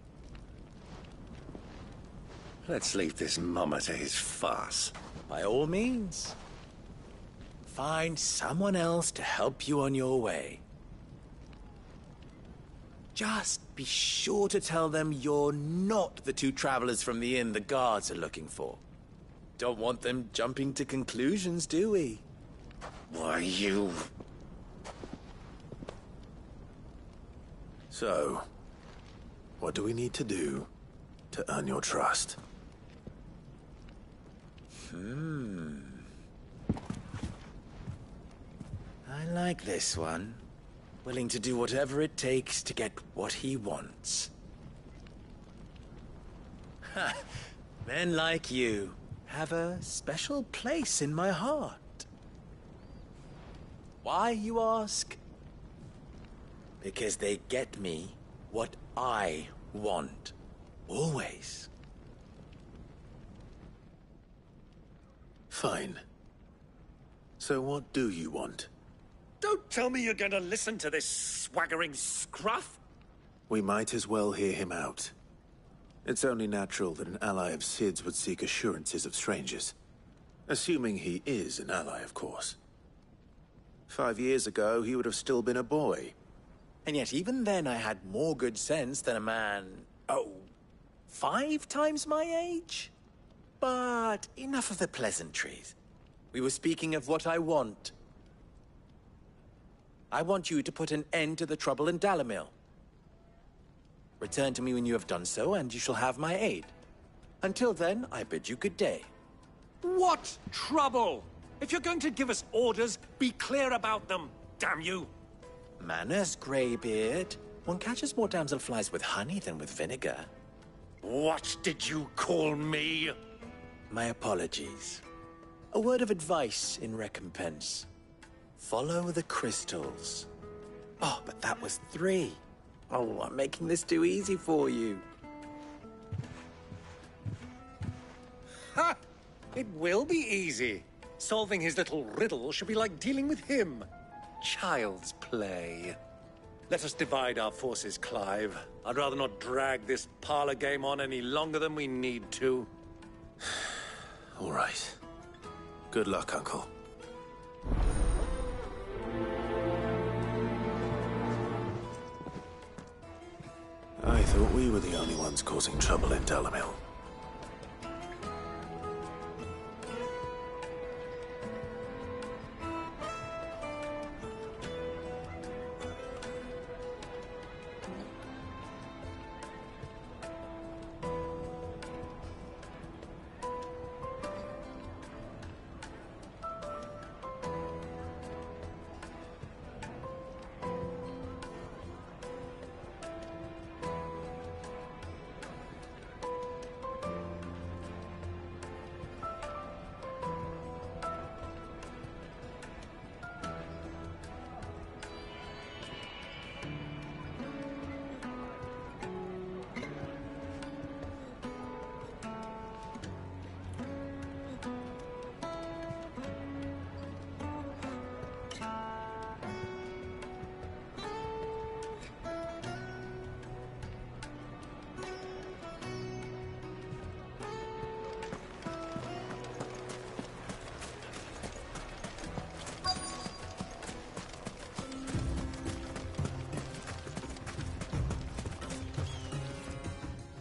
Let's leave this mummer to his farce. By all means. Find someone else to help you on your way. Just be sure to tell them you're not the two travelers from the inn the guards are looking for. Don't want them jumping to conclusions, do we? Why, you... So, what do we need to do to earn your trust? I like this one. Willing to do whatever it takes to get what he wants. Ha! Men like you have a special place in my heart. Why, you ask? Because they get me what I want. Always. Fine. So what do you want? Don't tell me you're going to listen to this swaggering scruff! We might as well hear him out. It's only natural that an ally of Sid's would seek assurances of strangers. Assuming he is an ally, of course. 5 years ago, he would have still been a boy. And yet even then I had more good sense than a man... 5 times my age? But enough of the pleasantries. We were speaking of what I want. I want you to put an end to the trouble in Dalimil. Return to me when you have done so, and you shall have my aid. Until then, I bid you good day. What trouble? If you're going to give us orders, be clear about them, damn you! Manners, Greybeard. One catches more damselflies with honey than with vinegar. What did you call me? My apologies. A word of advice in recompense. Follow the crystals. Oh, but that was 3. Oh, I'm making this too easy for you. Ha! It will be easy. Solving his little riddle should be like dealing with him. Child's play. Let us divide our forces, Clive. I'd rather not drag this parlor game on any longer than we need to. All right. Good luck, Uncle. I thought we were the only ones causing trouble in Dalamil.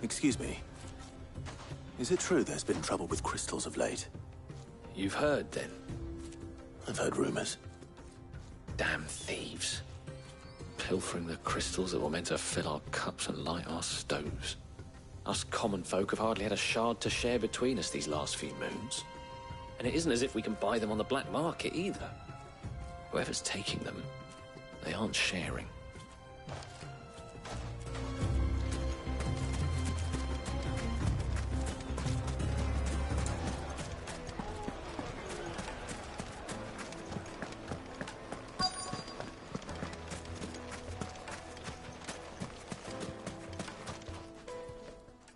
Excuse me. Is it true there's been trouble with crystals of late? You've heard, then? I've heard rumors. Damn thieves. Pilfering the crystals that were meant to fill our cups and light our stoves. Us common folk have hardly had a shard to share between us these last few moons. And it isn't as if we can buy them on the black market, either. Whoever's taking them, they aren't sharing.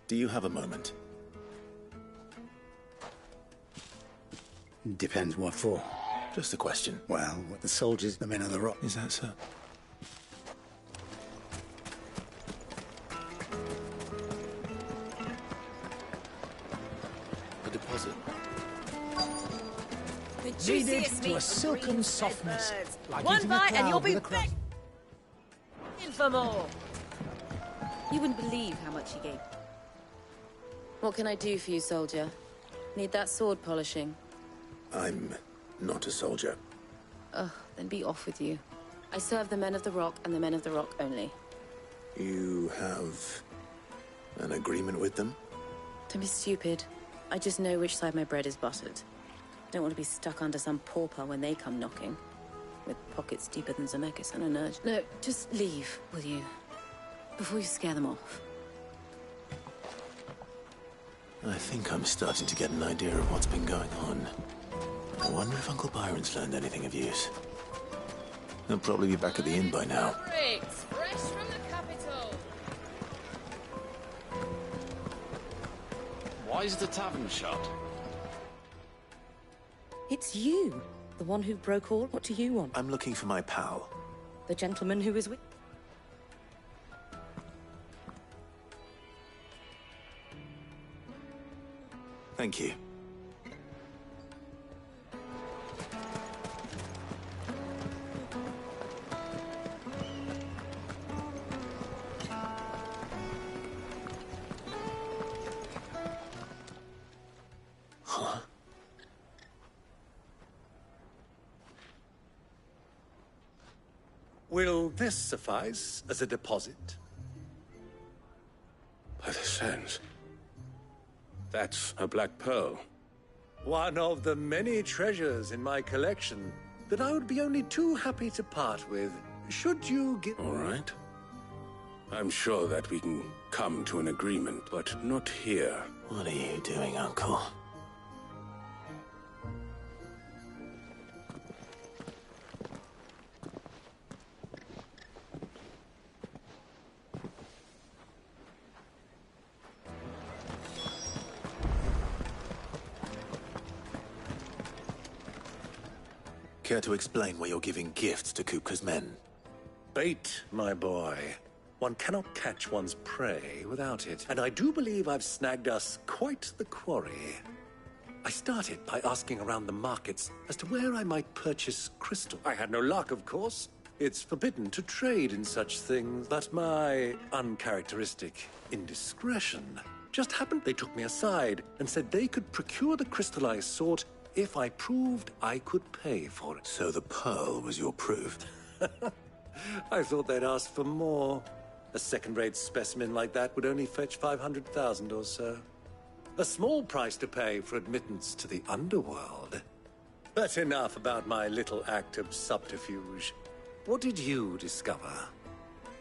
Do you have a moment? Depends what for. Just a question. Well, what the soldiers, the men of the rock. Is that so? A deposit. The kneaded to a silken softness. Like One eating a bite and cloud you'll be with a crust. in for more. You wouldn't believe how much he gave. What can I do for you, soldier? Need that sword polishing? I'm not a soldier. Ugh, then be off with you. I serve the men of the rock and the men of the rock only. You have an agreement with them? Don't be stupid. I just know which side my bread is buttered. Don't want to be stuck under some pauper when they come knocking. With pockets deeper than Zemeckis and an urge. No, just leave, will you? Before you scare them off. I think I'm starting to get an idea of what's been going on. I wonder if Uncle Byron's learned anything of use. He'll probably be back at the inn by now. Bricks, fresh from the capital. Why is the tavern shut? It's you, the one who broke all. What do you want? I'm looking for my pal. The gentleman who is with... Thank you. Huh? Will this suffice as a deposit? By the sands. That's a black pearl. One of the many treasures in my collection that I would be only too happy to part with, should you give... All right. I'm sure that we can come to an agreement, but not here. What are you doing, Uncle? Care to explain why you're giving gifts to Kupka's men? Bait, my boy. One cannot catch one's prey without it, and I do believe I've snagged us quite the quarry. I started by asking around the markets as to where I might purchase crystal. I had no luck, of course. It's forbidden to trade in such things, but my uncharacteristic indiscretion just happened. They took me aside and said they could procure the crystal I sought if I proved I could pay for it. So the pearl was your proof? I thought they'd ask for more. A second-rate specimen like that would only fetch 500,000 or so. A small price to pay for admittance to the underworld. But enough about my little act of subterfuge. What did you discover?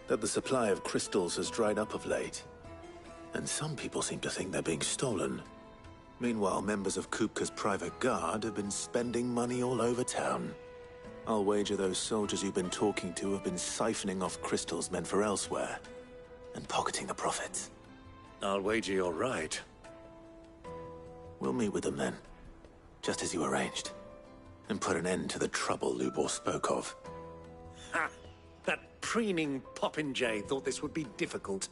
That the supply of crystals has dried up of late. And some people seem to think they're being stolen. Meanwhile, members of Kupka's private guard have been spending money all over town. I'll wager those soldiers you've been talking to have been siphoning off crystals meant for elsewhere, and pocketing the profits. I'll wager you're right. We'll meet with them then, just as you arranged, and put an end to the trouble Lubor spoke of. Ha! That preening popinjay thought this would be difficult.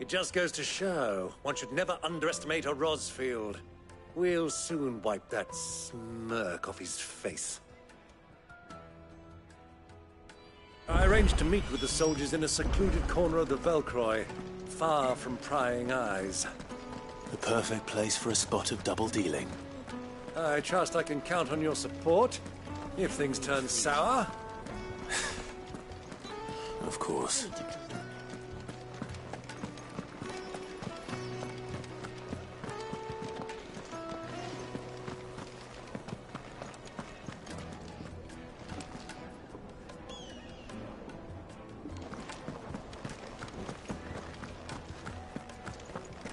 It just goes to show, one should never underestimate a Rosfield. We'll soon wipe that smirk off his face. I arranged to meet with the soldiers in a secluded corner of the Velcroy, far from prying eyes. The perfect place for a spot of double dealing. I trust I can count on your support, if things turn sour. Of course.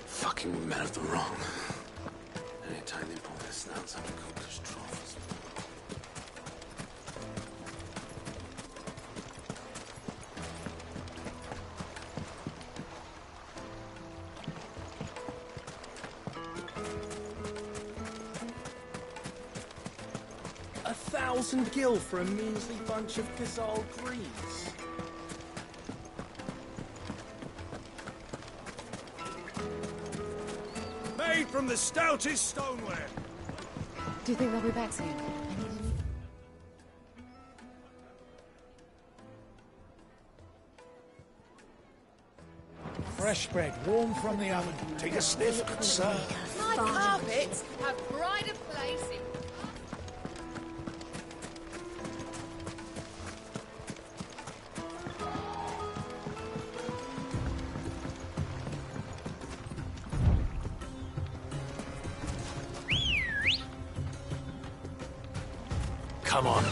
Fucking men of the wrong. Anytime they pull their snouts out of Kupka's troughs. $1,000 gil for a measly bunch of Kazal greaves. Made from the stoutest stoneware. Do you think they'll be back soon? Fresh bread, warm from the oven. Take a sniff, good sir. My carpets have pride of place in... Come on.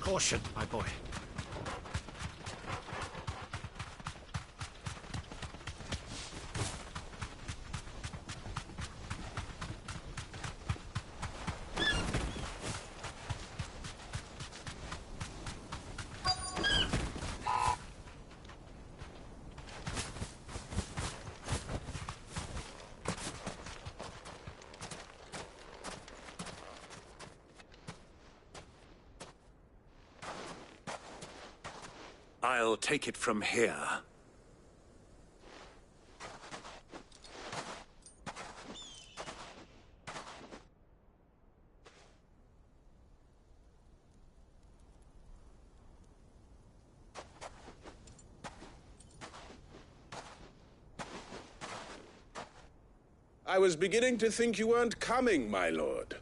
Caution, my boy. I'll take it from here. I was beginning to think you weren't coming, my lord.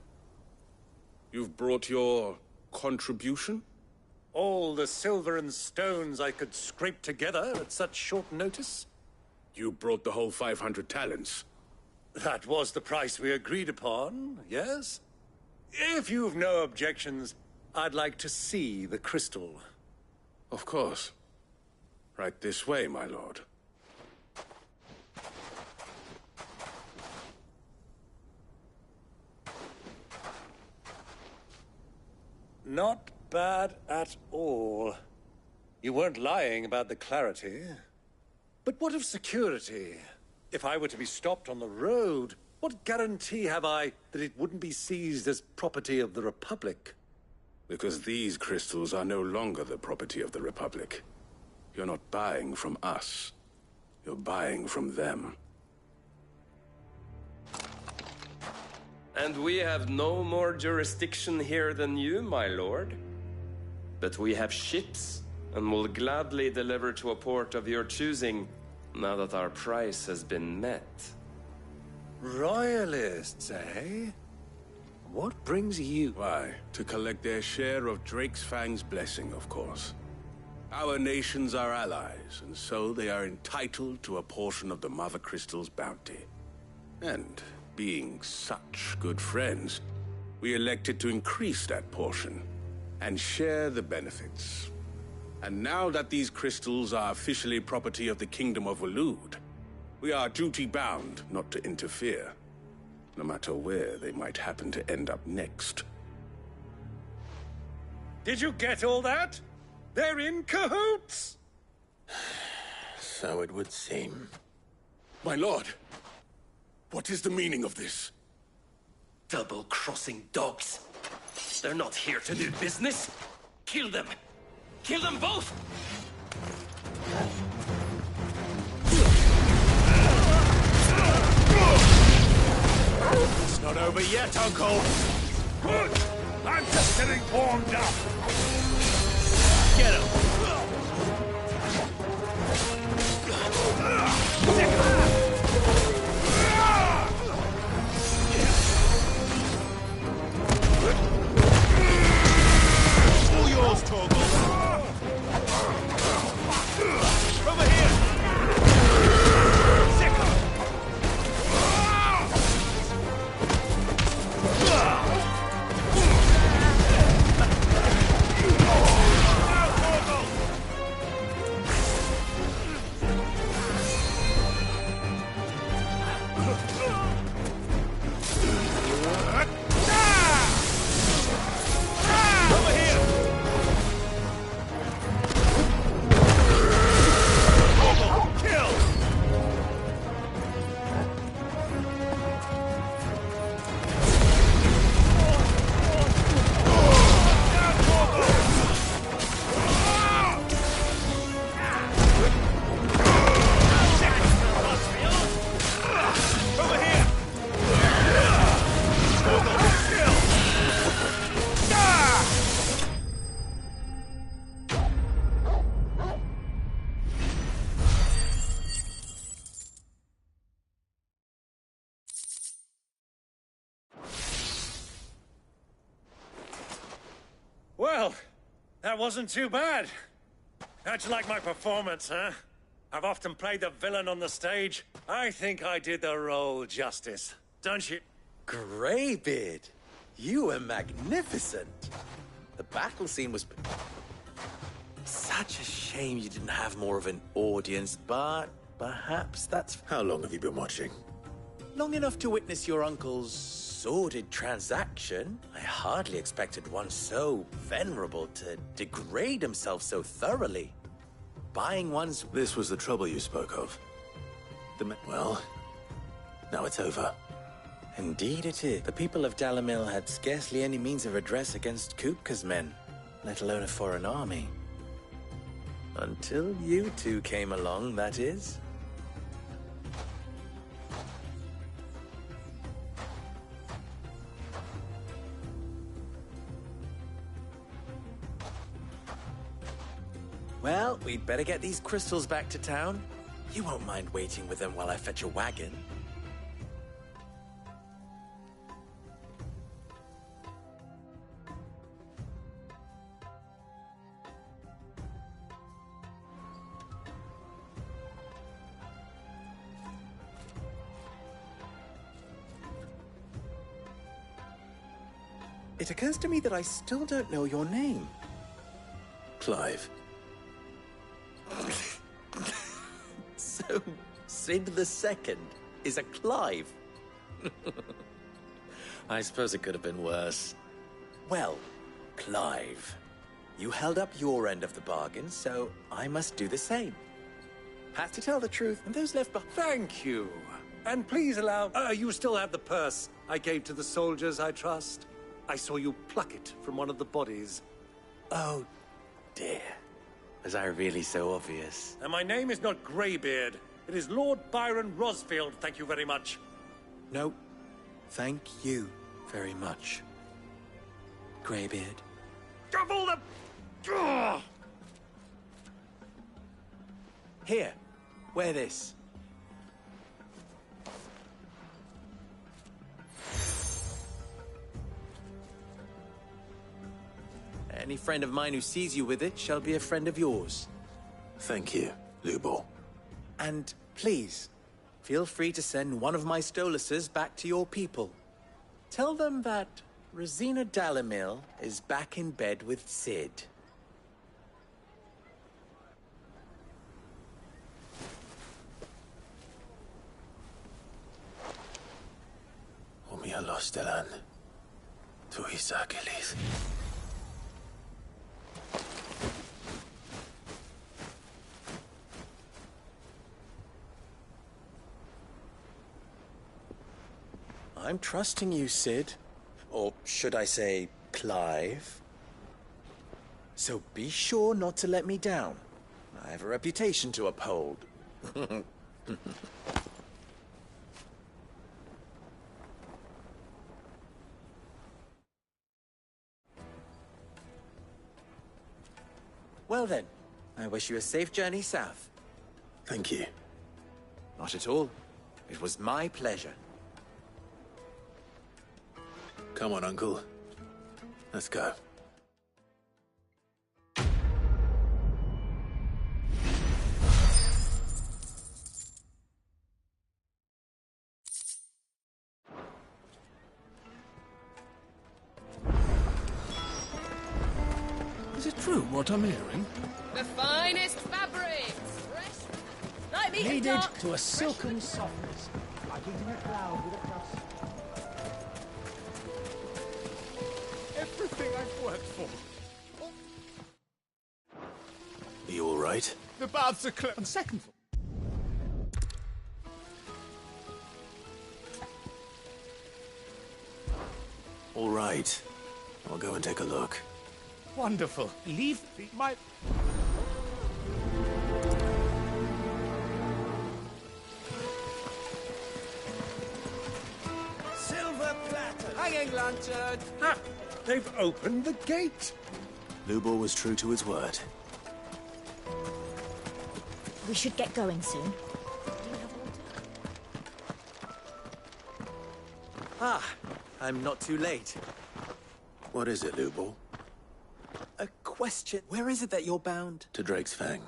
You've brought your contribution? All the silver and stones I could scrape together at such short notice? You brought the whole 500 talents. That was the price we agreed upon, yes? If you've no objections, I'd like to see the crystal. Of course. Right this way, my lord. Not bad at all. You weren't lying about the clarity. But what of security? If I were to be stopped on the road, what guarantee have I that it wouldn't be seized as property of the Republic? Because these crystals are no longer the property of the Republic. You're not buying from us. You're buying from them. And we have no more jurisdiction here than you, my lord. But we have ships, and will gladly deliver to a port of your choosing, now that our price has been met. Royalists, eh? What brings you? Why, to collect their share of Drakesfang's blessing, of course. Our nations are allies, and so they are entitled to a portion of the Mother Crystal's bounty. And being such good friends, we elected to increase that portion and share the benefits. And now that these crystals are officially property of the Kingdom of Waloed, we are duty-bound not to interfere, no matter where they might happen to end up next. Did you get all that? They're in cahoots! So it would seem. My lord, what is the meaning of this? Double-crossing dogs. They're not here to do business. Kill them. Kill them both! It's not over yet, Uncle! Good! I'm just getting warmed up! Get him! All yours, Torgal! Over here! Well, that wasn't too bad. How'd you like my performance, huh? I've often played the villain on the stage. I think I did the role justice. Don't you? Greybeard, you were magnificent. A battle scene was... Such a shame you didn't have more of an audience, but perhaps that's... How long have you been watching? Long enough to witness your uncle's sordid transaction. I hardly expected one so venerable to degrade himself so thoroughly. Buying one's... This was the trouble you spoke of. Well, now it's over. Indeed it is. The people of Dalimil had scarcely any means of redress against Kupka's men, let alone a foreign army. Until you two came along, that is. Well, we'd better get these crystals back to town. You won't mind waiting with them while I fetch a wagon. It occurs to me that I still don't know your name. Clive. So, Sid the Second is a Clive? I suppose it could have been worse. Well, Clive, you held up your end of the bargain, so I must do the same. Have to tell the truth, and those left behind... Thank you. And please allow... you still have the purse I gave to the soldiers, I trust. I saw you pluck it from one of the bodies. Oh, dear. Was I really so obvious? And my name is not Greybeard. It is Lord Byron Rosfield, thank you very much. No, thank you very much, Greybeard. Double the... Ugh! Here, wear this. Any friend of mine who sees you with it shall be a friend of yours. Thank you, Lubor. And please, feel free to send one of my Stoluses back to your people. Tell them that Rosina Dalimil is back in bed with Sid. Omia los Delan. Tu Isakelis. I'm trusting you, Sid. Or should I say, Clive? So be sure not to let me down. I have a reputation to uphold. Well then, I wish you a safe journey south. Thank you. Not at all. It was my pleasure. Come on, Uncle. Let's go. Is it true what I'm hearing? The finest fabrics! Like me Kneaded dark. to a silken softness, like eating a cloud with a crust. Everything I've worked for. Are you all right? The baths are closed. On second floor. All right. I'll go and take a look. Wonderful. Leave my... Silver platter! Hanging lantern! Ha! They've opened the gate! Lubor was true to his word. We should get going soon. Ah, I'm not too late. What is it, Lubor? A question. Where is it that you're bound? To Drake's Fang.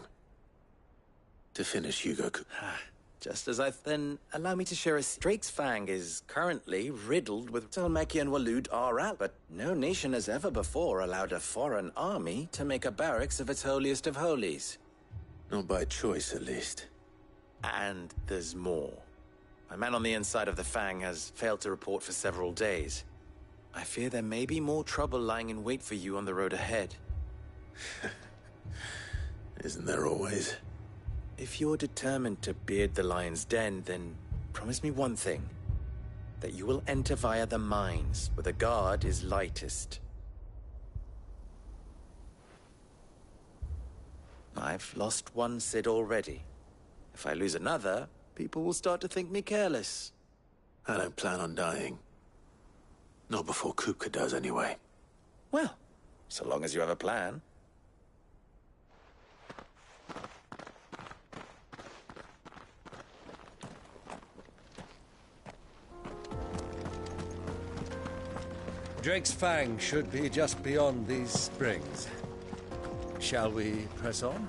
To finish Hugo. Just as then allow me to share a Drake's Fang is currently riddled with Talmeki and Waloed are out, but no nation has ever before allowed a foreign army to make a barracks of its holiest of holies. Not by choice, at least. And there's more. My man on the inside of the Fang has failed to report for several days. I fear there may be more trouble lying in wait for you on the road ahead. Isn't there always? If you're determined to beard the lion's den, then promise me one thing. That you will enter via the mines, where the guard is lightest. I've lost one Cid already. If I lose another, people will start to think me careless. I don't plan on dying. Not before Kupka does, anyway. Well, so long as you have a plan. Drake's Fang should be just beyond these springs. Shall we press on?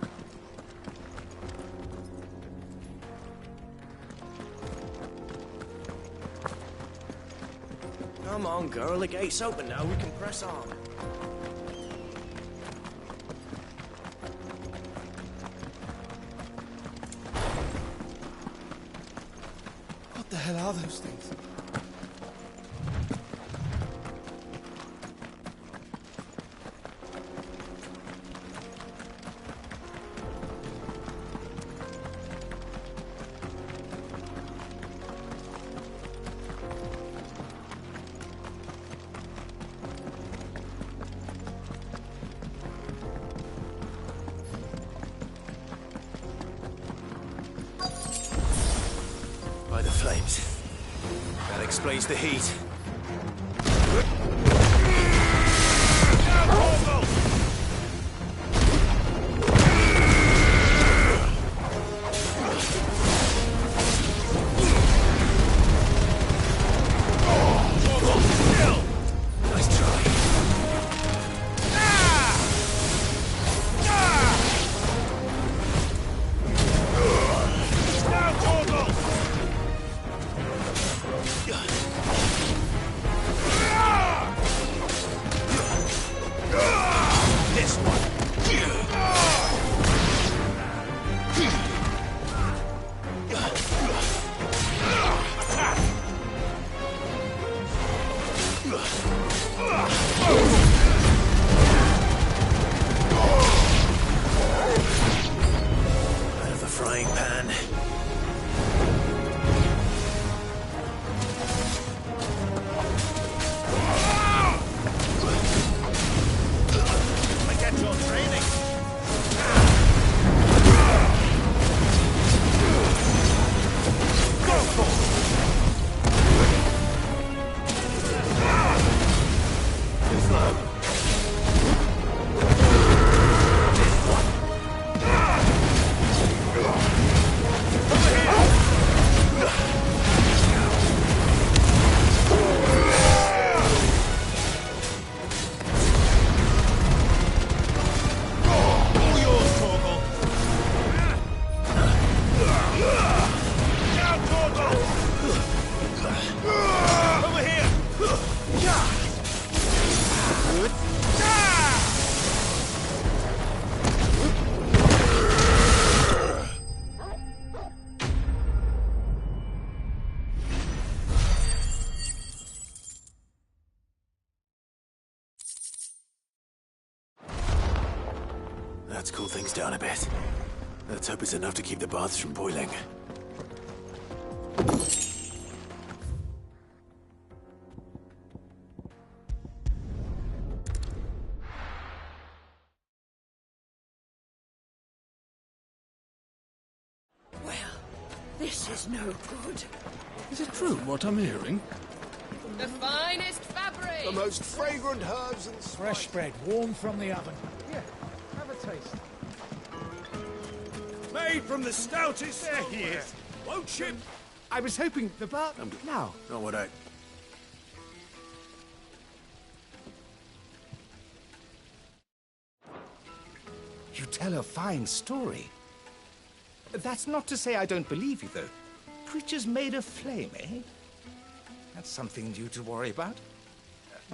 Come on, girl. The gate's open now. We can press on. What the hell are those things? By the flames. That explains the heat. Out of the frying pan. Forget your training. Go for it. Let's cool things down a bit. Let's hope it's enough to keep the baths from boiling. Well, this is no good. Is it true what I'm hearing? The finest fabric! The most fragrant herbs and spices. Fresh bread, warm from the oven. Here, have a taste. Made from the stoutest. There he is. Won't ship. I was hoping the bar... Now. Not what I... You tell a fine story. That's not to say I don't believe you, though. creatures made of flame, eh? That's something new to worry about.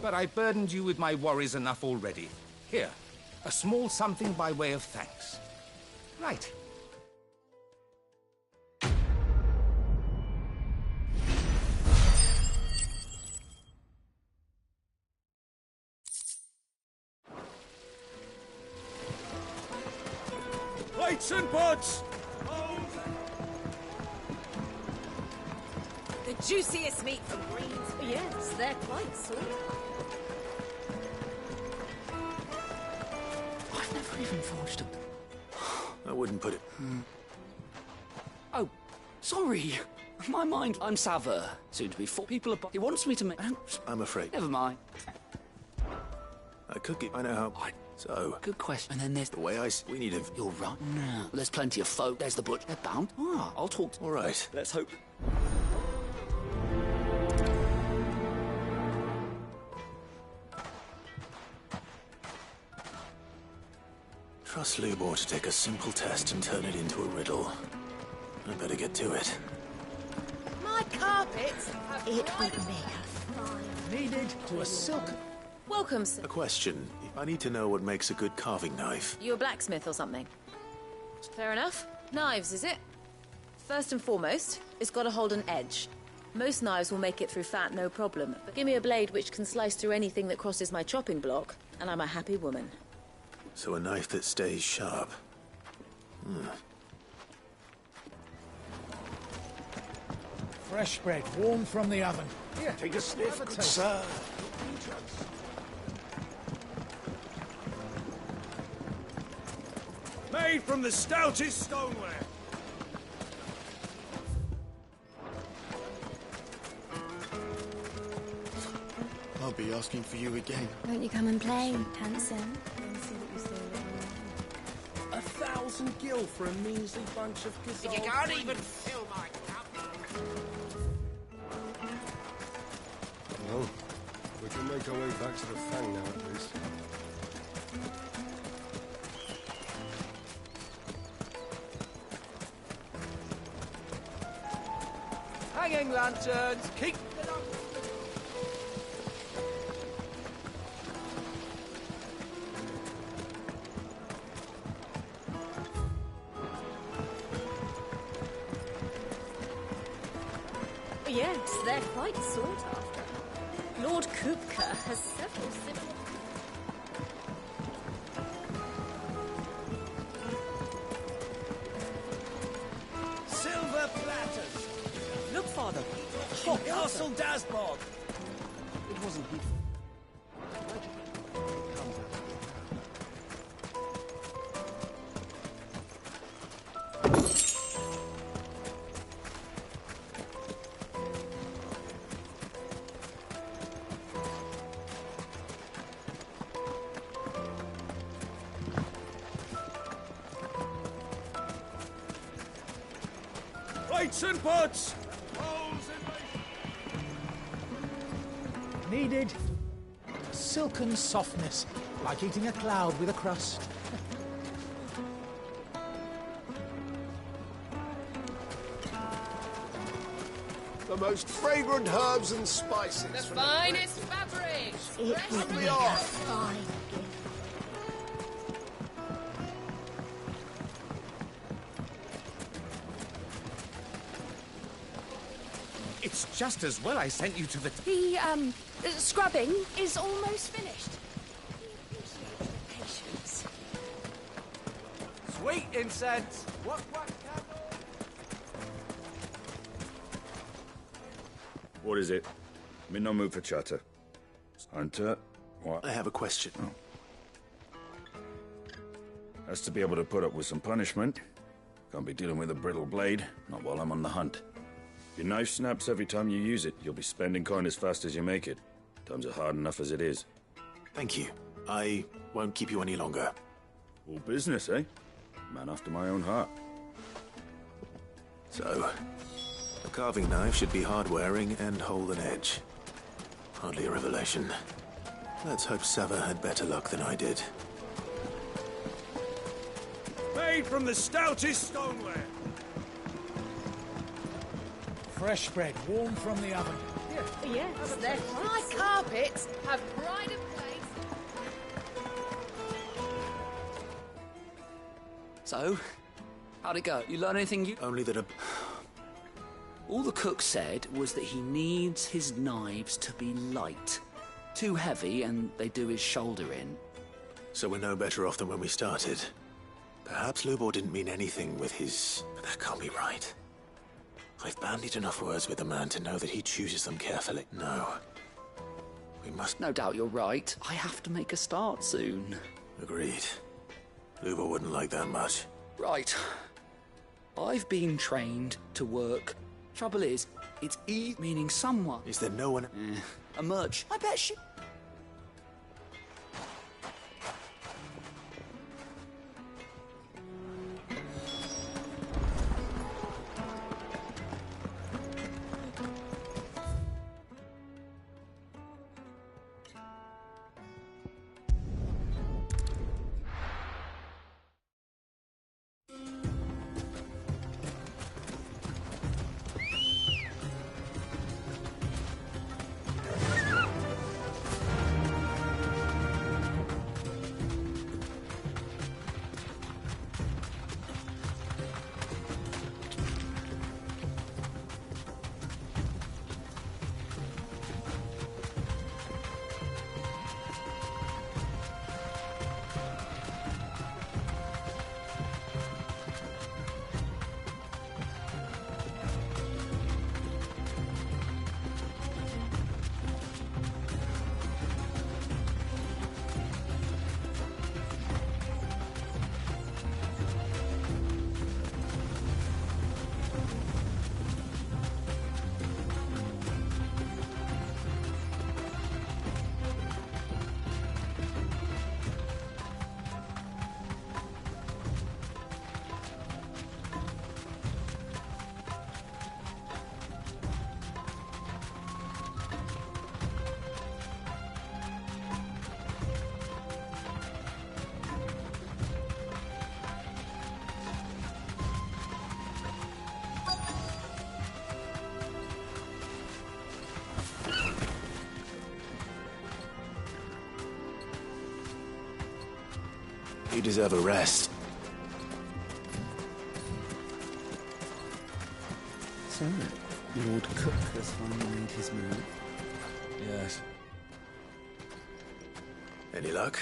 But I burdened you with my worries enough already. Here, a small something by way of thanks. Right. Plates and pots! The juiciest meat from greens. Yes, they're quite sweet. I've never even forged them. I wouldn't put it. Oh, sorry. My mind. I'm Sava. Soon to be 4 people above. He wants me to make. I'm afraid. Never mind. A cookie. I know how. So. Good question. And then there's the way we need a. You're right. No. There's plenty of folk. There's the butcher. They're bound. Ah, I'll talk. All right. Let's hope. Trust Lubor to take a simple test and turn it into a riddle. I better get to it. My carpets have It dried would make a fine. Needed to a silk. Welcome, sir. A question. I need to know what makes a good carving knife. You a blacksmith or something? Fair enough. Knives, is it? First and foremost, it's got to hold an edge. Most knives will make it through fat, no problem. But give me a blade which can slice through anything that crosses my chopping block, and I'm a happy woman. So a knife that stays sharp. Fresh bread, warm from the oven. Here, Take a sniff, have a good taste. sir. Made from the stoutest stoneware. I'll be asking for you again. Won't you come and play, handsome? 1,000 gil for a measly bunch of gazelle. You can't even fill my cup. Well, we can make our way back to the Fang now, at least. Hanging lanterns, keep it up. Yes, they're quite sought after. Lord Kupka has several similar. Silver platters. Look, Father. Hot Castle Dasbog. It wasn't he. Plates and pots! Needed silken softness, like eating a cloud with a crust. The most fragrant herbs and spices. The from finest fabrics. It Fresh would we make are. a fine gift. It's just as well I sent you to the. The, scrubbing is almost finished. We appreciate your patience. Sweet incense. What candle? What is it? I'm in no mood for chatter. Hunter, what? I have a question. Has to be able to put up with some punishment. Can't be dealing with a brittle blade, not while I'm on the hunt. Your knife snaps every time you use it. You'll be spending coin as fast as you make it. Times are hard enough as it is. Thank you. I won't keep you any longer. All business, eh? Man after my own heart. So, a carving knife should be hard-wearing and hold an edge. Hardly a revelation. Let's hope Sava had better luck than I did. Made from the stoutest stoneware. Fresh bread, warm from the oven. Yes, their high carpets have pride of place. So, how'd it go? You learn anything you... Only that All the cook said was that he needs his knives to be light. Too heavy and they do his shoulder in. So we're no better off than when we started. Perhaps Lubor didn't mean anything with his... But that can't be right. I've bandied enough words with the man to know that he chooses them carefully. No. We must... No doubt you're right. I have to make a start soon. Agreed. Lubor wouldn't like that much. Right. I've been trained to work. Trouble is, it's meaning someone. Is there no one... A merch. I bet she... You deserve a rest. So, Lord Cook has finally made his move. Yes. Any luck?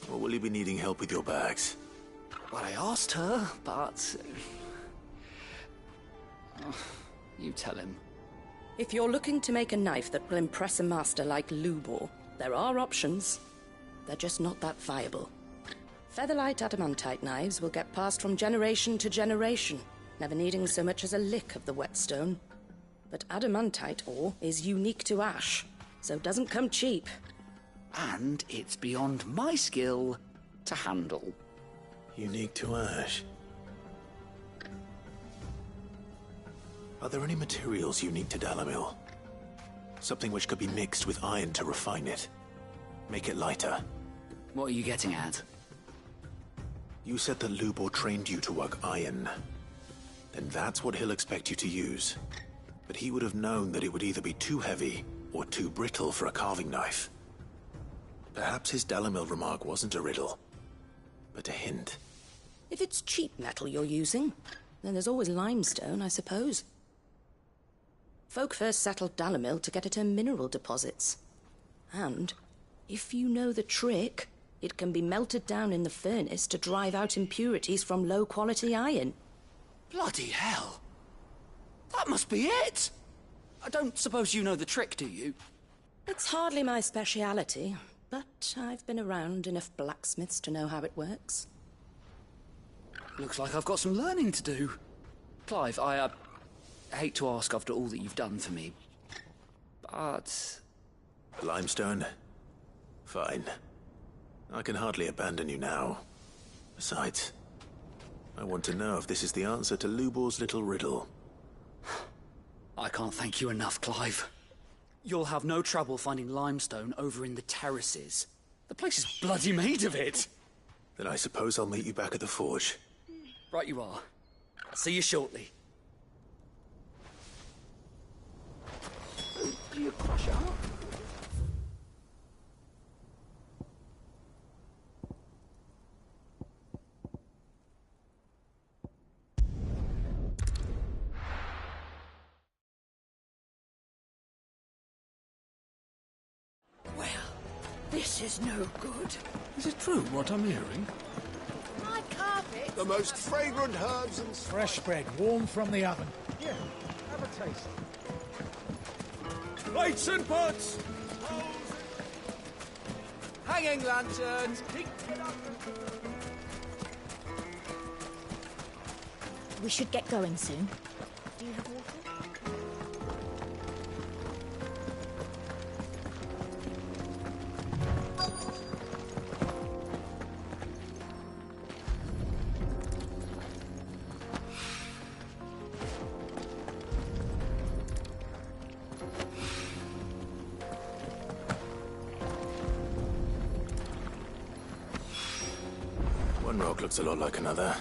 Or will you be needing help with your bags? Well, I asked her, but... you tell him. If you're looking to make a knife that will impress a master like Lubor, there are options. They're just not that viable. Featherlight adamantite knives will get passed from generation to generation, never needing so much as a lick of the whetstone. But adamantite ore is unique to ash, so it doesn't come cheap. And it's beyond my skill to handle. Unique to ash? Are there any materials unique to Dalimil? Something which could be mixed with iron to refine it. Make it lighter. What are you getting at? You said that Lubor trained you to work iron. Then that's what he'll expect you to use. But he would have known that it would either be too heavy or too brittle for a carving knife. Perhaps his Dalimil remark wasn't a riddle, but a hint. If it's cheap metal you're using, then there's always limestone, I suppose. Folk first settled Dalimil to get at her mineral deposits. And, if you know the trick, it can be melted down in the furnace to drive out impurities from low-quality iron. Bloody hell! That must be it! I don't suppose you know the trick, do you? It's hardly my speciality, but I've been around enough blacksmiths to know how it works. Looks like I've got some learning to do. Clive, I hate to ask after all that you've done for me, but... Limestone? Fine. I can hardly abandon you now. Besides, I want to know if this is the answer to Lubor's little riddle. I can't thank you enough, Clive. You'll have no trouble finding limestone over in the terraces. The place is bloody made of it. Then I suppose I'll meet you back at the forge. Right you are. See you shortly. do you crush it up? This is no good. Is it true what I'm hearing? My carpet. The most fragrant herbs and Fresh bread, warm from the oven. Here, have a taste. Plates and pots! Hanging lanterns! We should get going soon. Do you have water? One rock looks a lot like another.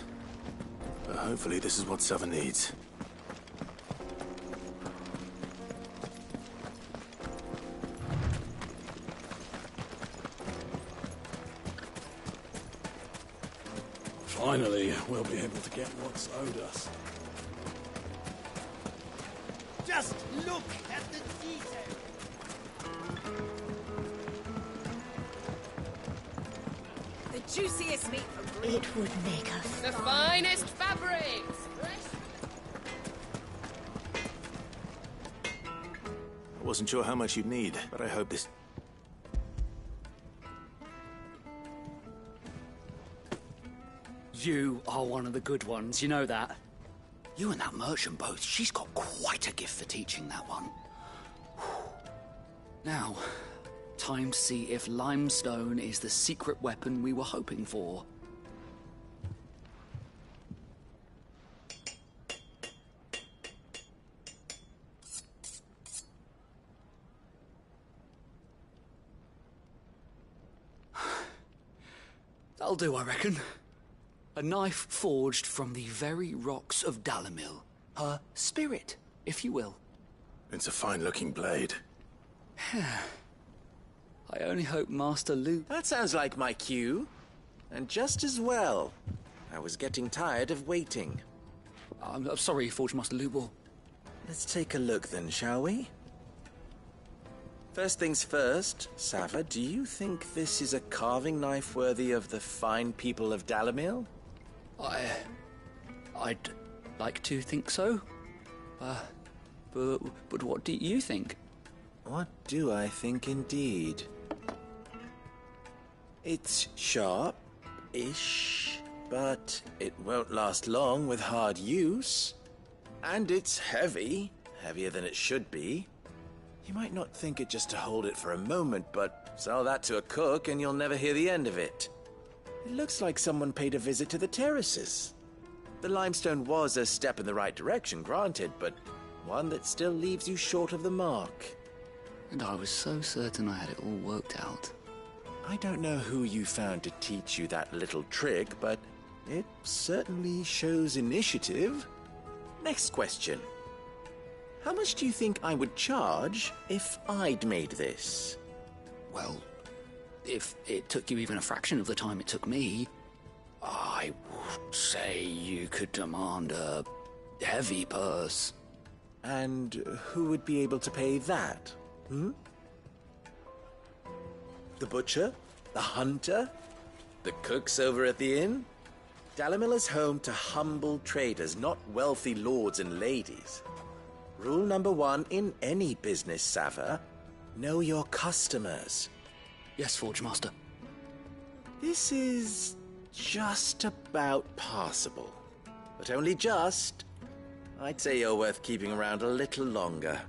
But hopefully this is what Sava needs. Finally, we'll be able to get what's owed us. Just look at the detail. The juiciest meat from It would make us. the finest fabrics. I wasn't sure how much you'd need, but I hope this... You are one of the good ones, you know that. You and that merchant both, she's got quite a gift for teaching that one. Now, time to see if limestone is the secret weapon we were hoping for. That'll do, I reckon. A knife forged from the very rocks of Dalimil. Her spirit, if you will. It's a fine-looking blade. I only hope Master Luke... That sounds like my cue. And just as well. I was getting tired of waiting. I'm sorry, Forge Master Lubor. Let's take a look then, shall we? First things first, Sava, do you think this is a carving knife worthy of the fine people of Dalimil? I'd like to think so. But what do you think? What do I think indeed? It's sharp-ish, but it won't last long with hard use. And it's heavy, heavier than it should be. You might not think it just to hold it for a moment, but sell that to a cook and you'll never hear the end of it. It looks like someone paid a visit to the terraces. The limestone was a step in the right direction, granted, but one that still leaves you short of the mark. And I was so certain I had it all worked out. I don't know who you found to teach you that little trick, but it certainly shows initiative. Next question. How much do you think I would charge if I'd made this? Well, if it took you even a fraction of the time it took me, I would say you could demand a heavy purse. And who would be able to pay that? The butcher? The hunter? The cooks over at the inn? Dalimil is home to humble traders, not wealthy lords and ladies. Rule number 1 in any business, Sava: know your customers. Yes, Forge Master. This is just about passable. But only just. I'd say you're worth keeping around a little longer.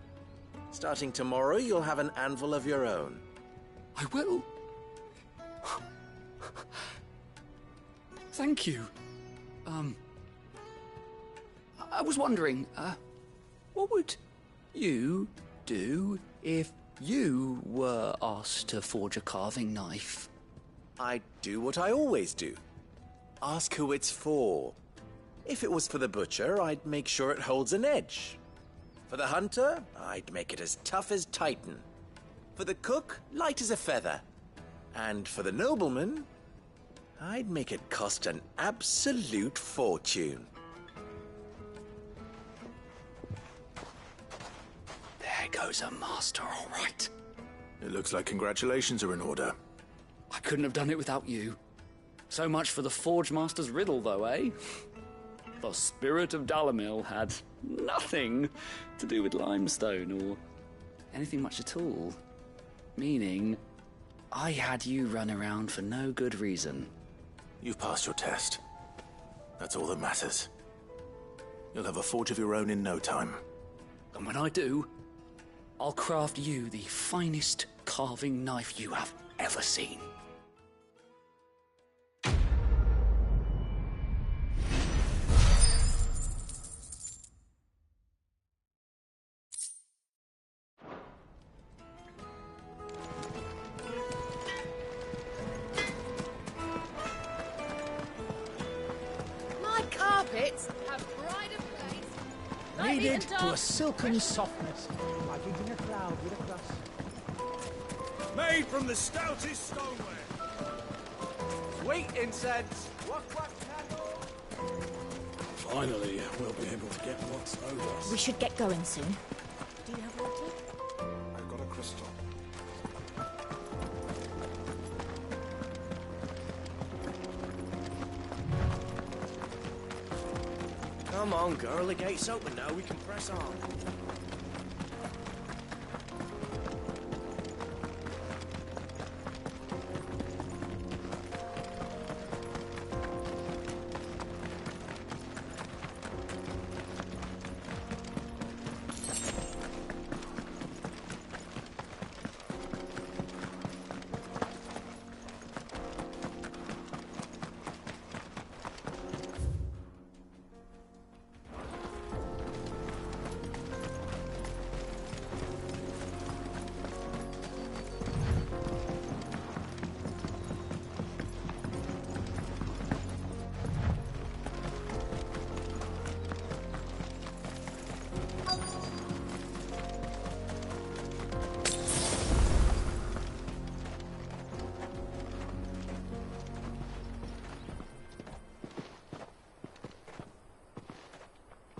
Starting tomorrow, you'll have an anvil of your own. I will. Thank you. I was wondering, what would you do if you were asked to forge a carving knife? I'd do what I always do. Ask who it's for. If it was for the butcher, I'd make sure it holds an edge. For the hunter, I'd make it as tough as Titan. For the cook, light as a feather. And for the nobleman, I'd make it cost an absolute fortune. There goes a master, all right. It looks like congratulations are in order. I couldn't have done it without you. So much for the Forge Master's riddle, though, eh? The spirit of Dalamil had nothing to do with limestone or anything much at all. Meaning, I had you run around for no good reason. You've passed your test. That's all that matters. You'll have a forge of your own in no time. And when I do, I'll craft you the finest carving knife you have ever seen. My carpets have pride of place. Lightly Kneaded and to a dark. silken softness, like eating a cloud with a crust. Made from the stoutest stoneware. Sweet incense. Finally, we'll be able to get what's owed us. We should get going soon. Do you have water? I've got a crystal. Come on, girl. The gate's open now. We can press on.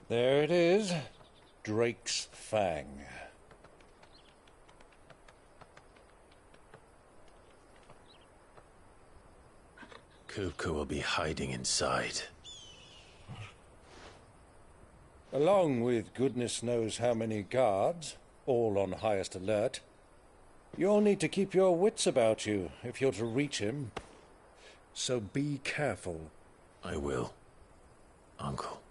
There it is. Drake's Fang. Kupka will be hiding inside. Along with goodness knows how many guards, all on highest alert. You'll need to keep your wits about you if you're to reach him. So be careful. I will, Uncle.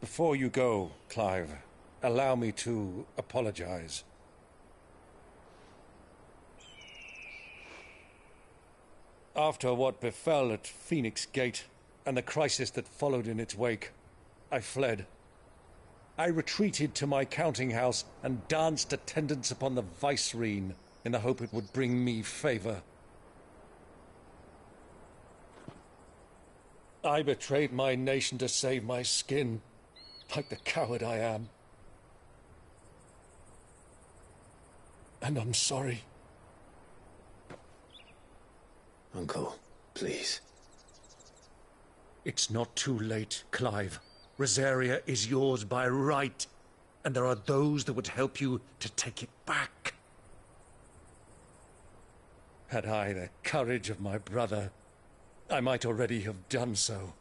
Before you go, Clive, allow me to apologize. After what befell at Phoenix Gate and the crisis that followed in its wake, I fled. I retreated to my counting house and danced attendance upon the Vicereine in the hope it would bring me favor. I betrayed my nation to save my skin, like the coward I am. And I'm sorry. Uncle, please. It's not too late, Clive. Rosaria is yours by right, and there are those that would help you to take it back. Had I the courage of my brother, I might already have done so.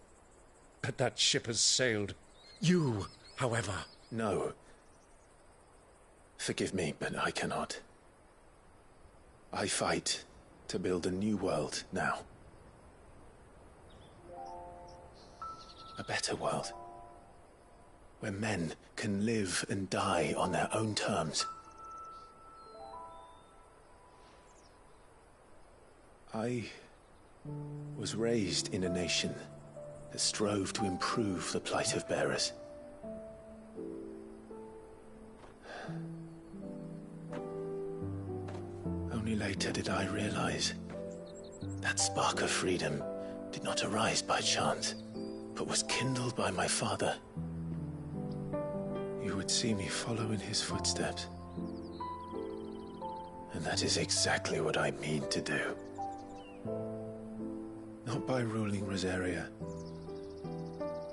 But that ship has sailed. You, however... No. Forgive me, but I cannot. I fight to build a new world now. A better world. Where men can live and die on their own terms. I was raised in a nation that strove to improve the plight of bearers. Only later did I realize that spark of freedom did not arise by chance, but was kindled by my father, you would see me follow in his footsteps. And that is exactly what I mean to do. Not by ruling Rosaria,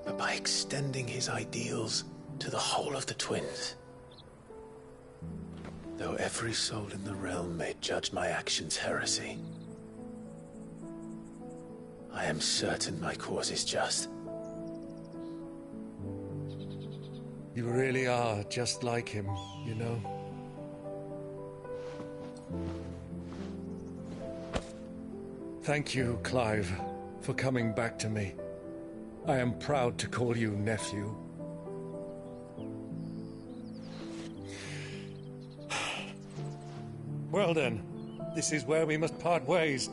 but by extending his ideals to the whole of the Twins. Though every soul in the realm may judge my actions heresy, I am certain my cause is just. You really are just like him, you know? Thank you, Clive, for coming back to me. I am proud to call you nephew. Well then, this is where we must part ways.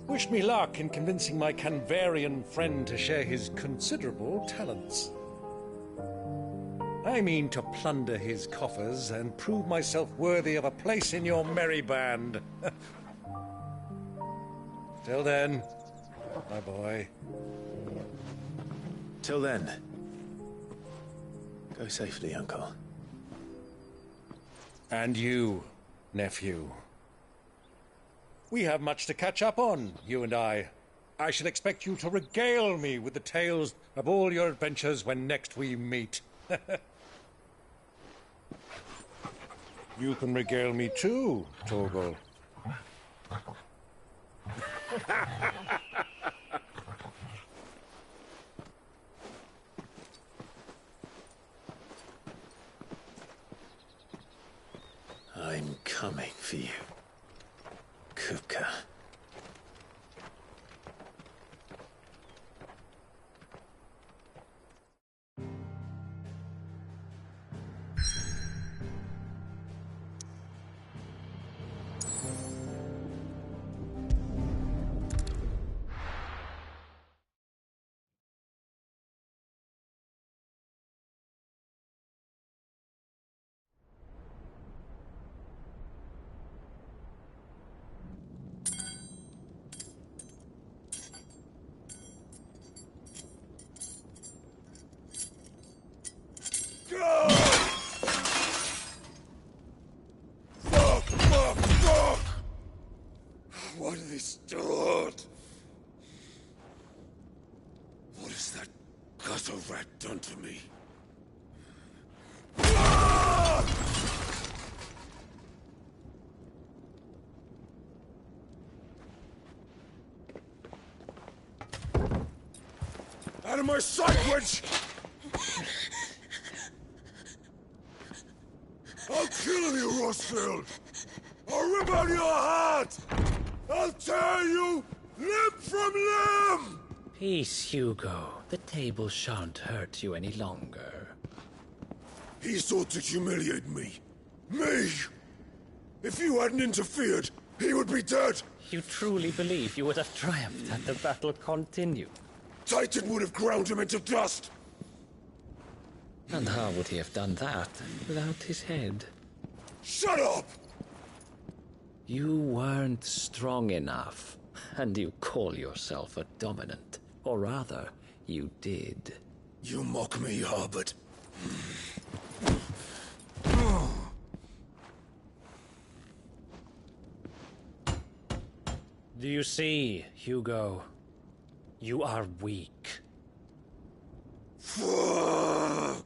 Wish me luck in convincing my Canvarian friend to share his considerable talents. I mean to plunder his coffers and prove myself worthy of a place in your merry band. Till then, my boy. Till then, go safely, Uncle. And you, nephew. We have much to catch up on, you and I. I shall expect you to regale me with the tales of all your adventures when next we meet. You can regale me too, Torgal. I'm coming for you, Kupka. What have they stored? What has that gutter rat done to me? Out of my sight, witch! I'll kill you, Rosfield! I'll rip out your heart! I'll tear you limb from limb! Peace, Hugo. The table shan't hurt you any longer. He sought to humiliate me. Me! If you hadn't interfered, he would be dead! You truly believe you would have triumphed had the battle continued? Titan would have ground him into dust! And how would he have done that without his head? Shut up! You weren't strong enough, and you call yourself a dominant. Or rather, you did. You mock me, Harbert. Do you see, Hugo? You are weak. Fuck!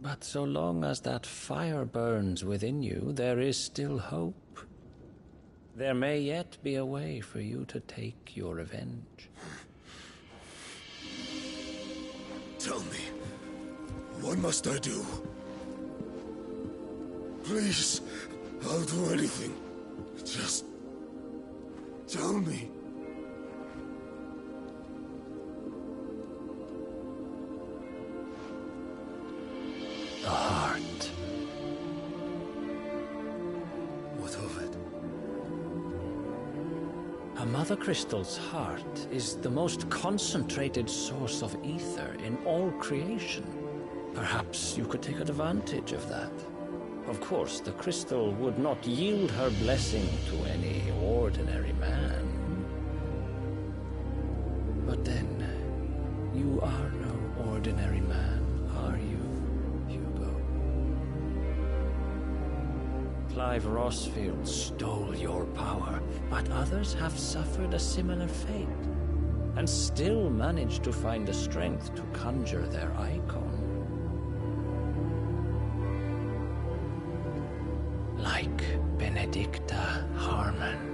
But so long as that fire burns within you, there is still hope. There may yet be a way for you to take your revenge. Tell me, what must I do? Please, I'll do anything. Just tell me. The heart. What of it? A Mother Crystal's heart is the most concentrated source of ether in all creation. Perhaps you could take advantage of that. Of course, the crystal would not yield her blessing to any ordinary man. ordinary man, are you, Hugo? Clive Rossfield stole your power, but others have suffered a similar fate, and still managed to find the strength to conjure their icon. Like Benedicta Harmon.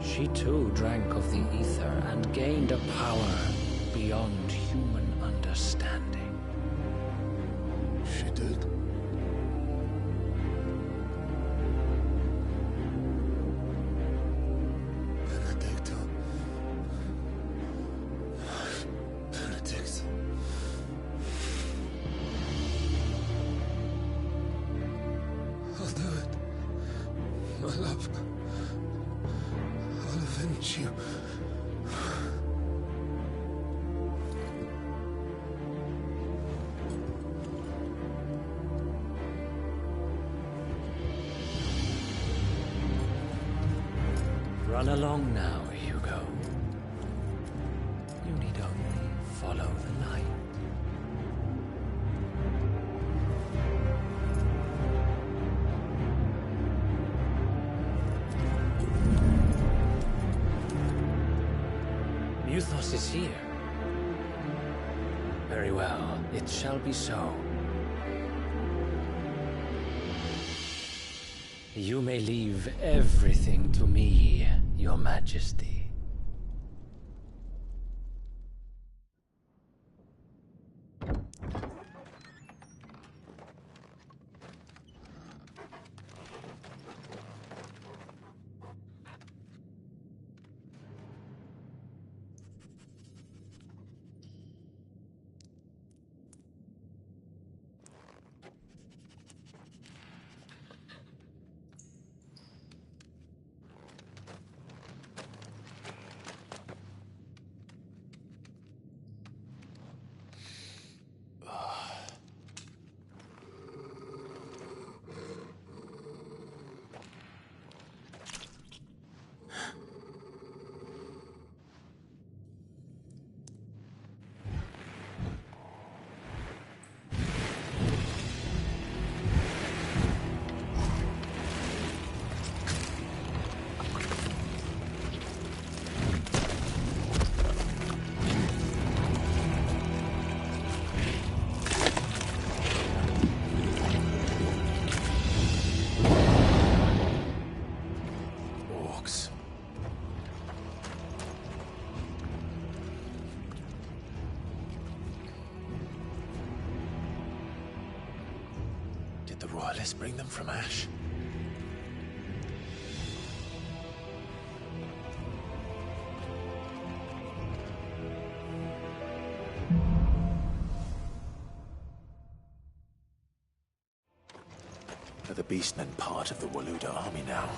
She too drank of the ether and gained a power beyond human understanding. She did? Benedicta. Benedict. I'll do it. My love. I'll avenge you. Run along now, Hugo. You need only follow the light. Muthos is here. Very well, it shall be so. You may leave everything to me, Your Majesty. Did the Royalists bring them from Ash? Are the Beastmen part of the Waluda army now?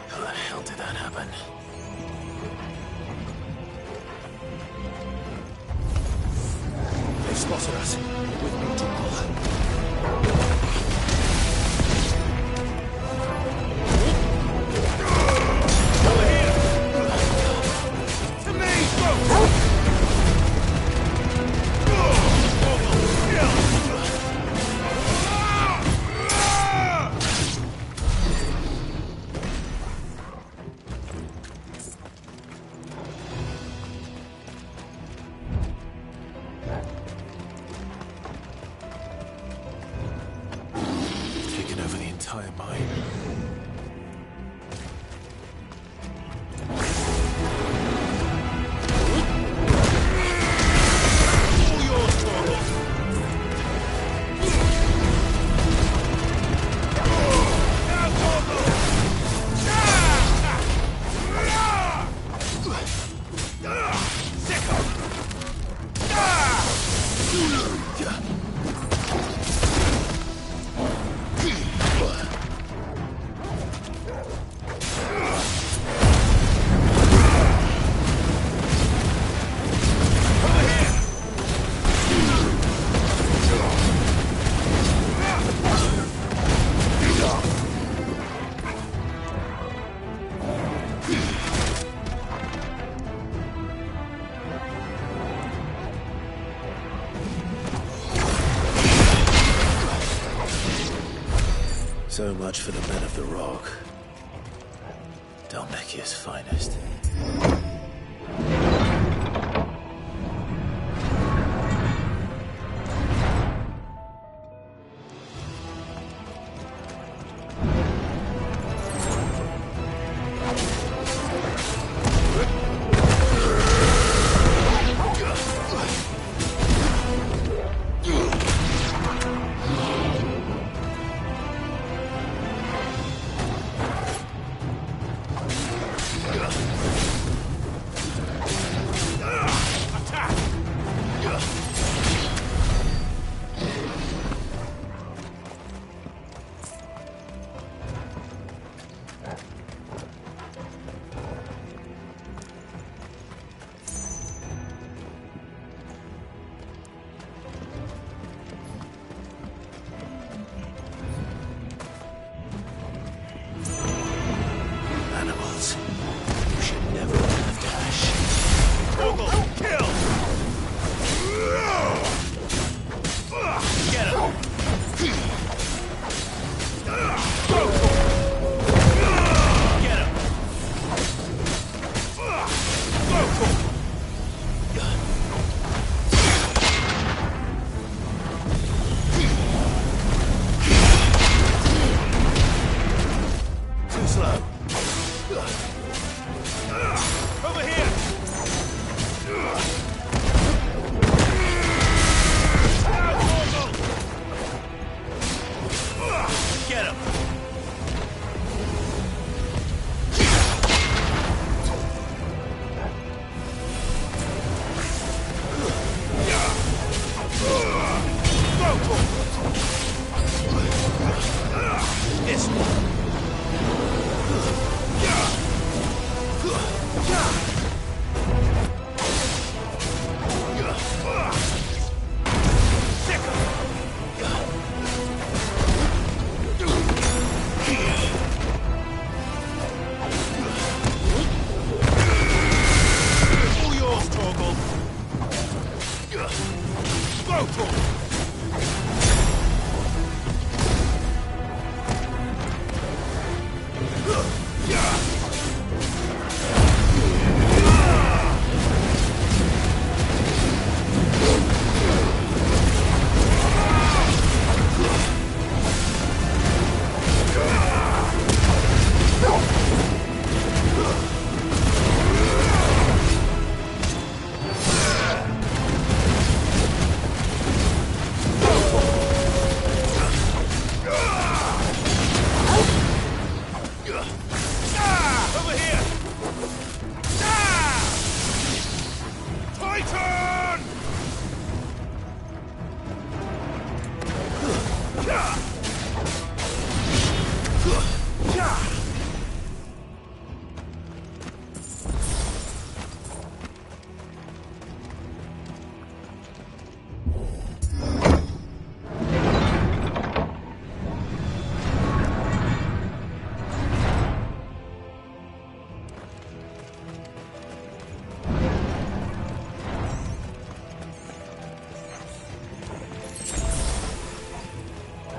How the hell did that happen? They've spotted us. With me, Jamal. So much for the men of the Rock. Dhalmekia's finest.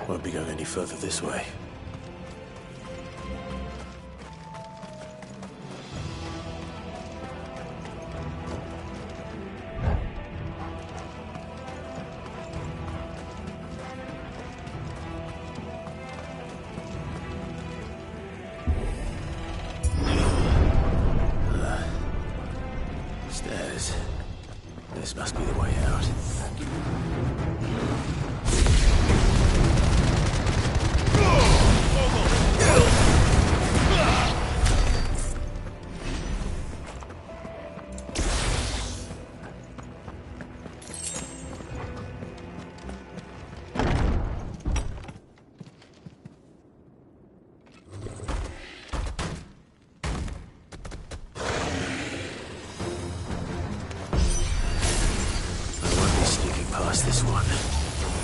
Won't be going any further this way. Stairs. This must be the way out. Past this one.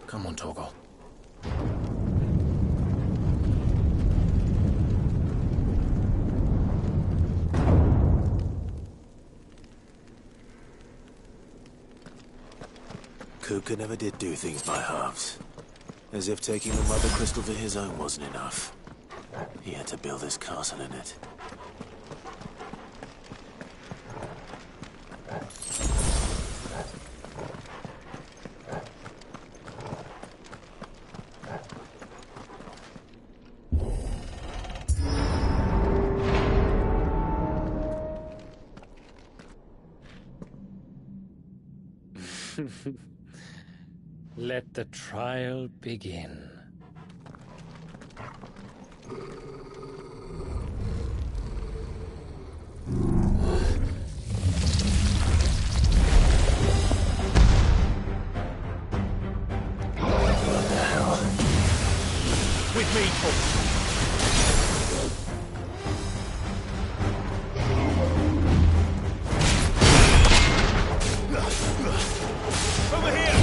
Come on, Torgal. Kupka never did do things by halves. As if taking the Mother Crystal for his own wasn't enough. He had to build his castle in it. Let the trial begin. What the hell? With me, folks. Over here!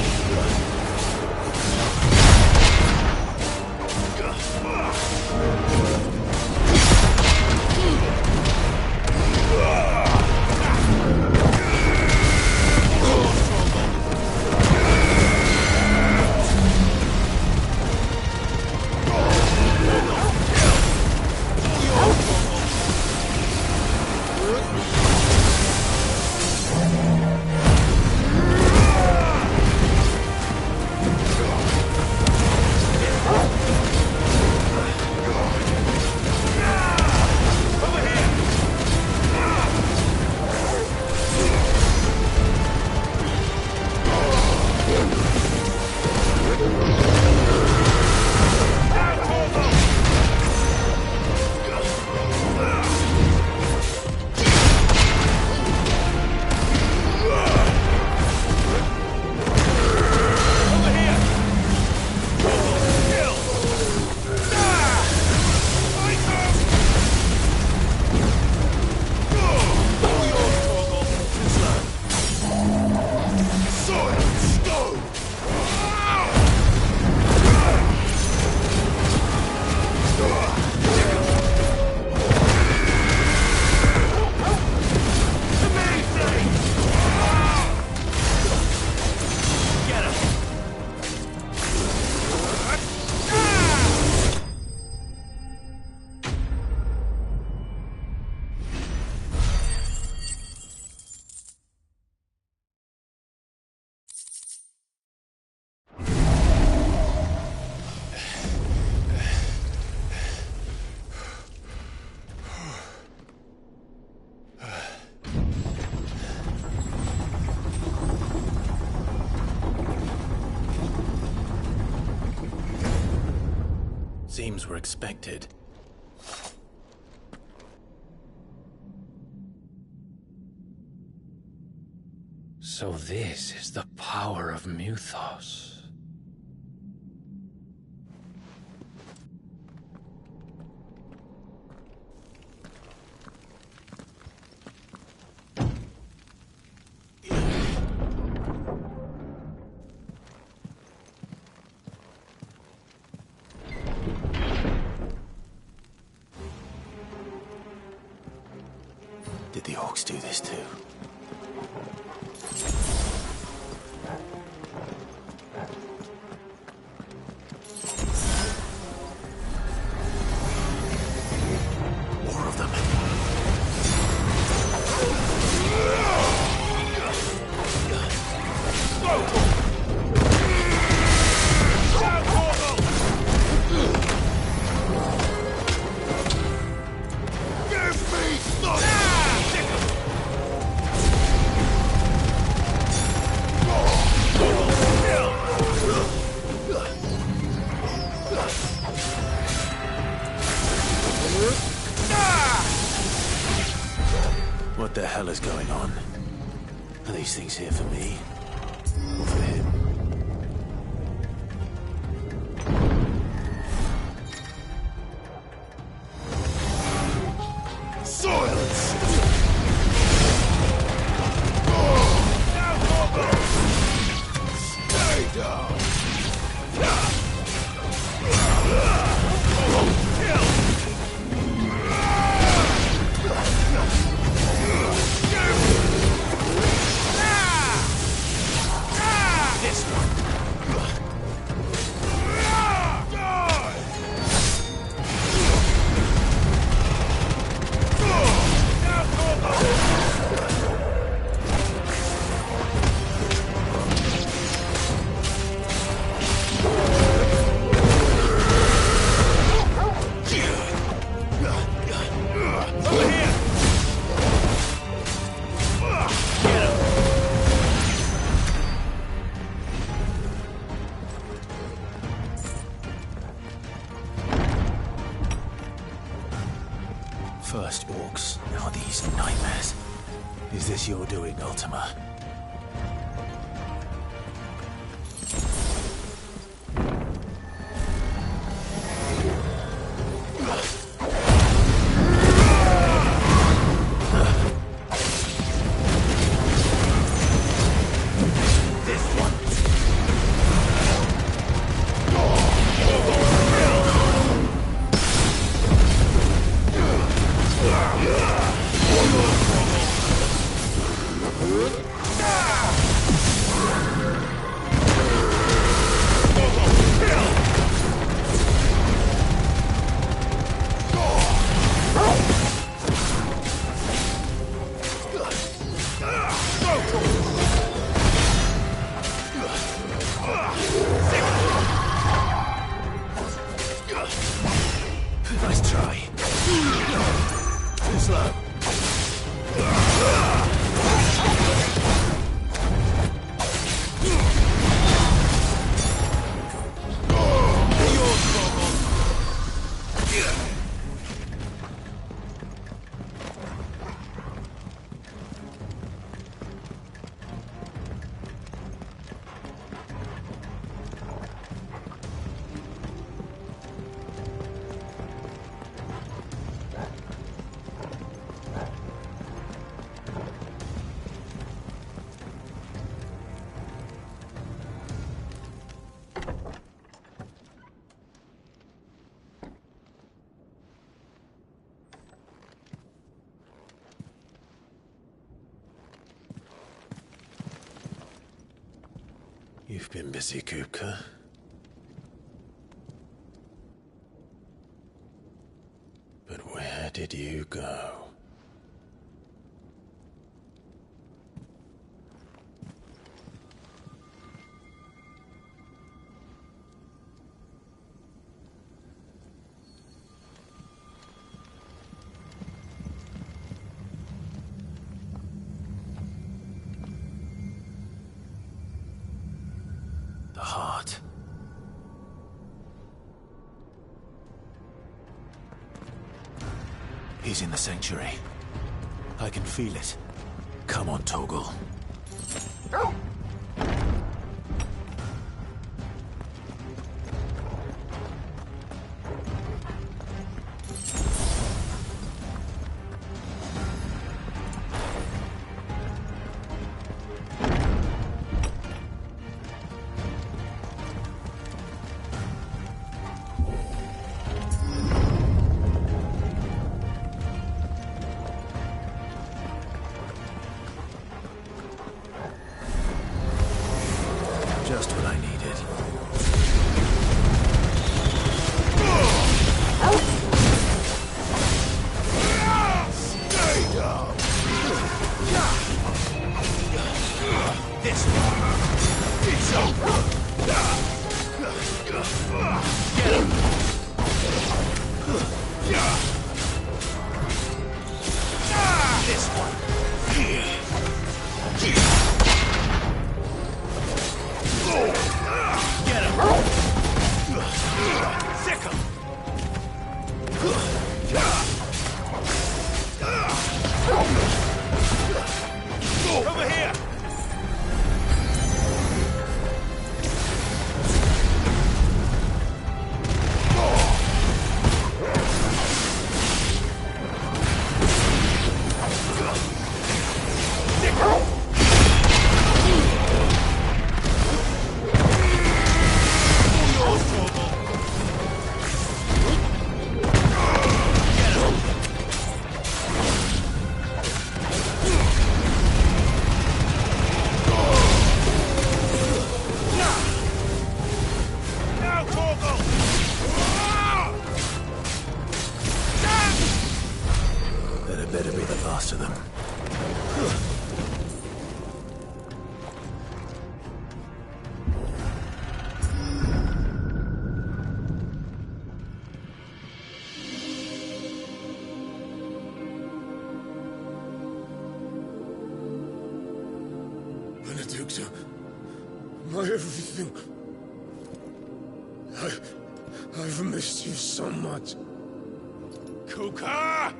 Seems we're expected. So this is the power of Muthos. Did the orcs do this too? More of them. What the hell is going on? Are these things here for me? Or for him? Silence! Stay down! First orcs, now these nightmares. Is this your doing, Ultima? Nice try. Too slow. You've been busy, Kupka. But where did you go? The heart. He's in the sanctuary. I can feel it. Come on, Torgal. Just what I needed. Stay down. This one. It's over. Get him. This one. Get him! Sick him! Over here! Sick him! That better be the last of them. Benedicta, my everything. I've missed you so much. Kuka!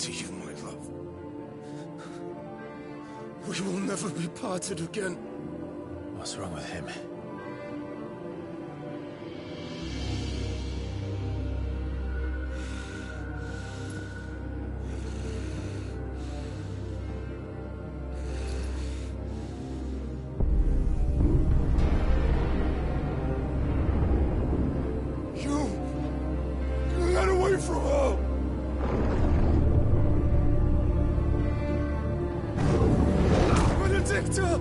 to you, my love. We will never be parted again. What's wrong with him? Get away from her! Benedicta!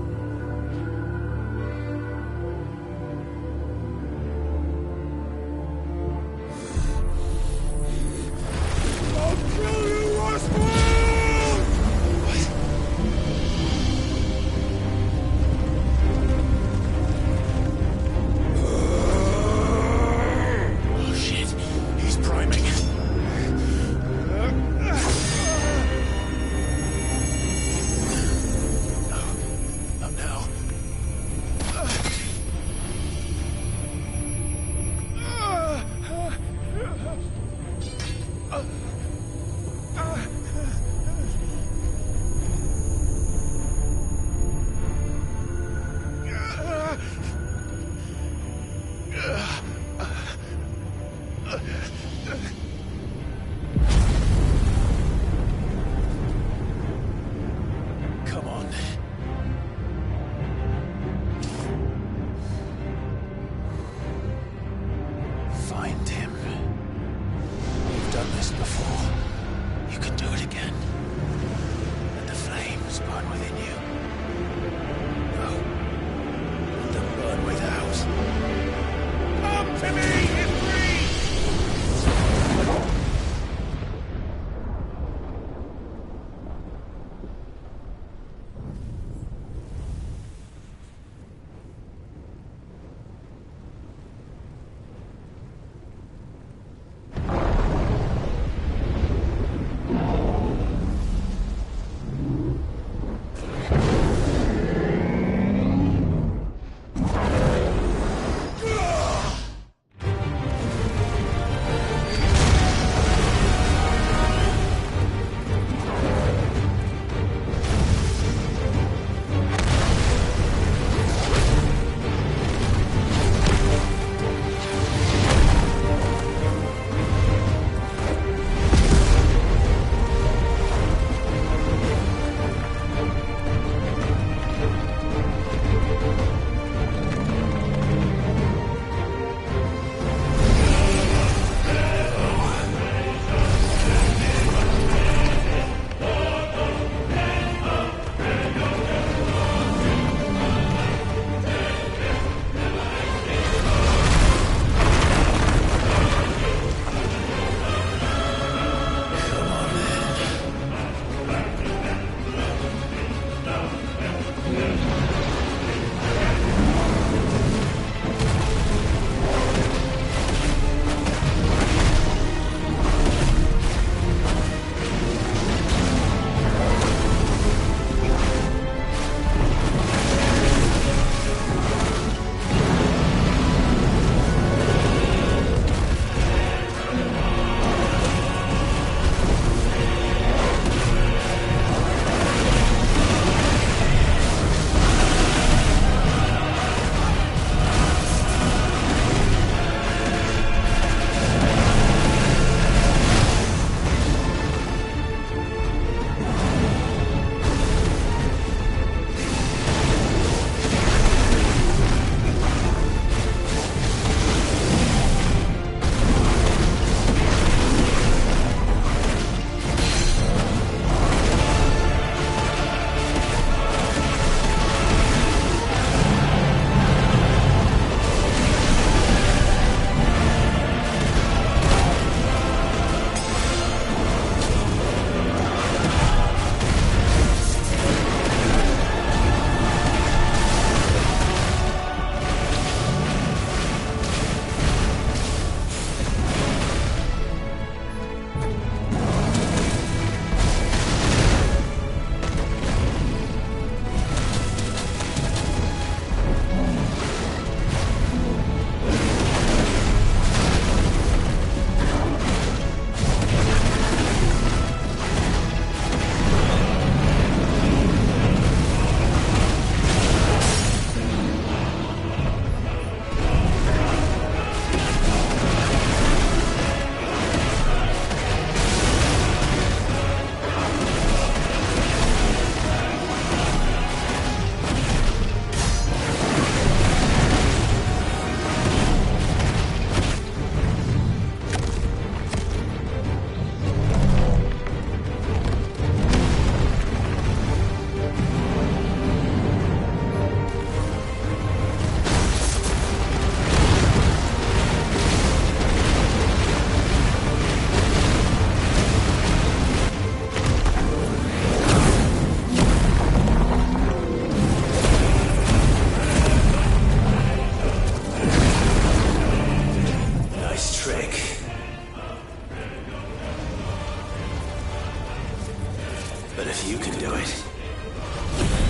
if you can do it,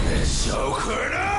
then so could I!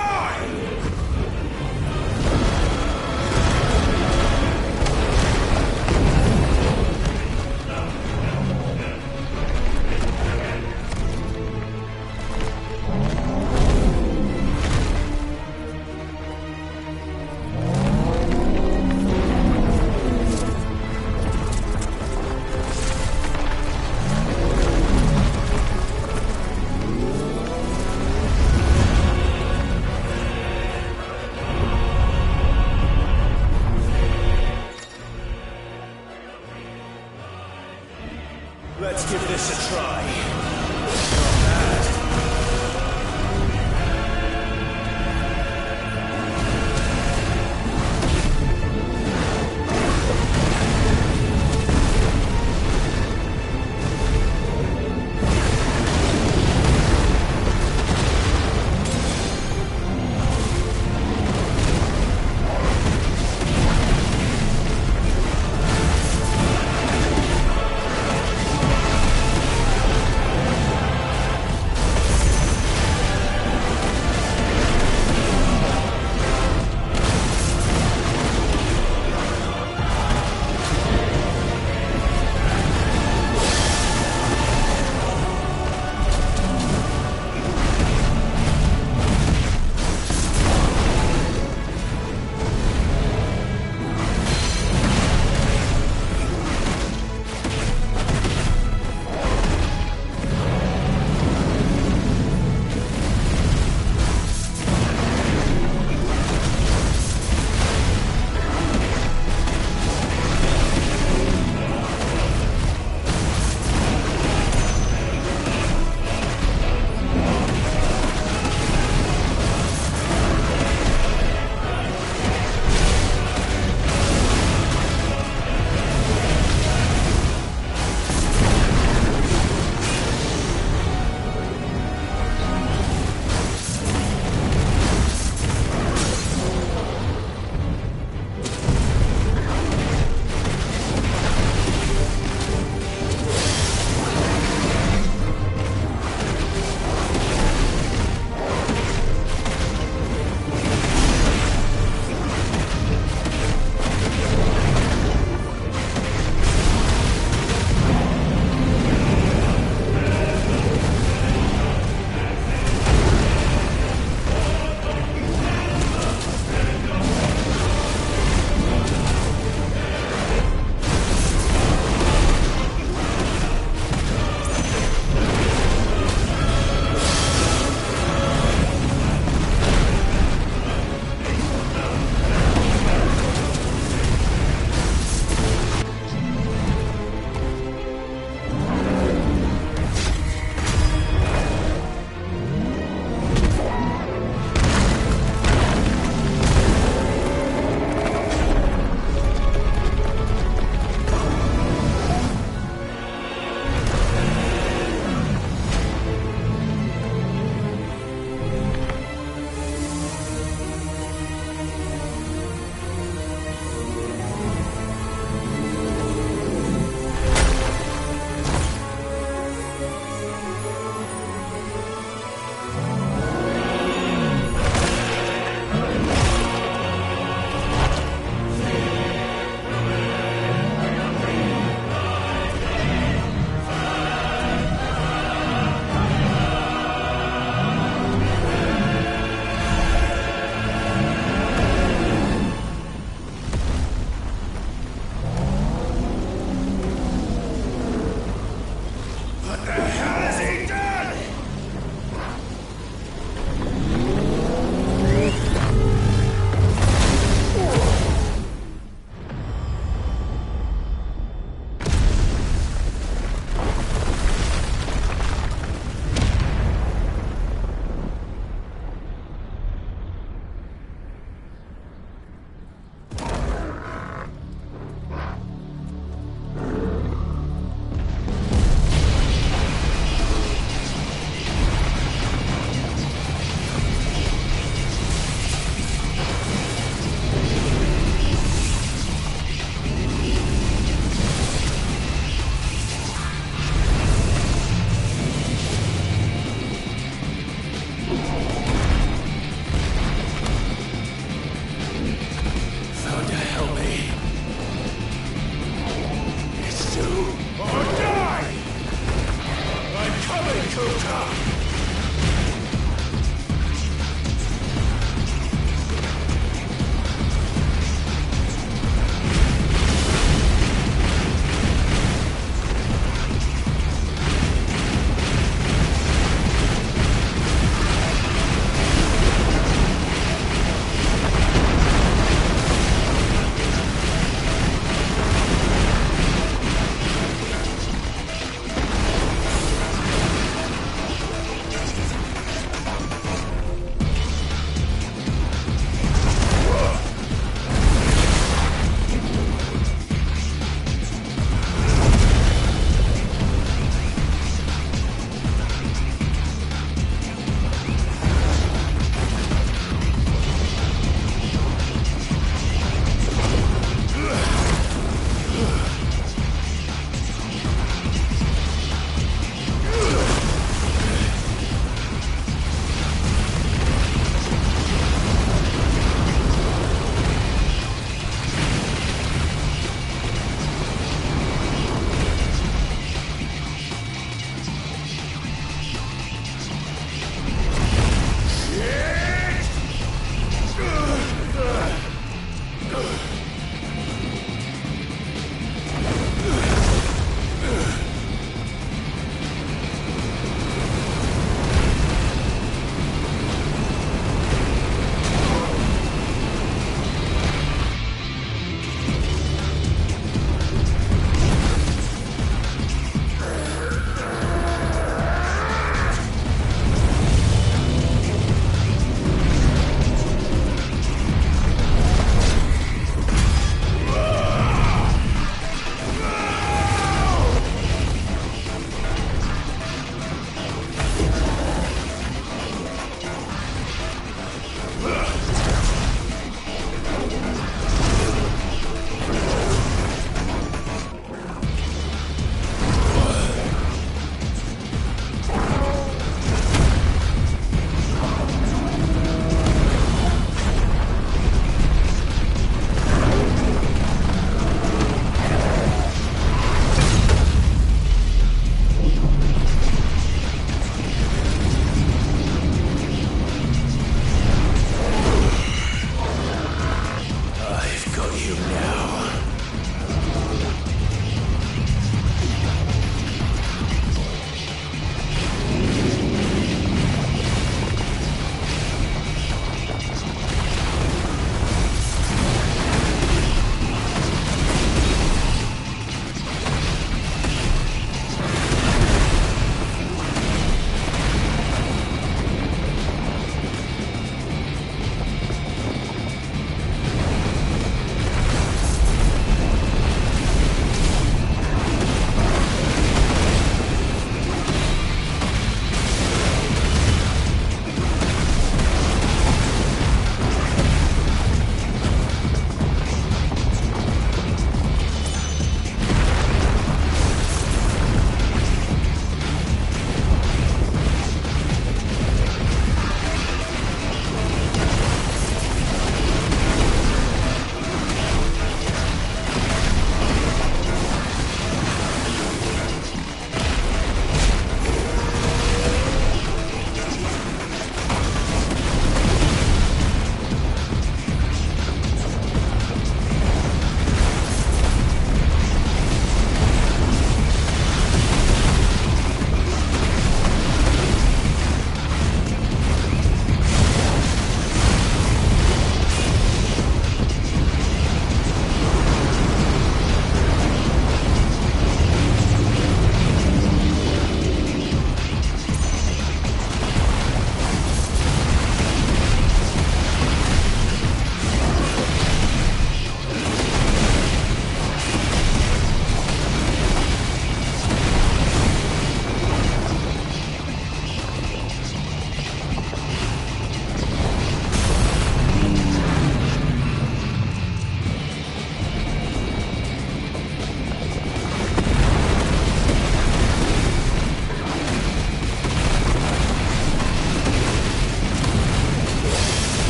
Dakota!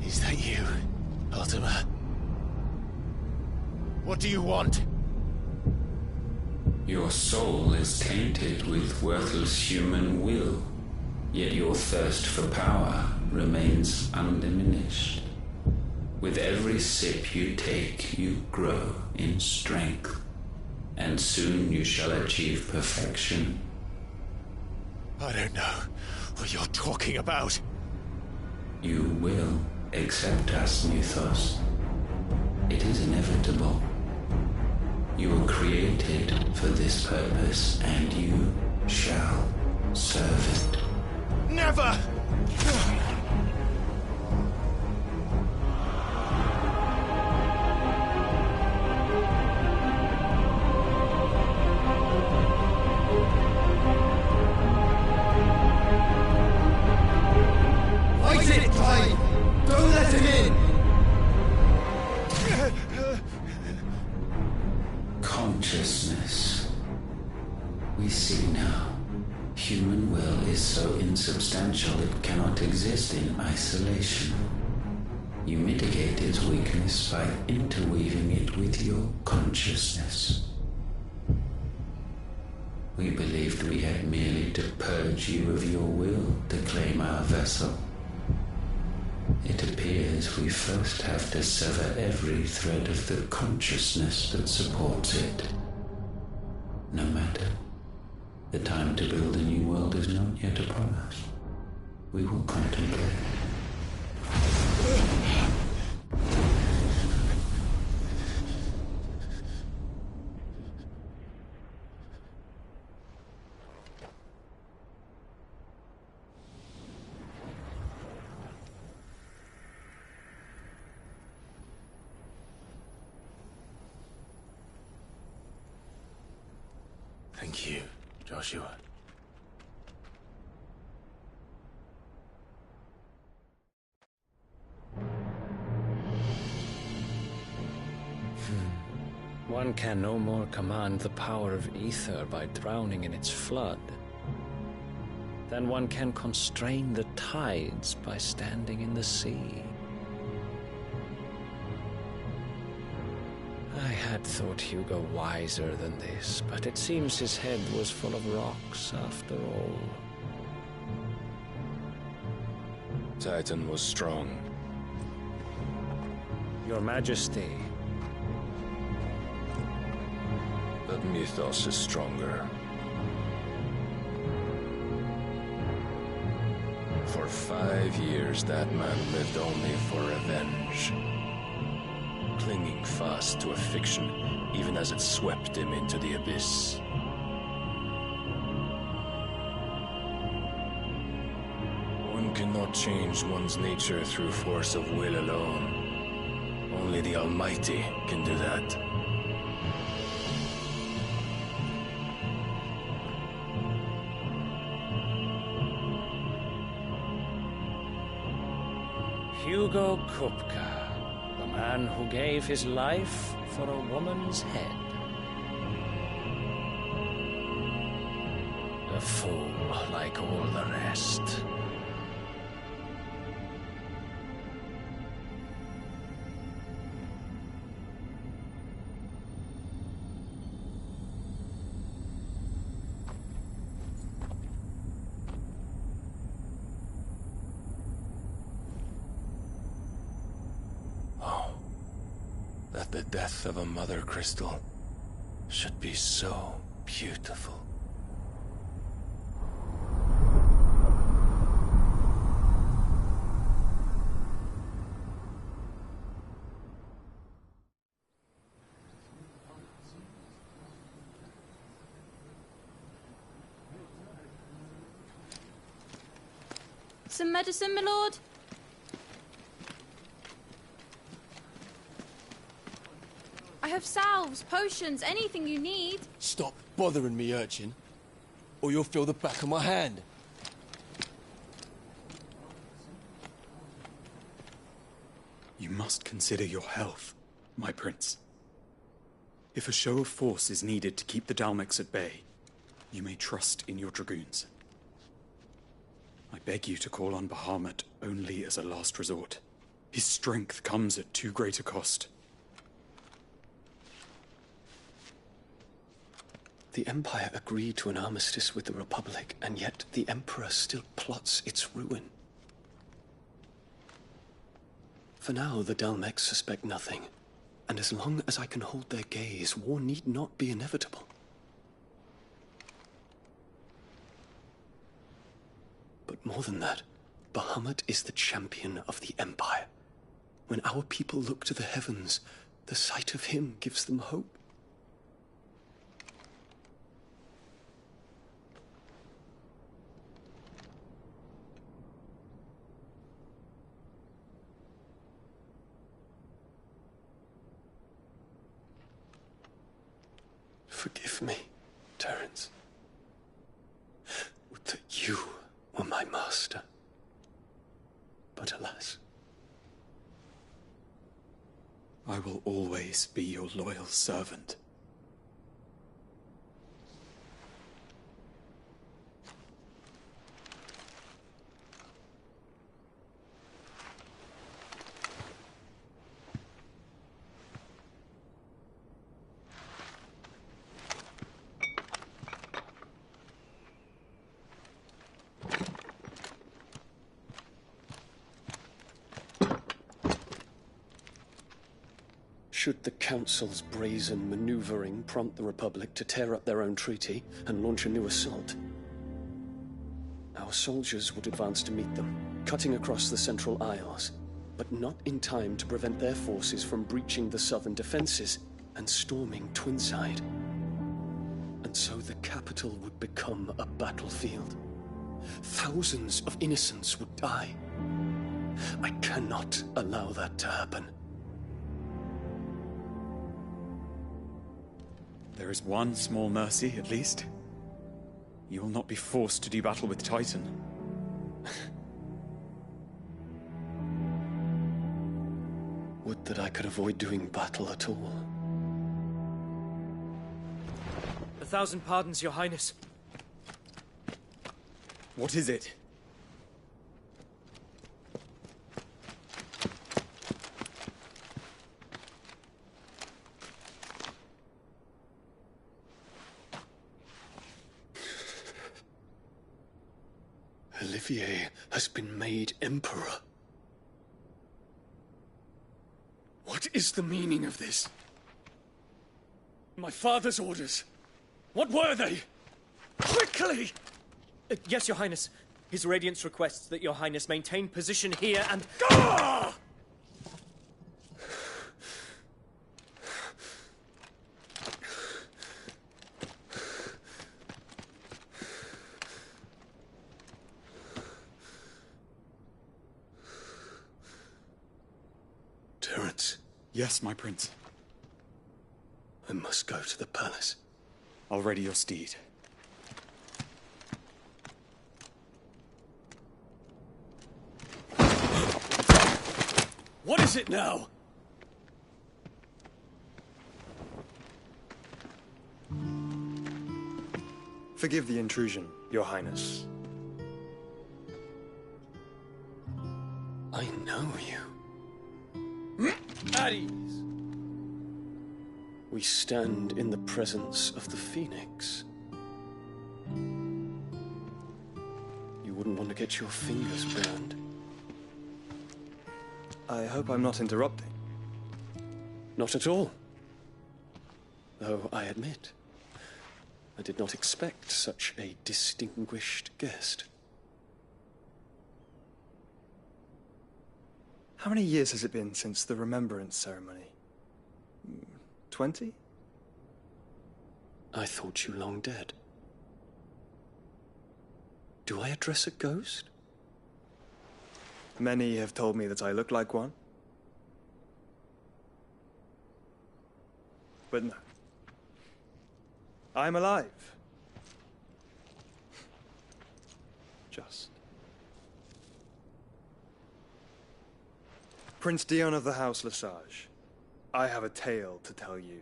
Is that you, Ultima? What do you want? Your soul is tainted with worthless human will, yet your thirst for power remains undiminished. With every sip you take, you grow in strength, and soon you shall achieve perfection. I don't know what you're talking about. You will accept us, Mythos. It is inevitable. You were created for this purpose, and you shall serve it. Never! Fight it, Clyde! Don't let him in! Consciousness. We see now. Human will is so insubstantial it cannot exist in isolation. You mitigate its weakness by interweaving it with your consciousness. We believed we had merely to purge you of your will to claim our vessel. It appears we first have to sever every thread of the consciousness that supports it. No matter. The time to build a new world is not yet upon us. We will contemplate. Thank you, Joshua. One can no more command the power of ether by drowning in its flood than one can constrain the tides by standing in the sea. I had thought Hugo wiser than this, but it seems his head was full of rocks after all. Titan was strong. Your Majesty. But Mythos is stronger. For 5 years, that man lived only for revenge. Clinging fast to a fiction, even as it swept him into the abyss. One cannot change one's nature through force of will alone. Only the Almighty can do that. Hugo Kupka. The man who gave his life for a woman's head. A fool like all the rest. The death of a mother crystal should be so beautiful. Some medicine, my lord? I have salves, potions, anything you need. Stop bothering me, urchin, or you'll feel the back of my hand. You must consider your health, my prince. If a show of force is needed to keep the Dalmex at bay, you may trust in your dragoons. I beg you to call on Bahamut only as a last resort. His strength comes at too great a cost. The Empire agreed to an armistice with the Republic, and yet the Emperor still plots its ruin. For now, the Dalmex suspect nothing, and as long as I can hold their gaze, war need not be inevitable. But more than that, Bahamut is the champion of the Empire. When our people look to the heavens, the sight of him gives them hope. Forgive me, Terence. Would that you were my master. But alas. I will always be your loyal servant. Should the Council's brazen maneuvering prompt the Republic to tear up their own treaty and launch a new assault, our soldiers would advance to meet them, cutting across the Central Isles, but not in time to prevent their forces from breaching the southern defenses and storming Twinside. And so the capital would become a battlefield. Thousands of innocents would die. I cannot allow that to happen. There is one small mercy, at least. You will not be forced to do battle with Titan. Would that I could avoid doing battle at all. 1,000 pardons, Your Highness. What is it? Olivier has been made Emperor. What is the meaning of this? My father's orders. What were they? Quickly! Yes, Your Highness. His Radiance requests that Your Highness maintain position here and... Gah! Terence. Yes, my prince. I must go to the palace. I'll ready your steed. What is it now? Forgive the intrusion, Your Highness. I know you. At ease. We stand in the presence of the Phoenix. You wouldn't want to get your fingers burned. I hope I'm not interrupting. Not at all. Though I admit, I did not expect such a distinguished guest. How many years has it been since the Remembrance ceremony? 20? I thought you long dead. Do I address a ghost? Many have told me that I look like one. But no. I'm alive. Just. Prince Dion of the House Lesage, I have a tale to tell you.